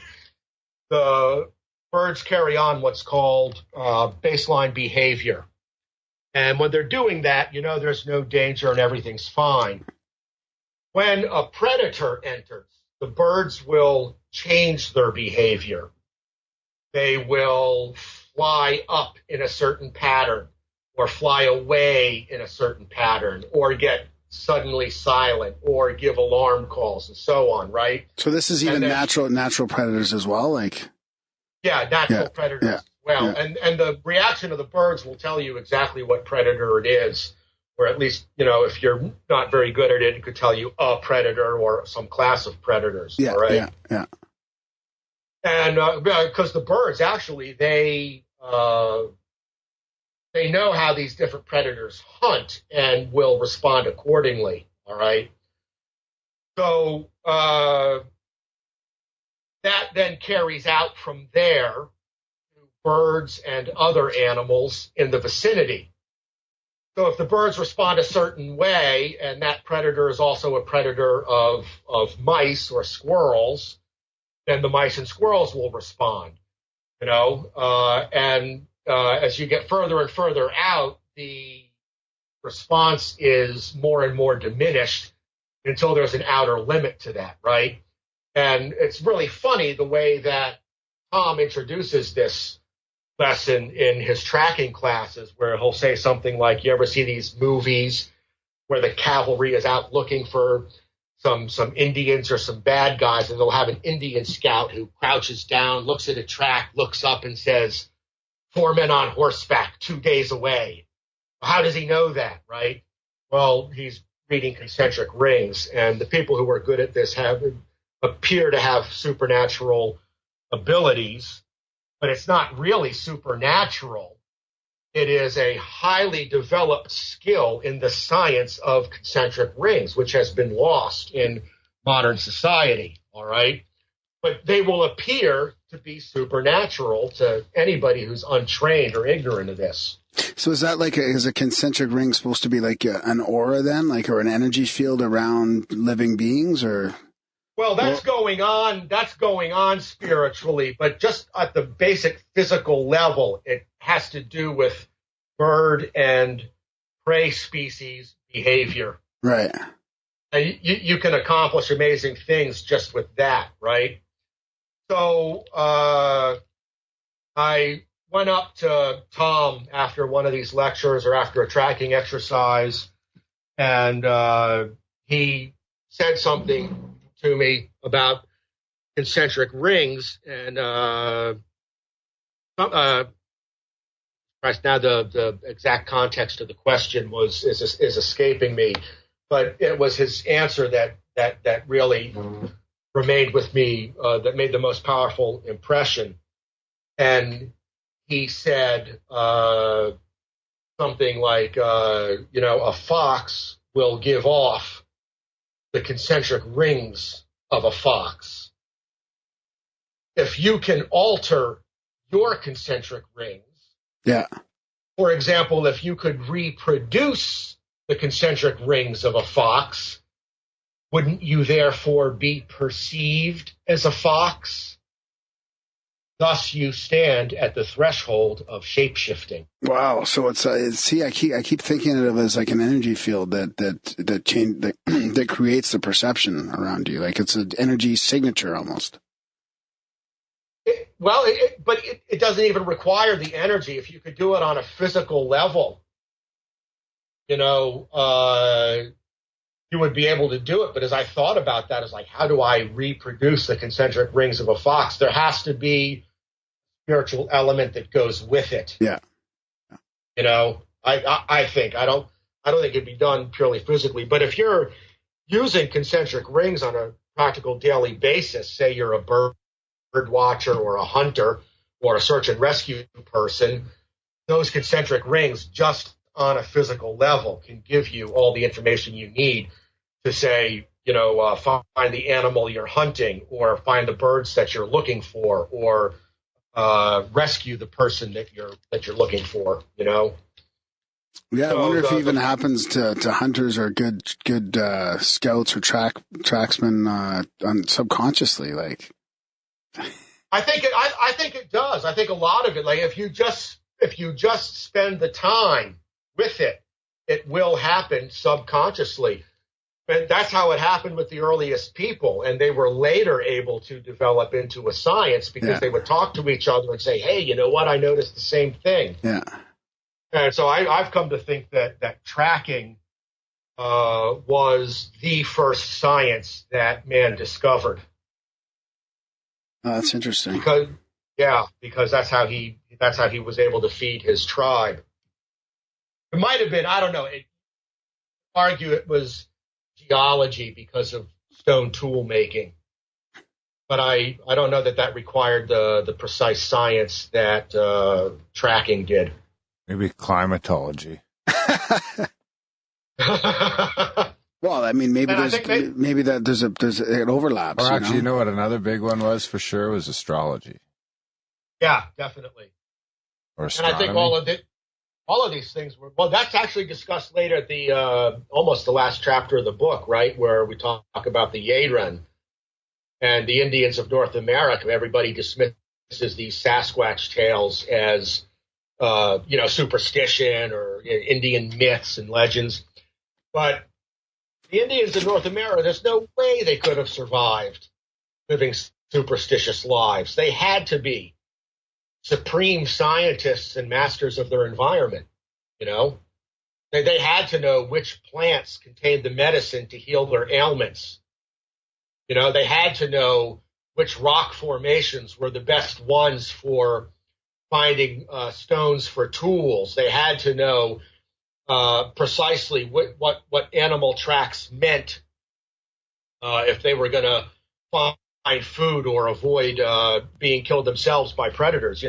Speaker 2: the birds carry on what's called baseline behavior. And when they're doing that, there's no danger and everything's fine. When a predator enters, the birds will change their behavior. They will fly up in a certain pattern, or fly away in a certain pattern, or get suddenly silent, or give alarm calls, and so on, right?
Speaker 4: So this is even natural predators as well, like?
Speaker 2: Yeah, natural predators as well. Yeah. And the reaction of the birds will tell you exactly what predator it is, or at least, if you're not very good at it, it could tell you a predator or some class of predators,
Speaker 4: yeah,
Speaker 2: right?
Speaker 4: Yeah.
Speaker 2: And because the birds, actually, they know how these different predators hunt and will respond accordingly, all right? So that then carries out from there to birds and other animals in the vicinity. So if the birds respond a certain way, and that predator is also a predator of mice or squirrels, then the mice and squirrels will respond, and as you get further and further out, the response is more and more diminished until there's an outer limit to that, right? And it's really funny the way that Tom introduces this lesson in his tracking classes, where he'll say something like, you ever see these movies where the cavalry is out looking for some Indians or some bad guys, and they'll have an Indian scout who crouches down, looks at a track, looks up and says, 4 men on horseback 2 days away. How does he know that, right? Well, he's reading concentric rings, and the people who are good at this appear to have supernatural abilities, but it's not really supernatural. It is a highly developed skill in the science of concentric rings, which has been lost in modern society, all right? But they will appear to be supernatural to anybody who's untrained or ignorant of this.
Speaker 4: So is that is a concentric ring supposed to be like an aura then, or an energy field around living beings, or?
Speaker 2: Well, that's going on spiritually, but just at the basic physical level, it has to do with bird and prey species behavior.
Speaker 4: Right.
Speaker 2: And you can accomplish amazing things just with that, right? So I went up to Tom after one of these lectures or after a tracking exercise, and he said something to me about concentric rings, and now the exact context of the question is escaping me, but it was his answer that really remained with me, that made the most powerful impression. And he said something like, a fox will give off the concentric rings of a fox. If you can alter your concentric rings, for example, if you could reproduce the concentric rings of a fox, wouldn't you therefore be perceived as a fox? Thus, you stand at the threshold of shape-shifting.
Speaker 4: Wow. So see, I keep thinking of it as like an energy field that creates the perception around you. Like it's an energy signature almost.
Speaker 2: But it doesn't even require the energy. If you could do it on a physical level, you would be able to do it. But as I thought about that, it's like, how do I reproduce the concentric rings of a fox? There has to be a spiritual element that goes with it.
Speaker 4: Yeah.
Speaker 2: I think I don't think it'd be done purely physically. But if you're using concentric rings on a practical daily basis, say you're a bird watcher or a hunter or a search and rescue person, those concentric rings just on a physical level can give you all the information you need to say, find the animal you're hunting, or find the birds that you're looking for, or rescue the person that you're looking for.
Speaker 4: Yeah, so, I wonder if it even happens to hunters or good scouts or tracksmen subconsciously. Like,
Speaker 2: I think it does. I think a lot of it, like if you just spend the time with it, it will happen subconsciously. And that's how it happened with the earliest people. And they were later able to develop into a science because they would talk to each other and say, hey, you know what? I noticed the same thing.
Speaker 4: Yeah.
Speaker 2: And so I've come to think that tracking was the first science that man discovered.
Speaker 4: Oh, that's interesting.
Speaker 2: Because that's how he was able to feed his tribe. It might have been, I don't know, argue it was genealogy because of stone tool making. But I don't know that required the precise science that tracking did.
Speaker 3: Maybe climatology.
Speaker 4: Well, I mean, maybe there's it overlaps.
Speaker 3: Or actually, you know what another big one was for sure was astrology.
Speaker 2: Yeah, definitely.
Speaker 3: Or astronomy.
Speaker 2: And I think all of these things were, well, that's actually discussed later at the almost the last chapter of the book, right, where we talk about the Yeren and the Indians of North America. Everybody dismisses these Sasquatch tales as superstition or Indian myths and legends. But the Indians of North America, there's no way they could have survived living superstitious lives. They had to be supreme scientists and masters of their environment. They had to know which plants contained the medicine to heal their ailments. They had to know which rock formations were the best ones for finding stones for tools. They had to know precisely what animal tracks meant if they were going to find food or avoid being killed themselves by predators.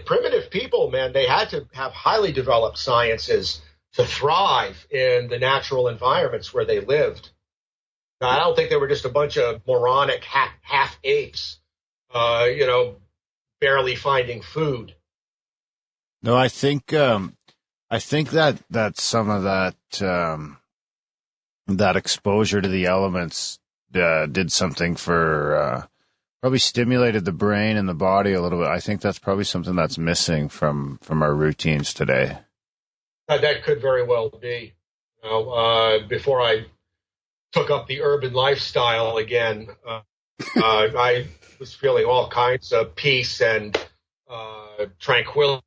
Speaker 2: Primitive people, man, they had to have highly developed sciences to thrive in the natural environments where they lived. Now, I don't think they were just a bunch of moronic half apes, barely finding food.
Speaker 3: No, I think that some of that exposure to the elements did something for probably stimulated the brain and the body a little bit. I think that's probably something that's missing from our routines today.
Speaker 2: That could very well be. Before I took up the urban lifestyle again, I was feeling all kinds of peace and tranquility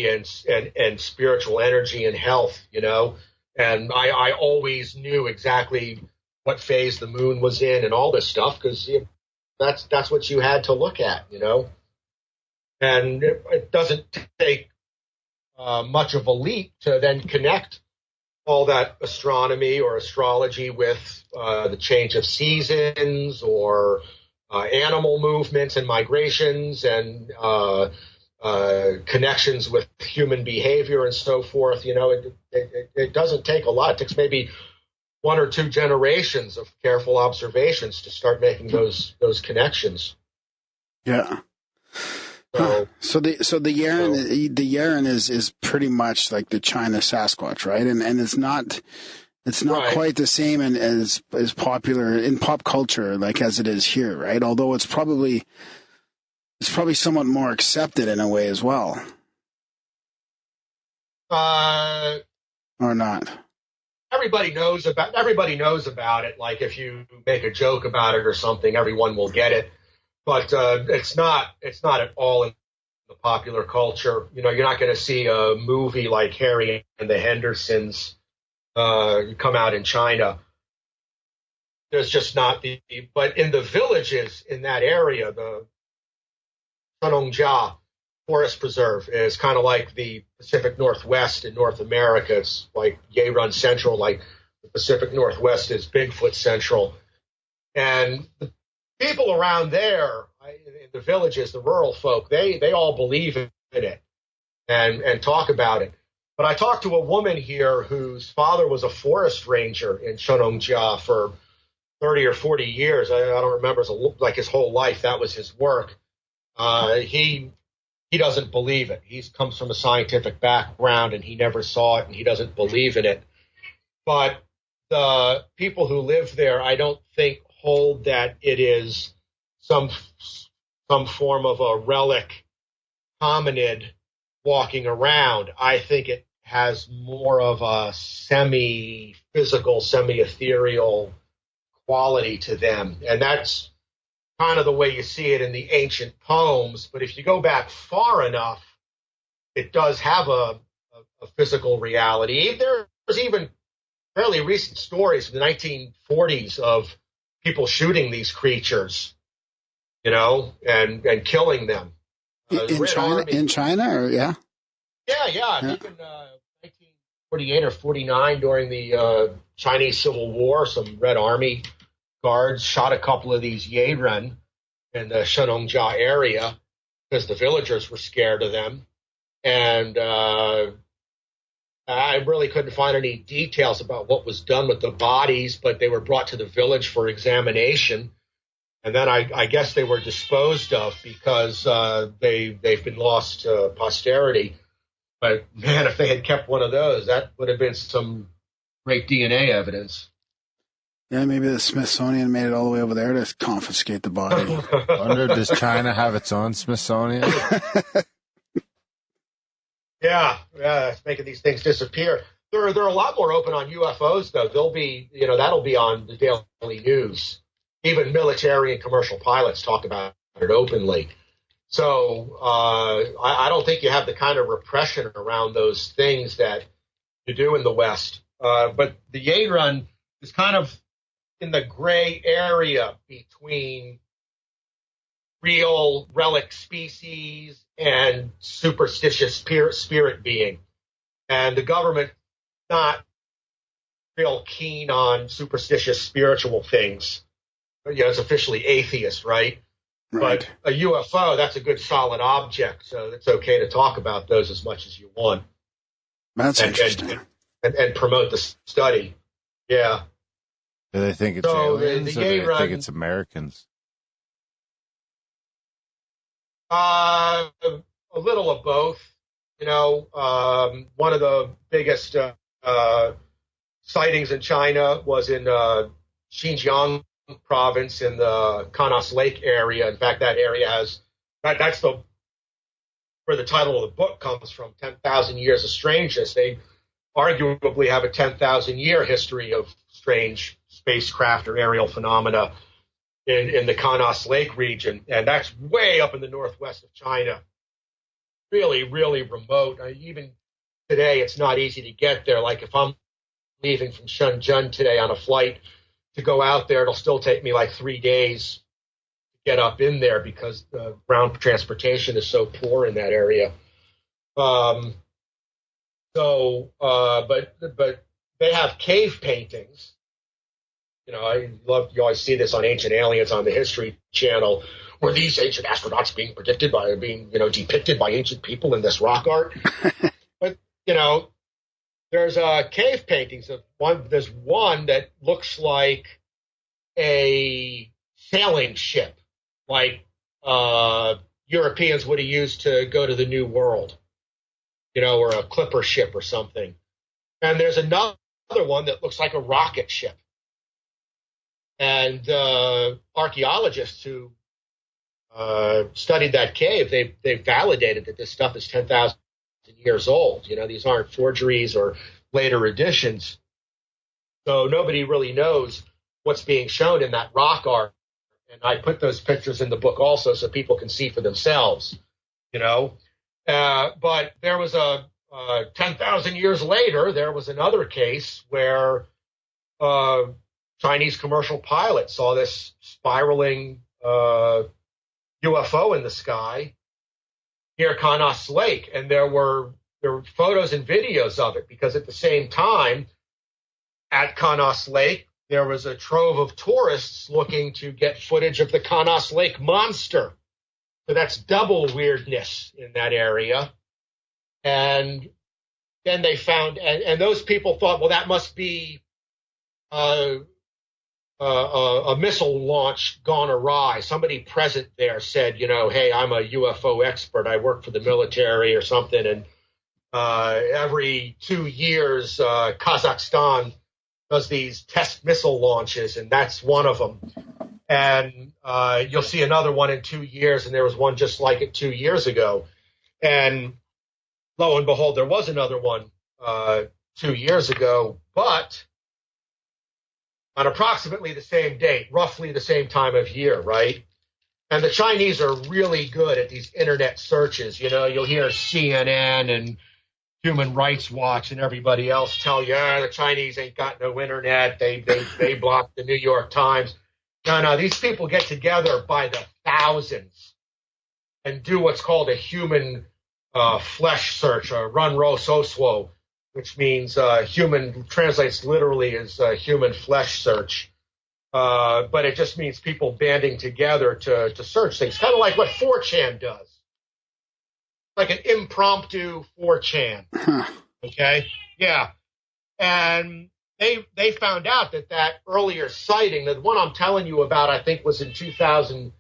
Speaker 2: and spiritual energy and health, and I always knew exactly what phase the moon was in and all this stuff because that's what you had to look at, and it doesn't take much of a leap to then connect all that astronomy or astrology with the change of seasons or animal movements and migrations and connections with human behavior and so forth. It doesn't take a lot. It takes maybe one or two generations of careful observations to start making those connections.
Speaker 4: Yeah. So the Yeren is pretty much like the China Sasquatch, right? And it's not It's not
Speaker 2: Right.
Speaker 4: quite the same and as popular in pop culture like as it is here, right? Although it's probably somewhat more accepted in a way as well. Or not.
Speaker 2: Everybody knows about it. Like if you make a joke about it or something, everyone will get it. But it's not at all in the popular culture. You know, you're not going to see a movie like Harry and the Hendersons come out in China. There's just not but in the villages in that area, the Shannongjia Forest Preserve is kind of like the Pacific Northwest in North America. It's like Yeren Central, like the Pacific Northwest is Bigfoot Central. And the people around there, in the villages, the rural folk, they all believe in it and talk about it. But I talked to a woman here whose father was a forest ranger in Shannongjia for 30 or 40 years. I don't remember, like his whole life, that was his work. He doesn't believe it. He comes from a scientific background, and he never saw it, and he doesn't believe in it. But the people who live there, I don't think hold that it is some form of a relic hominid walking around. I think it has more of a semi-physical, semi-ethereal quality to them. And that's kind of the way you see it in the ancient poems. But if you go back far enough, it does have a physical reality. There's even fairly recent stories from the 1940s of people shooting these creatures, you know, and killing them.
Speaker 4: In China, or yeah?
Speaker 2: Yeah. Even 1948 or 49, during the Chinese Civil War, some Red Army guards shot a couple of these Yeren in the Shannongjia area because the villagers were scared of them. And I really couldn't find any details about what was done with the bodies, but they were brought to the village for examination. And then I guess they were disposed of because they've been lost to posterity. But, man, if they had kept one of those, that would have been some great DNA evidence.
Speaker 4: Yeah, maybe the Smithsonian made it all the way over there to confiscate the body.
Speaker 3: I wonder, does China have its own Smithsonian?
Speaker 2: Yeah, it's making these things disappear. They're a lot more open on UFOs, though. They'll be, that'll be on the daily news. Even military and commercial pilots talk about it openly. So I don't think you have the kind of repression around those things that you do in the West. But the Yeren is kind of in the gray area between real relic species and superstitious spirit being. And the government not real keen on superstitious spiritual things. It's officially atheist, right?
Speaker 4: Right.
Speaker 2: But a UFO, that's a good solid object, so it's okay to talk about those as much as you want.
Speaker 4: That's interesting.
Speaker 2: And promote the study. Yeah.
Speaker 3: Do they think it's aliens, or do they think it's Americans?
Speaker 2: A little of both. One of the biggest sightings in China was in Xinjiang province in the Kanas Lake area. In fact, that area that's where the title of the book comes from, 10,000 Years of Strangeness. They arguably have a 10,000-year history of strange spacecraft or aerial phenomena in the Kanas Lake region, and that's way up in the northwest of China. Really, really remote. Even today, it's not easy to get there. Like if I'm leaving from Shenzhen today on a flight to go out there, it'll still take me like 3 days to get up in there because the ground transportation is so poor in that area. But they have cave paintings. You always see this on Ancient Aliens on the History Channel, where these ancient astronauts being depicted by ancient people in this rock art. But there's cave paintings of one. There's one that looks like a sailing ship, like Europeans would have used to go to the New World, or a clipper ship or something. And there's another one that looks like a rocket ship. And archaeologists who studied that cave, they validated that this stuff is 10,000 years old. You know, these aren't forgeries or later additions. So nobody really knows what's being shown in that rock art. And I put those pictures in the book also so people can see for themselves, you know. But there was 10,000 years later, there was another case where Chinese commercial pilots saw this spiraling UFO in the sky near Kanas Lake. And there were photos and videos of it, because at the same time at Kanas Lake, there was a trove of tourists looking to get footage of the Kanas Lake monster. So that's double weirdness in that area. And then they found, and those people thought, well, that must be a missile launch gone awry. Somebody present there said, you know, hey, I'm a UFO expert. I work for the military or something. And every 2 years, Kazakhstan does these test missile launches, and that's one of them. And you'll see another one in 2 years, and there was one just like it 2 years ago. And lo and behold, there was another one 2 years ago, but on approximately the same date, roughly the same time of year, right? And the Chinese are really good at these internet searches. You know, you'll hear CNN and Human Rights Watch and everybody else tell you, the Chinese ain't got no internet. They blocked the New York Times. No, these people get together by the thousands and do what's called a human flesh search, a Runro Soswo, which means human, translates literally as human flesh search. But it just means people banding together to search things, kind of like what 4chan does. Like an impromptu 4chan. Okay? Yeah. And they found out that earlier sighting, the one I'm telling you about, I think was in 2007.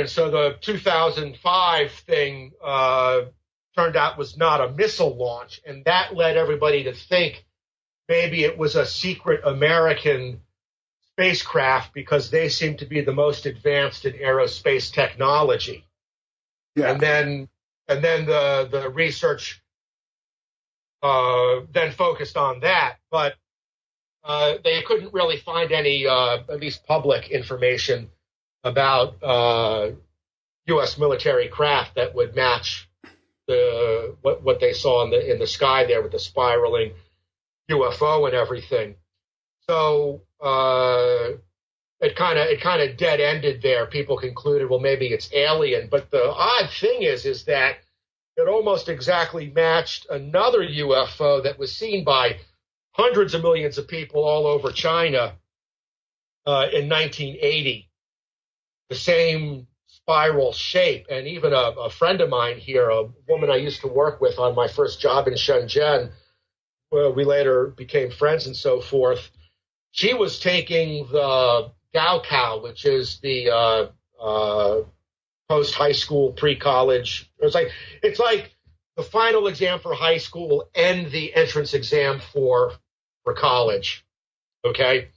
Speaker 2: So the 2005 thing turned out was not a missile launch. And that led everybody to think maybe it was a secret American spacecraft, because they seem to be the most advanced in aerospace technology. Yeah. And then the research then focused on that, but they couldn't really find any, at least public information about U.S. military craft that would match what they saw in the sky there with the spiraling UFO and everything. So it kind of dead ended there. People concluded, well, maybe it's alien. But the odd thing is that it almost exactly matched another UFO that was seen by hundreds of millions of people all over China in 1980. The same spiral shape. And even a friend of mine here, a woman I used to work with on my first job in Shenzhen, we later became friends and so forth. She was taking the Gaokao, which is the post-high school, pre-college. It's like the final exam for high school and the entrance exam for college, okay?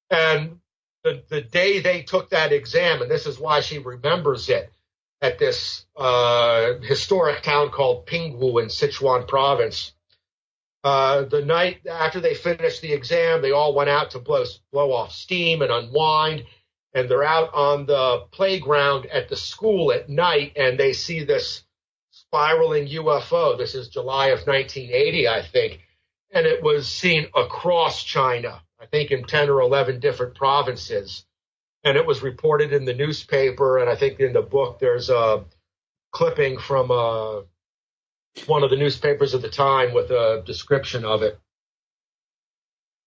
Speaker 2: And the day they took that exam, and this is why she remembers it, at this historic town called Pingwu in Sichuan province, the night after they finished the exam, they all went out to blow off steam and unwind. And they're out on the playground at the school at night, and they see this spiraling UFO. This is July of 1980, I think. And it was seen across China, I think in 10 or 11 different provinces. And it was reported in the newspaper. And I think in the book, there's a clipping from one of the newspapers at the time with a description of it.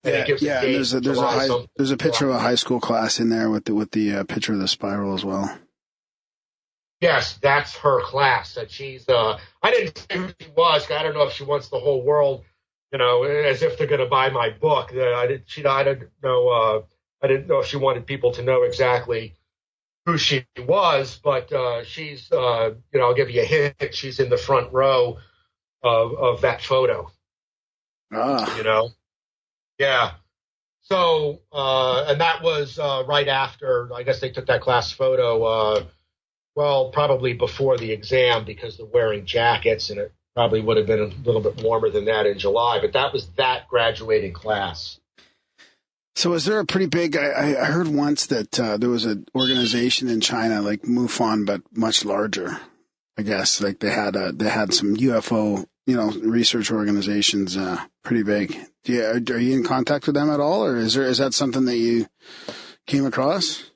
Speaker 4: Yeah, there's a picture of a high school class in there with the picture of the spiral as well.
Speaker 2: Yes, that's her class. That she's. I didn't say who she was. I don't know if she wants the whole world, as if they're going to buy my book. I didn't know. I didn't know if she wanted people to know exactly who she was, but she's. I'll give you a hint. She's in the front row of that photo. You know? Yeah. So, and that was right after, I guess they took that class photo, well, probably before the exam because they're wearing jackets, and it probably would have been a little bit warmer than that in July, but that was that graduating class.
Speaker 4: So is there a pretty big, I heard once that there was an organization in China like MUFON, but much larger, I guess. Like they had some UFO, research organizations, pretty big. Are you in contact with them at all? Or is that something that you came across?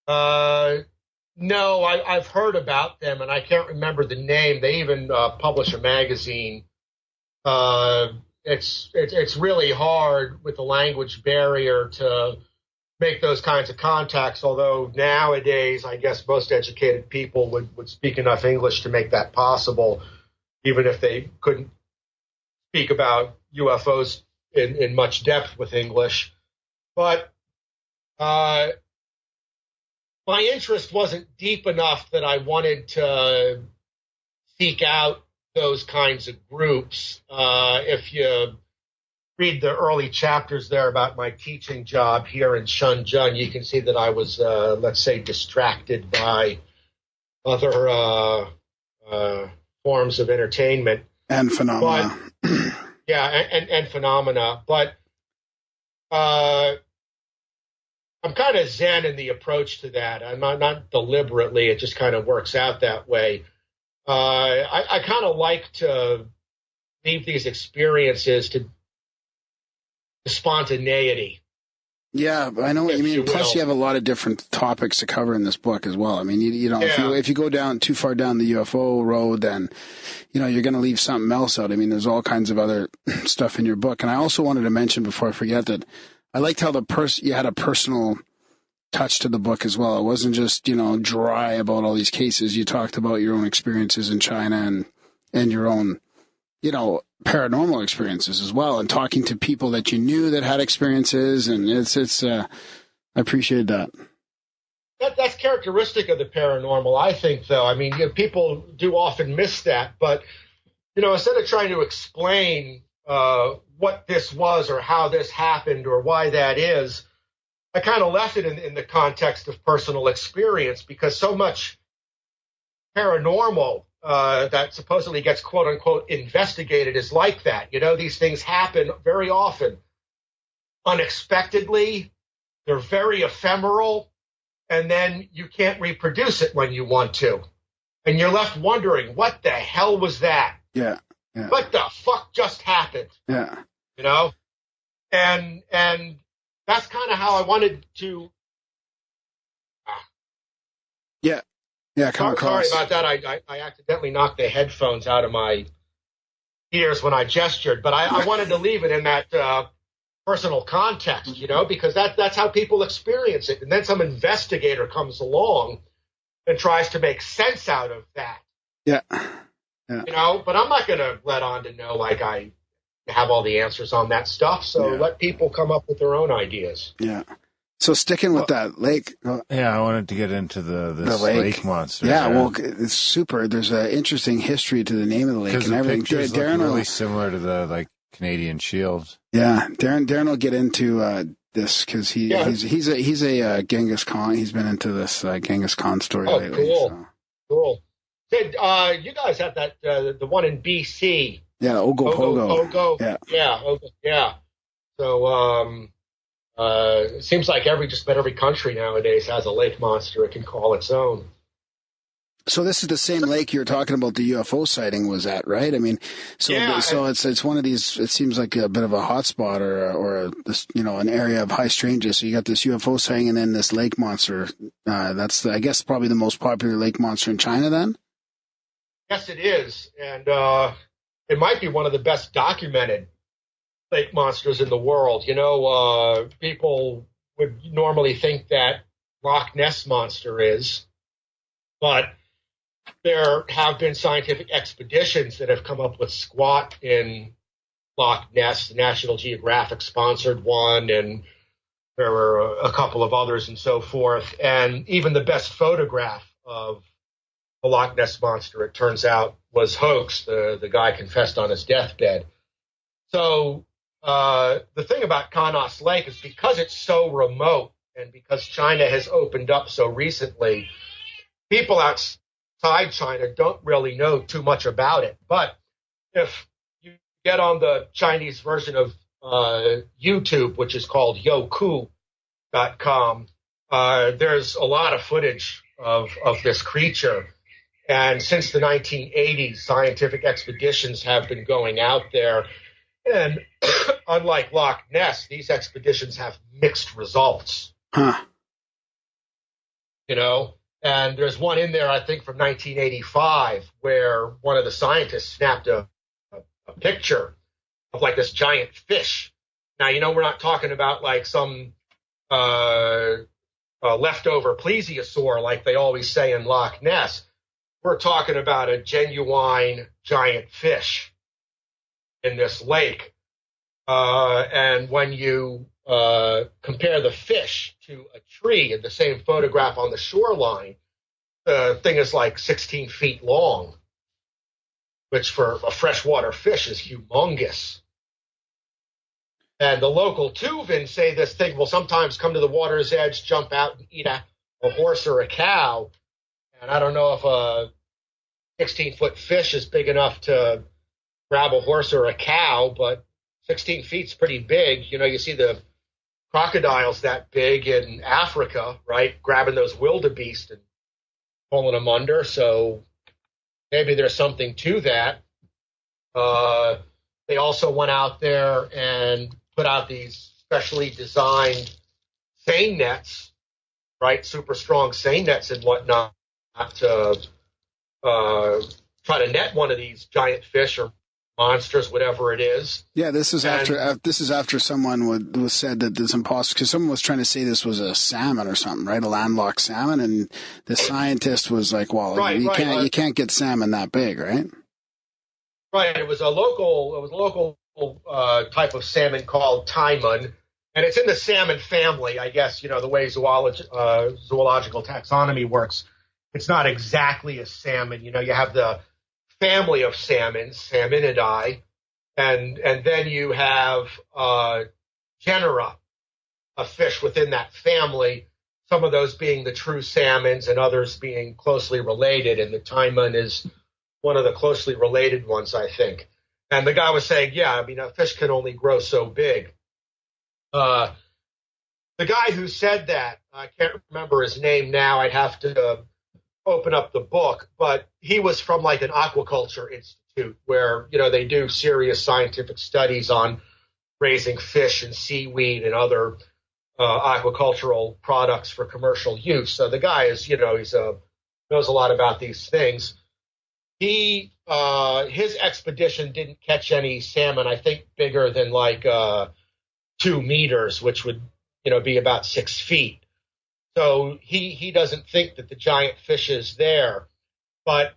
Speaker 2: No, I've heard about them, and I can't remember the name. They even publish a magazine. It's really hard with the language barrier to make those kinds of contacts, although nowadays I guess most educated people would speak enough English to make that possible, even if they couldn't speak about UFOs in much depth with English. But my interest wasn't deep enough that I wanted to seek out those kinds of groups. If you read the early chapters there about my teaching job here in Shenzhen, you can see that I was, let's say, distracted by other forms of entertainment.
Speaker 4: And phenomena.
Speaker 2: But, yeah, and phenomena. But I'm kind of zen in the approach to that. I'm not deliberately. It just kind of works out that way. I kind of like to leave these experiences to spontaneity.
Speaker 4: Yeah, I know what you mean. Plus, you have a lot of different topics to cover in this book as well. I mean, if you go down too far down the UFO road, then you're going to leave something else out. I mean, there's all kinds of other stuff in your book. And I also wanted to mention before I forget that I liked how you had a personal touch to the book as well. It wasn't just dry about all these cases. You talked about your own experiences in China and your own paranormal experiences as well, and talking to people that you knew that had experiences, and it's I appreciate that.
Speaker 2: That's characteristic of the paranormal, I think, though. I mean, people do often miss that, but instead of trying to explain what this was or how this happened or why that is, I kind of left it in the context of personal experience, because so much paranormal that supposedly gets quote unquote investigated is like that. These things happen very often unexpectedly. They're very ephemeral, and then you can't reproduce it when you want to. And you're left wondering, what the hell was that?
Speaker 4: Yeah.
Speaker 2: What the fuck just happened?
Speaker 4: Yeah.
Speaker 2: And that's kind of how I wanted to.
Speaker 4: Come across.
Speaker 2: Sorry about that. I accidentally knocked the headphones out of my ears when I gestured, but I wanted to leave it in that personal context, because that's how people experience it. And then some investigator comes along and tries to make sense out of that.
Speaker 4: Yeah.
Speaker 2: But I'm not going to let on to know like I have all the answers on that stuff. So let people come up with their own ideas.
Speaker 4: Yeah. So sticking with that lake.
Speaker 3: Yeah, I wanted to get into this lake monster.
Speaker 4: Yeah, well, it's super. There's an interesting history to the name of the lake and everything.
Speaker 3: Pictures look really similar to the Canadian Shield. Yeah,
Speaker 4: Darren will get into this because he's a Genghis Khan. He's been into this Genghis Khan story lately.
Speaker 2: Cool. Sid, you guys have that the one in BC.
Speaker 4: Yeah, Ogopogo.
Speaker 2: Yeah. So it seems like just about every country nowadays has a lake monster it can call its own.
Speaker 4: So this is the same lake you're talking about the UFO sighting was at, right? I mean, so it's one of these. It seems like a bit of a hotspot or an area of high strangeness. So you got this UFO sighting and then this lake monster. That's I guess probably the most popular lake monster in China then.
Speaker 2: Yes, it is, and it might be one of the best documented lake monsters in the world. People would normally think that Loch Ness Monster is, but there have been scientific expeditions that have come up with squat in Loch Ness. The National Geographic sponsored one, and there were a couple of others and so forth. And even the best photograph of the Loch Ness Monster, it turns out, was hoax. The guy confessed on his deathbed. So the thing about Kanas Lake is because it's so remote and because China has opened up so recently, people outside China don't really know too much about it. But if you get on the Chinese version of YouTube, which is called Youku.com, there's a lot of footage of this creature. And since the 1980s, scientific expeditions have been going out there. And unlike Loch Ness, these expeditions have mixed results.
Speaker 4: Huh.
Speaker 2: You know, and there's one in there, I think, from 1985, where one of the scientists snapped a picture of like this giant fish. Now, you know, we're not talking about like some leftover plesiosaur like they always say in Loch Ness. We're talking about a genuine giant fish in this lake. And when you compare the fish to a tree in the same photograph on the shoreline, the thing is like 16 feet long, which for a freshwater fish is humongous. And the local Tuvan say this thing will sometimes come to the water's edge, jump out and eat a horse or a cow. And I don't know if a 16-foot fish is big enough to grab a horse or a cow, but 16 feet's pretty big. You know, you see the crocodiles that big in Africa, right, grabbing those wildebeest and pulling them under. So maybe there's something to that. They also went out there and put out these specially designed seine nets, right, super strong seine nets and whatnot, to try to net one of these giant fish or monsters, whatever it is.
Speaker 4: Yeah, this is after someone was said that it's impossible, because someone was trying to say this was a salmon or something, right? A landlocked salmon, and the scientist was like, "Well, you can't get salmon that big, right?"
Speaker 2: Right. It was a local type of salmon called taimun, and it's in the salmon family. I guess, you know, the way zoological taxonomy works. It's not exactly a salmon. You know, you have the family of salmons, Salmonidae, and then you have genera of fish within that family, some of those being the true salmons and others being closely related, and the taimun is one of the closely related ones, I think. And the guy was saying, yeah, I mean, a fish can only grow so big. The guy who said that, I can't remember his name now, I'd have to open up the book, but he was from like an aquaculture institute where, you know, they do serious scientific studies on raising fish and seaweed and other aquacultural products for commercial use. So the guy is, you know, knows a lot about these things. His expedition didn't catch any salmon, I think, bigger than like 2 meters, which would, you know, be about 6 feet. So he doesn't think that the giant fish is there. But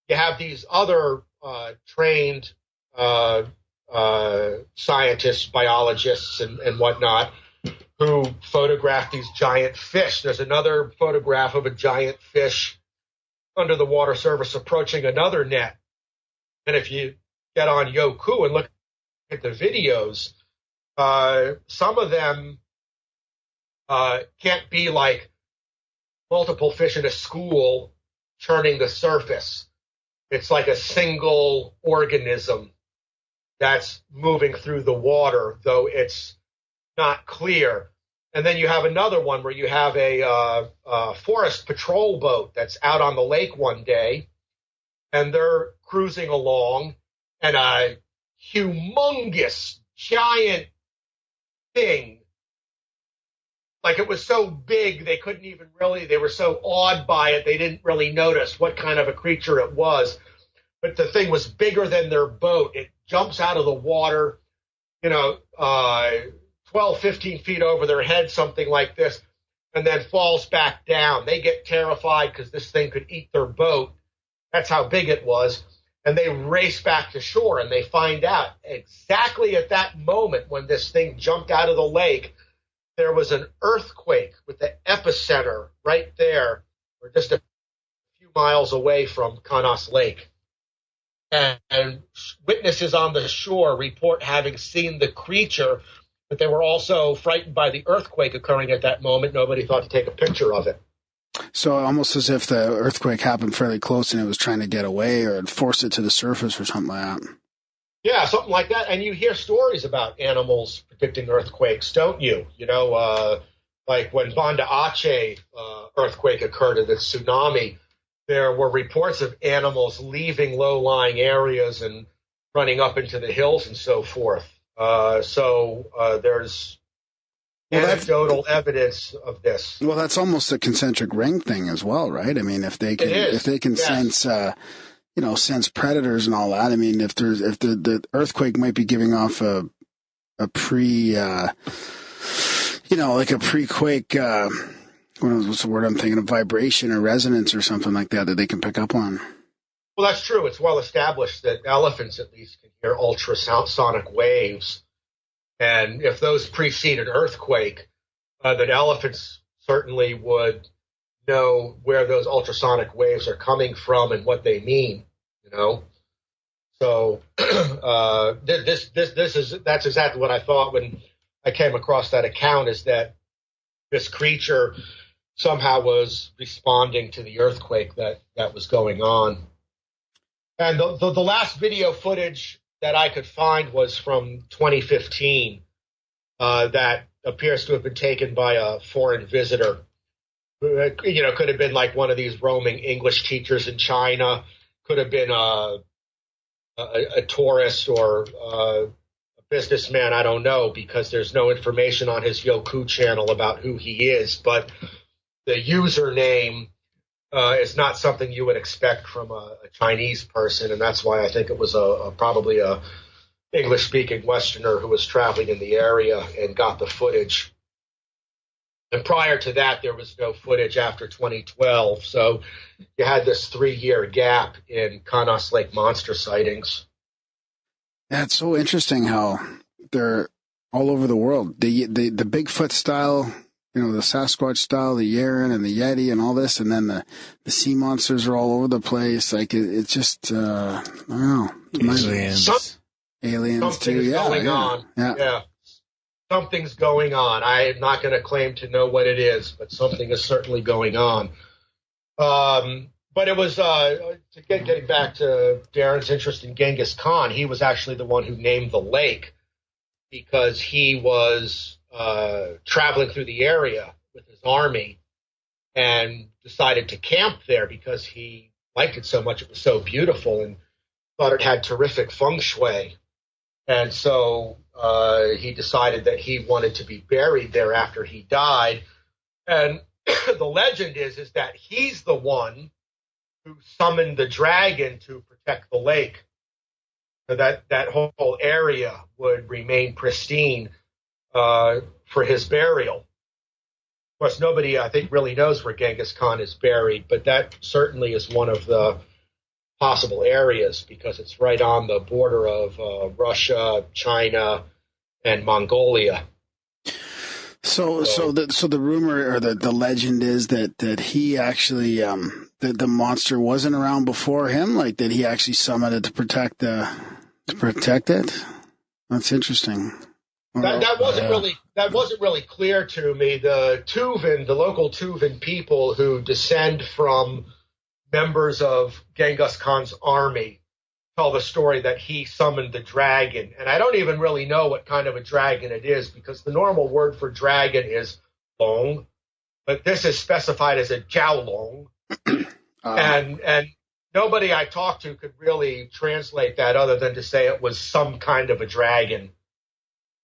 Speaker 2: you have these other trained scientists, biologists, and whatnot, who photograph these giant fish. There's another photograph of a giant fish under the water surface approaching another net. And if you get on Youku and look at the videos, some of them can't be like multiple fish in a school churning the surface. It's like a single organism that's moving through the water, though it's not clear. And then you have another one where you have a forest patrol boat that's out on the lake one day, and they're cruising along, and a humongous, giant thing, like it was so big they couldn't even really, they were so awed by it, they didn't really notice what kind of a creature it was. But the thing was bigger than their boat. It jumps out of the water, you know, 12, 15 feet over their head, something like this, and then falls back down. They get terrified because this thing could eat their boat. That's how big it was. And they race back to shore, and they find out exactly at that moment when this thing jumped out of the lake, there was an earthquake with the epicenter right there, or just a few miles away from Kanas Lake. and witnesses on the shore report having seen the creature, but they were also frightened by the earthquake occurring at that moment. Nobody thought to take a picture of it.
Speaker 4: So almost as if the earthquake happened fairly close and it was trying to get away or it forced it to the surface or something like that.
Speaker 2: Yeah, something like that. And you hear stories about animals predicting earthquakes, don't you? You know, like when Banda Aceh earthquake occurred, the tsunami, there were reports of animals leaving low-lying areas and running up into the hills and so forth. So there's anecdotal evidence of this.
Speaker 4: Well, that's almost a concentric ring thing as well, right? I mean, if they can sense, sense predators and all that. I mean, if the earthquake might be giving off a like a pre-quake. What's the word I'm thinking of? Vibration or resonance or something like that they can pick up on.
Speaker 2: Well, that's true. It's well established that elephants, at least, can hear ultrasonic waves. And if those precede an earthquake, that elephants certainly would know where those ultrasonic waves are coming from and what they mean, you know. So that's exactly what I thought when I came across that account, is that this creature somehow was responding to the earthquake that was going on. And the last video footage that I could find was from 2015 that appears to have been taken by a foreign visitor. You know, could have been like one of these roaming English teachers in China, could have been a tourist or a businessman, I don't know, because there's no information on his Youku channel about who he is. But the username is not something you would expect from a Chinese person, and that's why I think it was probably a English-speaking Westerner who was traveling in the area and got the footage. And prior to that, there was no footage after 2012, so you had this 3-year gap in Kanas Lake monster sightings.
Speaker 4: Yeah, it's so interesting how they're all over the world. The Bigfoot style, you know, the Sasquatch style, the Yeren and the Yeti and all this, and then the sea monsters are all over the place. Like it's just, I don't know. Aliens too.
Speaker 2: Yeah, going on. Yeah. Something's going on. I am not going to claim to know what it is, but something is certainly going on. But it was, getting back to Darren's interest in Genghis Khan, he was actually the one who named the lake because he was traveling through the area with his army and decided to camp there because he liked it so much. It was so beautiful and thought it had terrific feng shui. And so he decided that he wanted to be buried there after he died. And the legend is that he's the one who summoned the dragon to protect the lake, so that whole area would remain pristine for his burial. Of course, nobody, I think, really knows where Genghis Khan is buried, but that certainly is one of the possible areas because it's right on the border of Russia, China, and Mongolia.
Speaker 4: So the rumor or the legend is that he actually the monster wasn't around before him, like that he actually summoned it to protect it. That's interesting.
Speaker 2: That wasn't really clear to me. The local Tuvan people who descend from members of Genghis Khan's army tell the story that he summoned the dragon. And I don't even really know what kind of a dragon it is because the normal word for dragon is long, but this is specified as a jiaolong. And nobody I talked to could really translate that other than to say it was some kind of a dragon.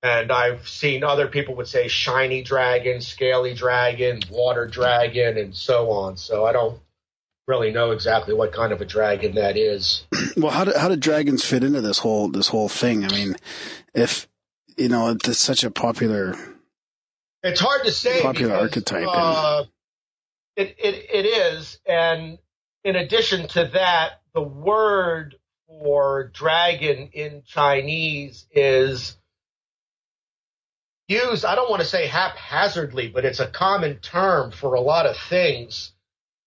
Speaker 2: And I've seen other people would say shiny dragon, scaly dragon, water dragon, and so on. So I don't really know exactly what kind of a dragon that is.
Speaker 4: Well, how do dragons fit into this whole thing? I mean, if you know, it's such a popular.
Speaker 2: It's hard to say.
Speaker 4: Popular archetype.
Speaker 2: It is, and in addition to that, the word for dragon in Chinese is used, I don't want to say haphazardly, but it's a common term for a lot of things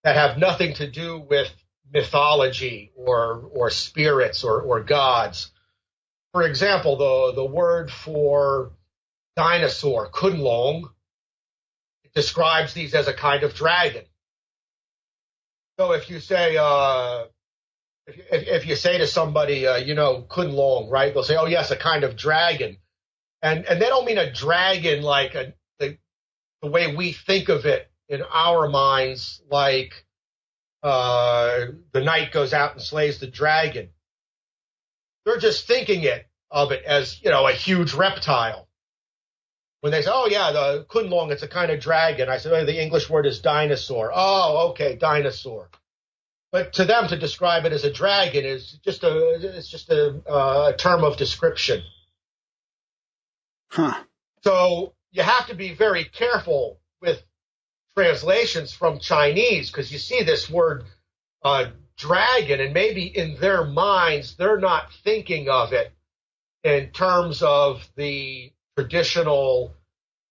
Speaker 2: that have nothing to do with mythology or spirits or gods. For example, the word for dinosaur, kunlong, describes these as a kind of dragon. So if you say if you say to somebody, kunlong, right? They'll say, oh yes, a kind of dragon, and they don't mean a dragon like the way we think of it in our minds, like the knight goes out and slays the dragon. They're just thinking of it as, a huge reptile. When they say, oh yeah, the kunlong, it's a kind of dragon. I said, oh, the English word is dinosaur. Oh, okay, dinosaur. But to them, to describe it as a dragon is just a term of description.
Speaker 4: Huh.
Speaker 2: So you have to be very careful with translations from Chinese, because you see this word dragon, and maybe in their minds they're not thinking of it in terms of the traditional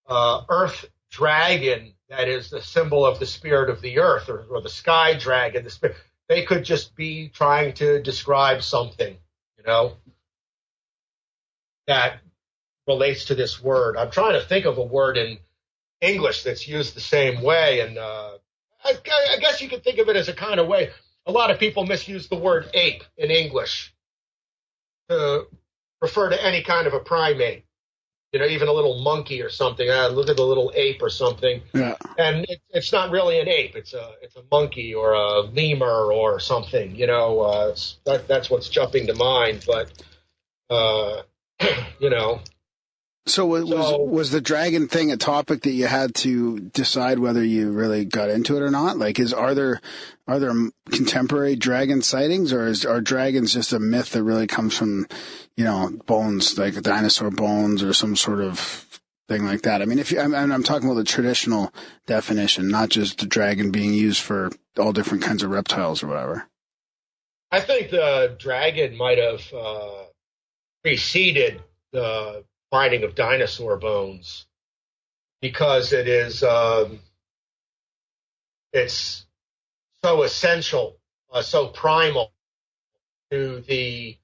Speaker 2: earth dragon that is the symbol of the spirit of the earth, or the sky dragon. The spirit. They could just be trying to describe something, that relates to this word. I'm trying to think of a word in English that's used the same way, and I guess you could think of it as a kind of way. A lot of people misuse the word ape in English to refer to any kind of a primate, even a little monkey or something. Look at the little ape or something. Yeah. And it's not really an ape. It's a monkey or a lemur or something. That's what's jumping to mind. But
Speaker 4: So was the dragon thing a topic that you had to decide whether you really got into it or not? Like, are there contemporary dragon sightings, or are dragons just a myth that really comes from, bones, like dinosaur bones or some sort of thing like that? I mean, I'm talking about the traditional definition, not just the dragon being used for all different kinds of reptiles or whatever.
Speaker 2: I think the dragon might have preceded the finding of dinosaur bones, because it is it's so essential, so primal to the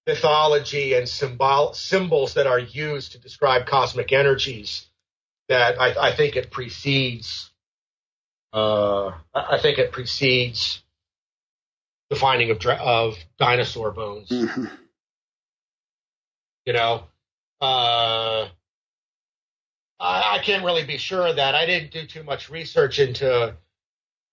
Speaker 2: mythology and symbols that are used to describe cosmic energies, that I think it precedes. I think it precedes the finding of dinosaur bones.
Speaker 4: Mm-hmm.
Speaker 2: I can't really be sure of that. I didn't do too much research into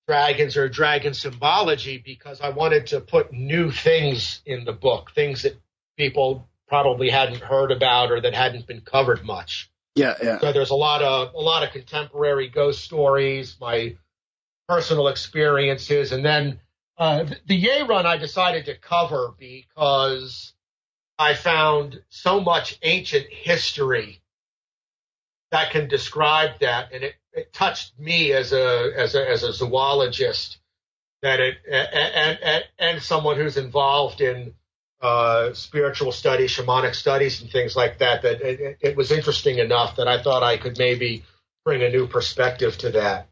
Speaker 2: dragons or dragon symbology, because I wanted to put new things in the book, things that people probably hadn't heard about or that hadn't been covered much.
Speaker 4: Yeah.
Speaker 2: So there's a lot of contemporary ghost stories, my personal experiences, and then the Yeren I decided to cover because I found so much ancient history that can describe that, and it touched me as a zoologist, that and someone who's involved in spiritual studies, shamanic studies, and things like that. That it was interesting enough that I thought I could maybe bring a new perspective to that.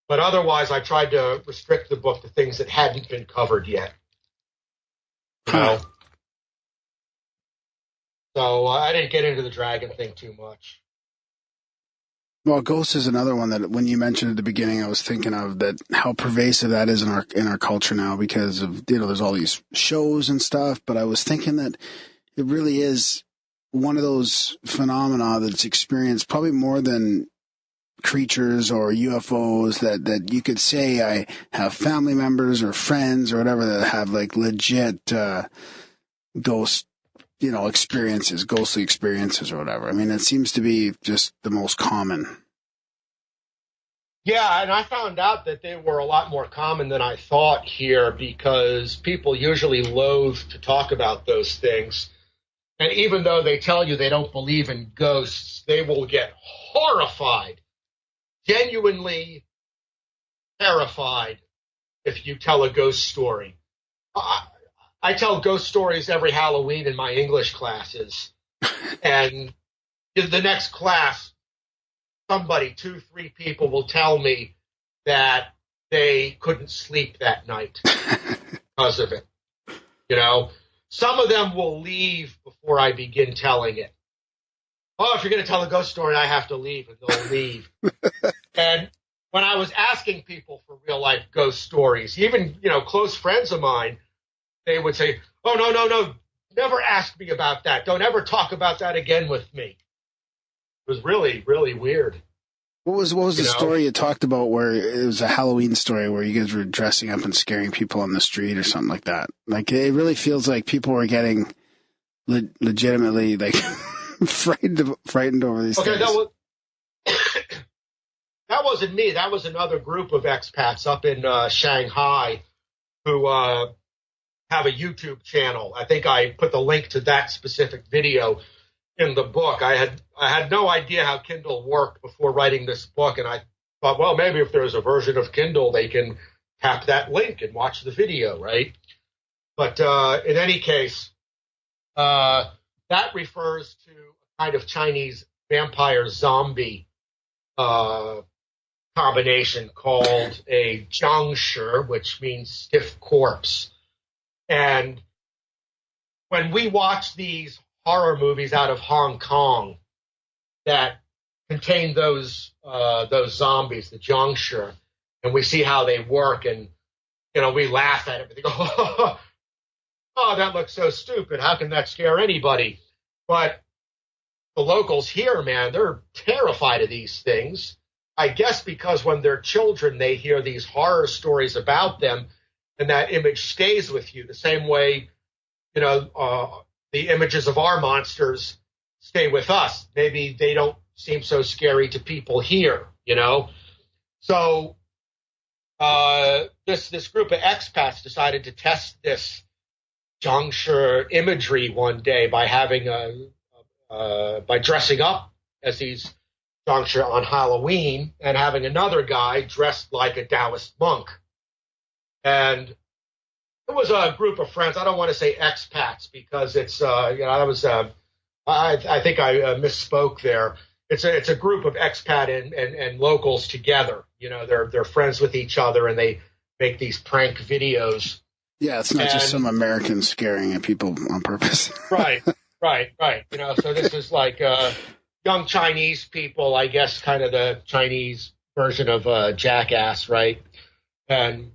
Speaker 2: But otherwise, I tried to restrict the book to things that hadn't been covered yet. So I didn't get into the dragon thing too much.
Speaker 4: Well, ghosts is another one that, when you mentioned at the beginning, I was thinking of that, how pervasive that is in our culture now, because of, there's all these shows and stuff. But I was thinking that it really is one of those phenomena that's experienced probably more than creatures or UFOs, that you could say I have family members or friends or whatever that have like legit ghost ghostly experiences or whatever. I mean, it seems to be just the most common.
Speaker 2: Yeah, and I found out that they were a lot more common than I thought here, because people usually loathe to talk about those things. And even though they tell you they don't believe in ghosts, they will get horrified, genuinely terrified, if you tell a ghost story. I tell ghost stories every Halloween in my English classes, and in the next class, somebody, 2-3 people will tell me that they couldn't sleep that night because of it. You know, some of them will leave before I begin telling it. Oh, if you're going to tell a ghost story, I have to leave, and they'll leave. And when I was asking people for real life ghost stories, even, you know, close friends of mine, they would say, oh, no, never ask me about that. Don't ever talk about that again with me. It was really, really weird.
Speaker 4: What was the story you talked about where it was a Halloween story where you guys were dressing up and scaring people on the street or something like that? Like, it really feels like people were getting legitimately, like, frightened over these things.
Speaker 2: That wasn't me. That was another group of expats up in Shanghai who have a YouTube channel. I think I put the link to that specific video in the book. I had no idea how Kindle worked before writing this book, and I thought, well, maybe if there's a version of Kindle, they can tap that link and watch the video, right? But in any case, that refers to a kind of Chinese vampire zombie combination called a jiangshi, which means stiff corpse. And when we watch these horror movies out of Hong Kong that contain those zombies, the jiangshi, and we see how they work, and you know, we laugh at it. We go, oh, that looks so stupid. How can that scare anybody? But the locals here, man, they're terrified of these things. I guess because when they're children, they hear these horror stories about them, and that image stays with you the same way, you know, the images of our monsters stay with us. Maybe they don't seem so scary to people here, you know. So this group of expats decided to test this jiangshi imagery one day by having by dressing up as these jiangshi on Halloween and having another guy dressed like a Taoist monk. And it was a group of friends. I don't want to say expats because it's, you know, I was, I think I misspoke there. It's a group of expat and locals together. You know, they're friends with each other, and they make these prank videos.
Speaker 4: Yeah, it's not just some Americans scaring at people on purpose.
Speaker 2: Right. You know, so this is like young Chinese people, I guess, kind of the Chinese version of Jackass, right? And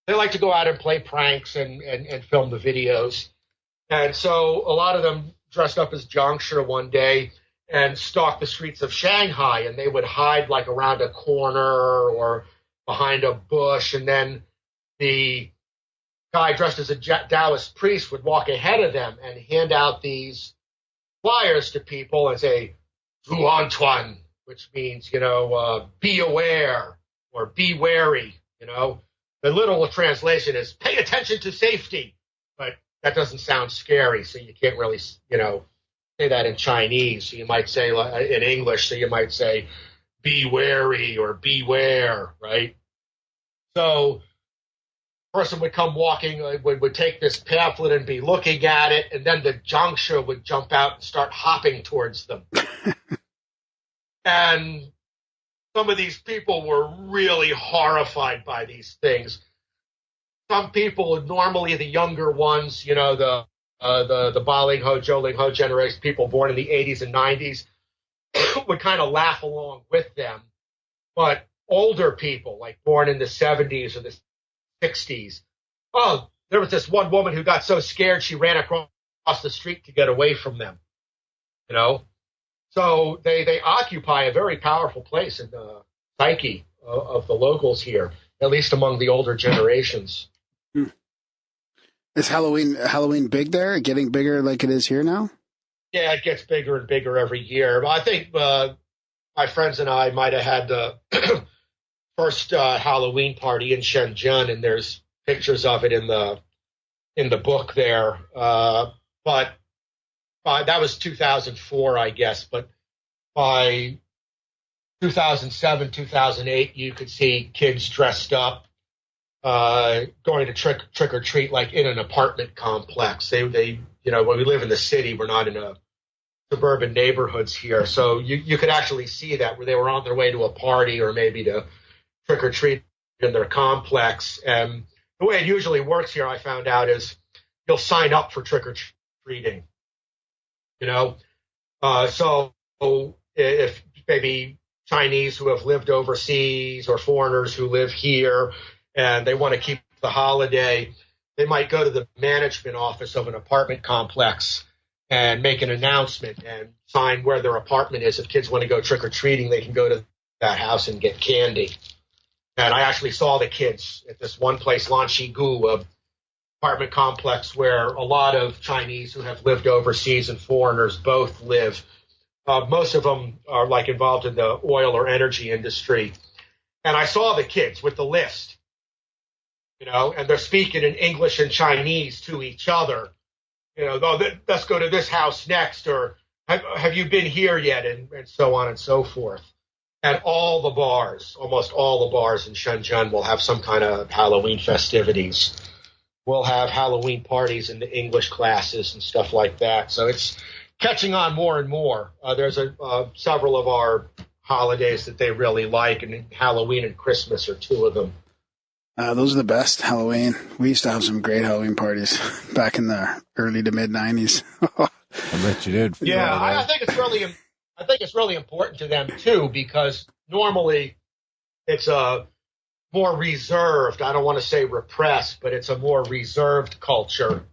Speaker 2: they like to go out and play pranks and film the videos. And so a lot of them dressed up as jiangshi one day and stalked the streets of Shanghai, and they would hide like around a corner or behind a bush, and then the guy dressed as a Taoist priest would walk ahead of them and hand out these flyers to people and say, Zuantuan, which means, you know, be aware or be wary, you know. The literal translation is pay attention to safety, but that doesn't sound scary, so you can't really, you know, say that in Chinese. So you might say in English, so you might say be wary or beware, right? So a person would come walking, would take this pamphlet and be looking at it, and then the jiangshi would jump out and start hopping towards them. And some of these people were really horrified by these things. Some people, normally the younger ones, you know, the Ba Ling Ho, Zhou Ling Ho generation, people born in the 80s and 90s, would kind of laugh along with them. But older people, like born in the 70s or the 60s, oh, there was this one woman who got so scared she ran across the street to get away from them, you know. So they occupy a very powerful place in the psyche of the locals here, at least among the older generations.
Speaker 4: Is Halloween big there? Getting bigger like it is here now?
Speaker 2: Yeah, it gets bigger and bigger every year. I think my friends and I might have had the first Halloween party in Shenzhen, and there's pictures of it in the book there. But that was 2004, I guess. But by 2007, 2008, you could see kids dressed up, going to trick or treat like in an apartment complex. They you know, when we live in the city, we're not in suburban neighborhoods here, so you could actually see that where they were on their way to a party or maybe to trick or treat in their complex. And the way it usually works here, I found out, is you'll sign up for trick-or-treating, you know. So if maybe Chinese who have lived overseas or foreigners who live here and they want to keep the holiday, they might go to the management office of an apartment complex and make an announcement and sign where their apartment is. If kids want to go trick-or-treating, they can go to that house and get candy. And I actually saw the kids at this one place, Lanchigu, a apartment complex where a lot of Chinese who have lived overseas and foreigners both live. Most of them are like involved in the oil or energy industry. And I saw the kids with the list, you know, and they're speaking in English and Chinese to each other. You know, oh, let's go to this house next, or have you been here yet, and so on and so forth. And all the bars, almost all the bars in Shenzhen will have some kind of Halloween festivities. We'll have Halloween parties in the English classes and stuff like that. So it's catching on more and more. There's several of our holidays that they really like, and Halloween and Christmas are two of them.
Speaker 4: Those are the best, Halloween. We used to have some great Halloween parties back in the early to mid 90s.
Speaker 3: I bet you did.
Speaker 2: Yeah, I think it's really important to them too, because normally it's a more reserved, I don't want to say repressed, but it's a more reserved culture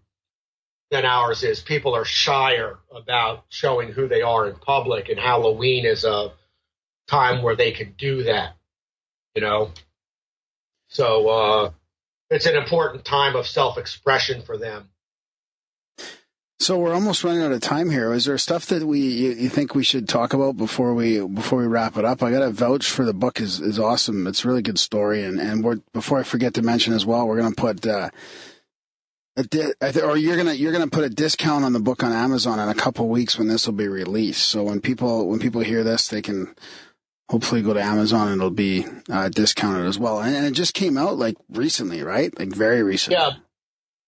Speaker 2: than ours is. People are shyer about showing who they are in public, and Halloween is a time where they can do that, you know. So it's an important time of self-expression for them.
Speaker 4: So we're almost running out of time here. Is there stuff that you think we should talk about before we wrap it up? I got to vouch for the book is awesome. It's a really good story, and before I forget to mention as well, we're going to put you're gonna put a discount on the book on Amazon in a couple weeks when this will be released. So when people hear this, they can hopefully go to Amazon and it'll be discounted as well. And it just came out like recently, right? Like very recently.
Speaker 2: Yeah,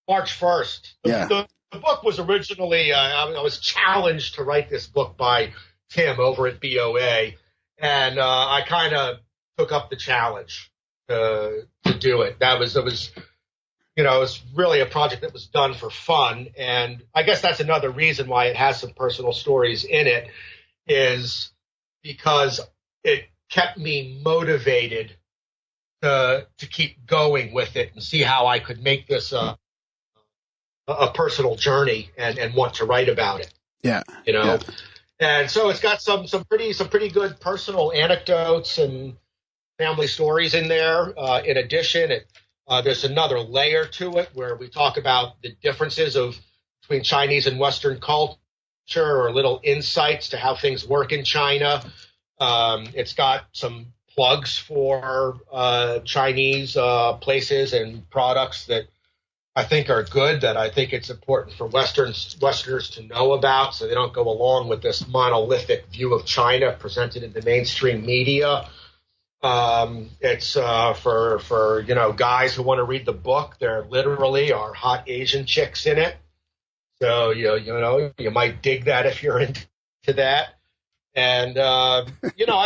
Speaker 2: March 1st.
Speaker 4: Yeah.
Speaker 2: The book was originally, I was challenged to write this book by Tim over at BOA, and I kind of took up the challenge to do it. It was really a project that was done for fun, and I guess that's another reason why it has some personal stories in it, is because it kept me motivated to keep going with it and see how I could make this a personal journey and want to write about it.
Speaker 4: Yeah.
Speaker 2: You know?
Speaker 4: Yeah.
Speaker 2: And so it's got some pretty good personal anecdotes and family stories in there. In addition, there's another layer to it where we talk about the differences between Chinese and Western culture, or little insights to how things work in China. It's got some plugs for Chinese places and products that I think are good, that I think it's important for Westerners to know about, so they don't go along with this monolithic view of China presented in the mainstream media. It's for guys who want to read the book. There literally are hot Asian chicks in it, so you might dig that if you're into that. And I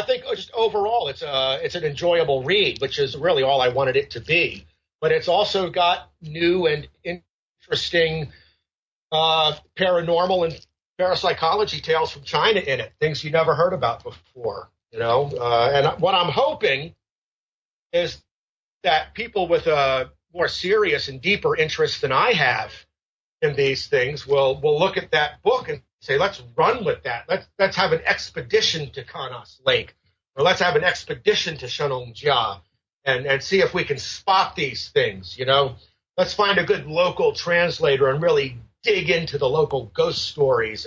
Speaker 2: think just overall it's an enjoyable read, which is really all I wanted it to be. But it's also got new and interesting paranormal and parapsychology tales from China in it, things you never heard about before, And what I'm hoping is that people with a more serious and deeper interest than I have in these things will look at that book and say, let's run with that. Let's have an expedition to Kanas Lake, or let's have an expedition to Shenongjia. And see if we can spot these things, Let's find a good local translator and really dig into the local ghost stories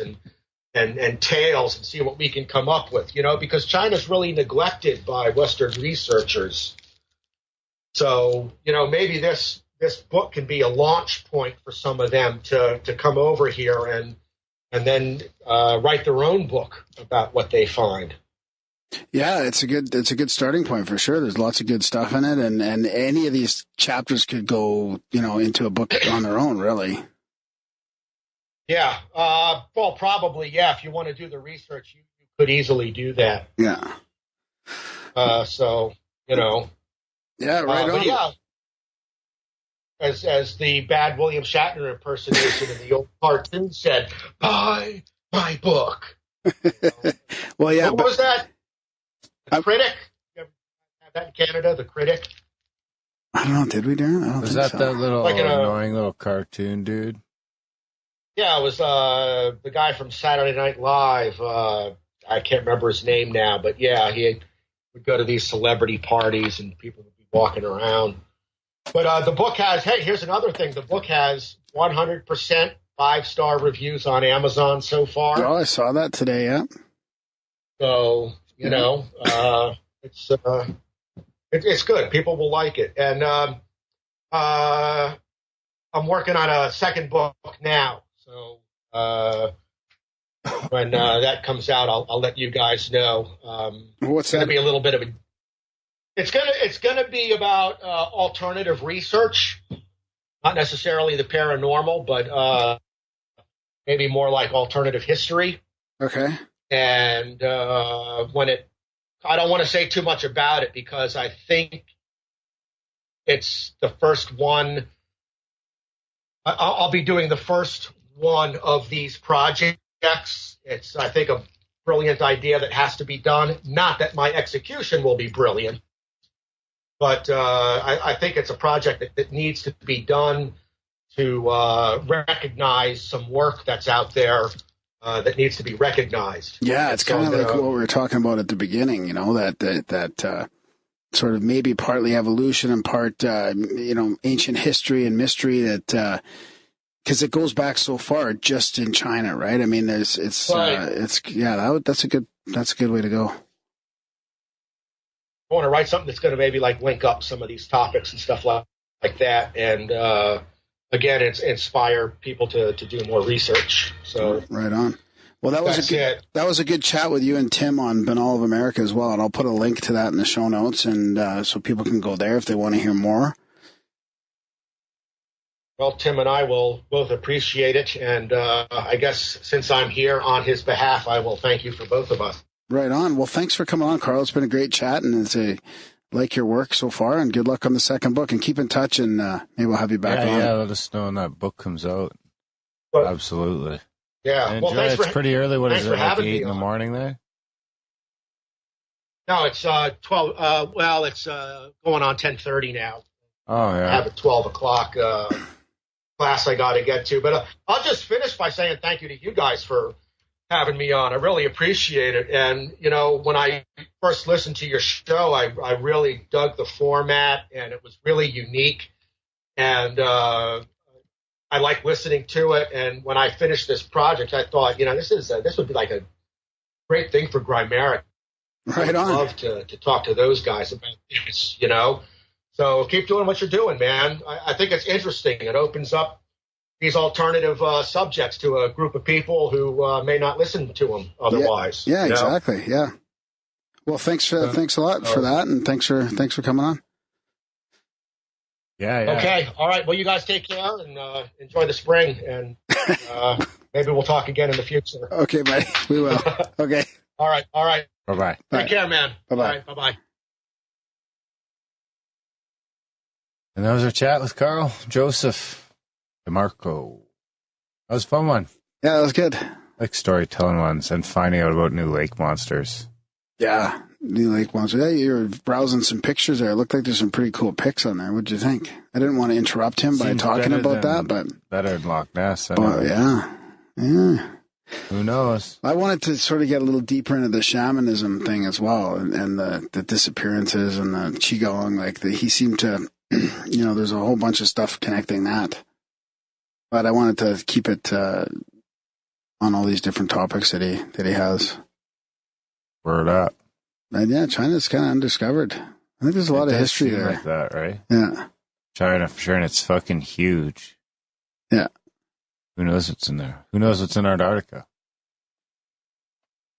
Speaker 2: and tales and see what we can come up with, because China's really neglected by Western researchers. So, maybe this book can be a launch point for some of them to come over here and then write their own book about what they find.
Speaker 4: Yeah, it's a good starting point for sure. There's lots of good stuff in it, and any of these chapters could go, into a book on their own, really.
Speaker 2: Yeah. Well, probably, yeah. If you want to do the research, you could easily do that.
Speaker 4: Yeah.
Speaker 2: So,
Speaker 4: Yeah, right on.
Speaker 2: But yeah, as the bad William Shatner impersonation in the old cartoon said, buy my book.
Speaker 4: Well, yeah.
Speaker 2: What was that? The Critic? You ever have that in Canada, The Critic?
Speaker 4: I don't know. Did we, Darren? I don't
Speaker 3: Was
Speaker 4: think
Speaker 3: that
Speaker 4: so.
Speaker 3: that little
Speaker 2: Like
Speaker 3: annoying little cartoon dude?
Speaker 2: Yeah, it was the guy from Saturday Night Live. I can't remember his name now, but yeah, he would go to these celebrity parties and people would be walking around. But the book has, hey, here's another thing. The book has 100% 5-star reviews on Amazon so far.
Speaker 4: Oh, I saw that today, yeah.
Speaker 2: So, you know, it's good. People will like it. And I'm working on a second book now. So when that comes out, I'll let you guys know.
Speaker 4: What's
Speaker 2: going
Speaker 4: that?
Speaker 2: to be a little bit of a. It's gonna be about alternative research, not necessarily the paranormal, but maybe more like alternative history.
Speaker 4: Okay.
Speaker 2: And I don't want to say too much about it because I think it's the first one. I'll be doing the first one of these projects. It's, I think, a brilliant idea that has to be done. Not that my execution will be brilliant, but I think it's a project that needs to be done to recognize some work that's out there that needs to be recognized.
Speaker 4: Yeah, it's kind of like what we were talking about at the beginning, you know, that sort of maybe partly evolution and part, you know, ancient history and mystery that, because it goes back so far just in China, right? I mean, that's a good way to go.
Speaker 2: I want to write something that's going to maybe like link up some of these topics and stuff like that. And again, it's inspire people to do more research. So
Speaker 4: right on. Well, that was a good chat with you and Tim on Banal of America as well. And I'll put a link to that in the show notes, and so people can go there if they want to hear more.
Speaker 2: Well, Tim and I will both appreciate it. And I guess since I'm here on his behalf, I will thank you for both of us.
Speaker 4: Right on. Well, thanks for coming on, Carl. It's been a great chat, and like your work so far, and good luck on the second book. And keep in touch, and maybe we'll have you back on.
Speaker 3: Yeah, let us know when that book comes out.
Speaker 2: But,
Speaker 3: absolutely.
Speaker 2: Yeah.
Speaker 3: Well, it's pretty early. What is it, like 8 in the morning there?
Speaker 2: No, it's 12. Well, it's going on 10:30 now.
Speaker 3: Oh, yeah.
Speaker 2: I have a 12 o'clock class I got to get to. But I'll just finish by saying thank you to you guys for having me on. I really appreciate it. And, you know, when I first listened to your show, I really dug the format, and it was really unique. And I like listening to it. And when I finished this project, I thought, you know, this would be like a great thing for Grimerica.
Speaker 4: Right on.
Speaker 2: I'd love to talk to those guys about this, you know. So keep doing what you're doing, man. I think it's interesting. It opens up these alternative subjects to a group of people who may not listen to them otherwise.
Speaker 4: Yeah, exactly. Yeah. Well, thanks a lot for that, and thanks for coming on.
Speaker 3: Yeah.
Speaker 2: Okay. All right. Well, you guys take care and enjoy the spring, and maybe we'll talk again in the future.
Speaker 4: Okay, buddy. We will. Okay.
Speaker 2: All right.
Speaker 3: Bye-bye.
Speaker 2: Take care, man.
Speaker 4: Bye-bye.
Speaker 2: All right, bye-bye.
Speaker 3: And that was our chat with Carl Joseph DeMarco. That was a fun one.
Speaker 4: Yeah, that was good.
Speaker 3: I like storytelling ones and finding out about new lake monsters.
Speaker 4: Yeah, new lake monsters. Yeah, you were browsing some pictures there. It looked like there's some pretty cool pics on there. What'd you think? I didn't want to interrupt him by talking about that, but
Speaker 3: better than Loch Ness.
Speaker 4: Yeah.
Speaker 3: Who knows?
Speaker 4: I wanted to sort of get a little deeper into the shamanism thing as well, and the disappearances and the qigong. Like he seemed to, you know, there's a whole bunch of stuff connecting that. But I wanted to keep it on all these different topics that he has.
Speaker 3: Word up.
Speaker 4: And yeah, China's kind of undiscovered. I think there's a lot of history there.
Speaker 3: Like that, right?
Speaker 4: Yeah.
Speaker 3: China for sure, and it's fucking huge.
Speaker 4: Yeah.
Speaker 3: Who knows what's in there? Who knows what's in Antarctica?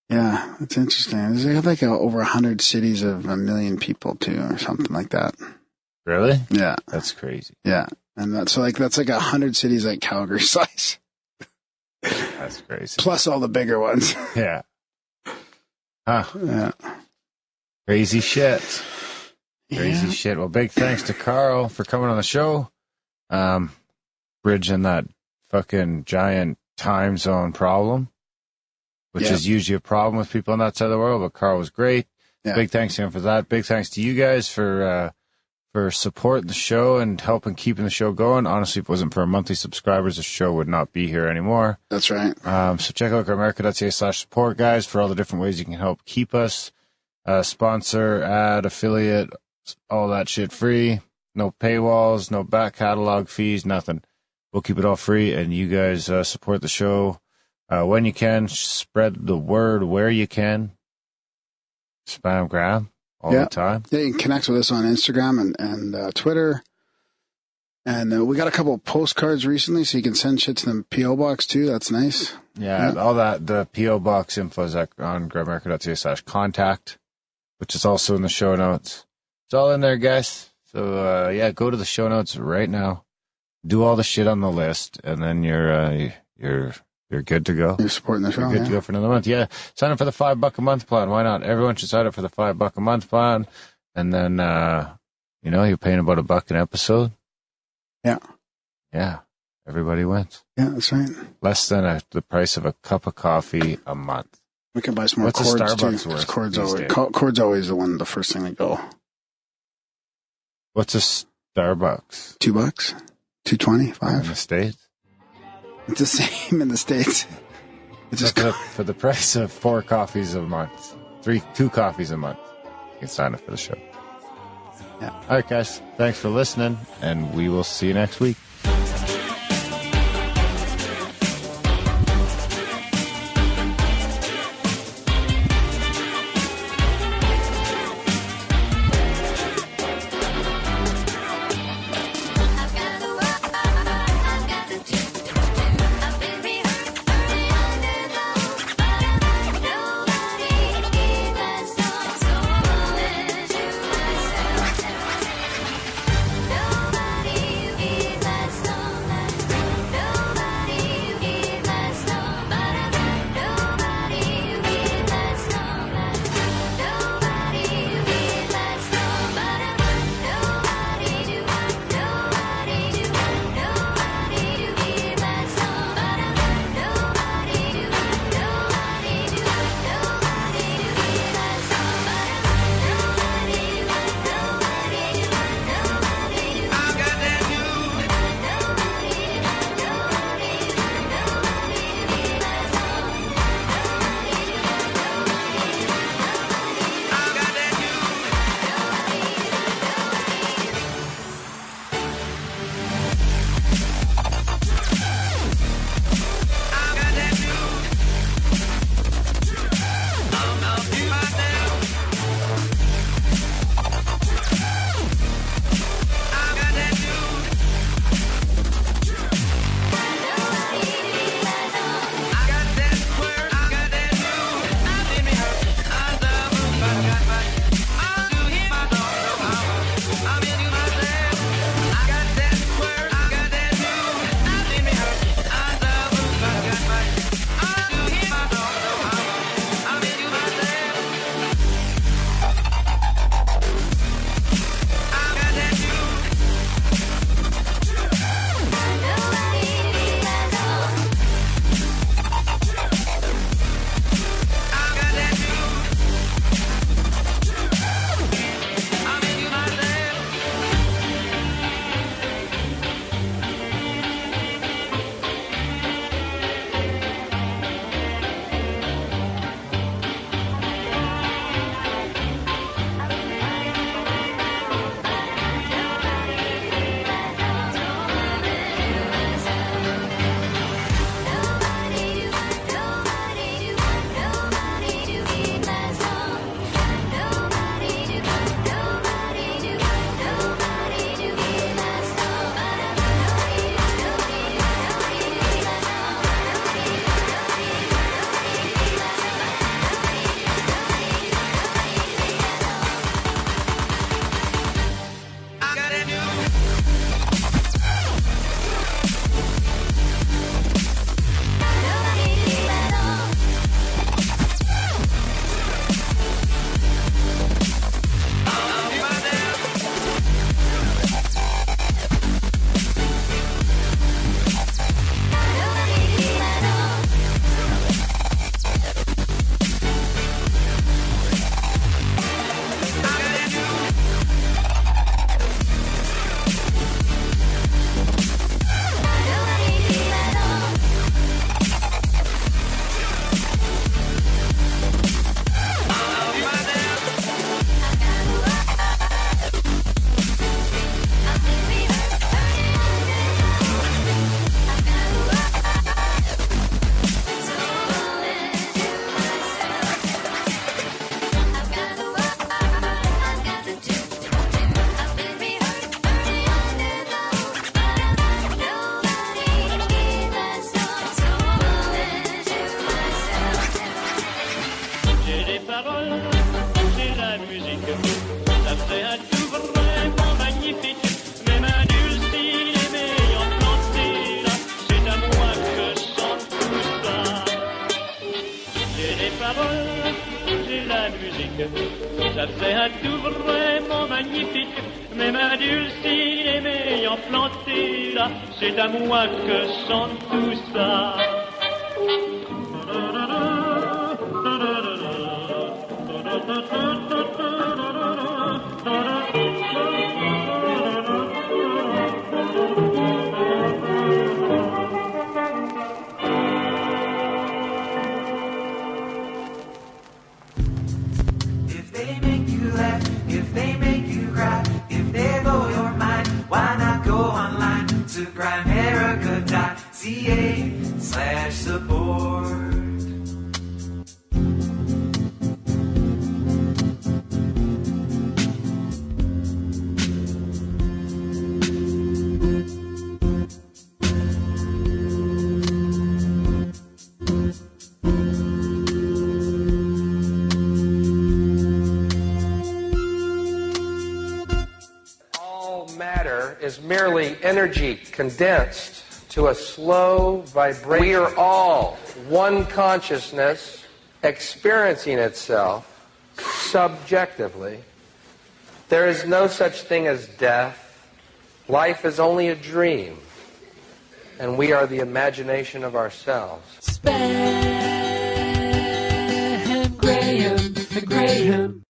Speaker 4: Yeah, it's interesting. They have like over 100 cities of 1 million people too, or something like that.
Speaker 3: Really?
Speaker 4: Yeah.
Speaker 3: That's crazy.
Speaker 4: Yeah, and that's like 100 cities like Calgary size.
Speaker 3: That's crazy.
Speaker 4: Plus all the bigger ones.
Speaker 3: Yeah. Huh.
Speaker 4: Yeah.
Speaker 3: Crazy shit. Crazy shit. Well, big thanks to Carl for coming on the show. Bridging that fucking giant time zone problem, which is usually a problem with people on that side of the world, but Carl was great. Yeah. Big thanks to him for that. Big thanks to you guys for supporting the show and helping keeping the show going. Honestly, if it wasn't for our monthly subscribers, the show would not be here anymore.
Speaker 4: That's right.
Speaker 3: So check out grimerica.ca/support, guys, for all the different ways you can help keep us. Sponsor, ad, affiliate, all that shit free. No paywalls, no back catalog fees, nothing. We'll keep it all free, and you guys support the show when you can. Spread the word where you can. Spam grab all the time.
Speaker 4: Yeah, you can connect with us on Instagram and Twitter. And we got a couple of postcards recently, so you can send shit to the P.O. Box, too. That's nice.
Speaker 3: Yeah, all that, the P.O. Box info is on grimerica.ca/contact, which is also in the show notes. It's all in there, guys. So, go to the show notes right now. Do all the shit on the list, and then you're good to go.
Speaker 4: You're supporting the show.
Speaker 3: You're good to go for another month. Yeah, sign up for the $5 a month plan. Why not? Everyone should sign up for the $5 a month plan, and then you're paying about $1 an episode. Yeah. Everybody wins.
Speaker 4: Yeah, that's right.
Speaker 3: Less than the price of a cup of coffee a month.
Speaker 4: We can buy some more cords
Speaker 3: Starbucks
Speaker 4: too.
Speaker 3: Worth
Speaker 4: Cords always the first thing to go.
Speaker 3: What's a Starbucks?
Speaker 4: $2, $2.25
Speaker 3: in the States.
Speaker 4: It's the same in the States. It's just
Speaker 3: for the price of 4 coffees a month, 2 coffees a month. You can sign up for the show.
Speaker 4: Yeah.
Speaker 3: All right, guys. Thanks for listening, and we will see you next week.
Speaker 8: fait un tout vraiment magnifique. Mes mains dulcinées m'ayant planté là, c'est à moi que chante tout ça.
Speaker 1: If they make you laugh, if they make you cry, if they blow your mind, why not go online to Grimerica.ca/support.
Speaker 9: Matter is merely energy condensed to a slow vibration. We are all one consciousness experiencing itself subjectively. There is no such thing as death. Life is only a dream, and we are the imagination of ourselves.
Speaker 10: Spam Graham.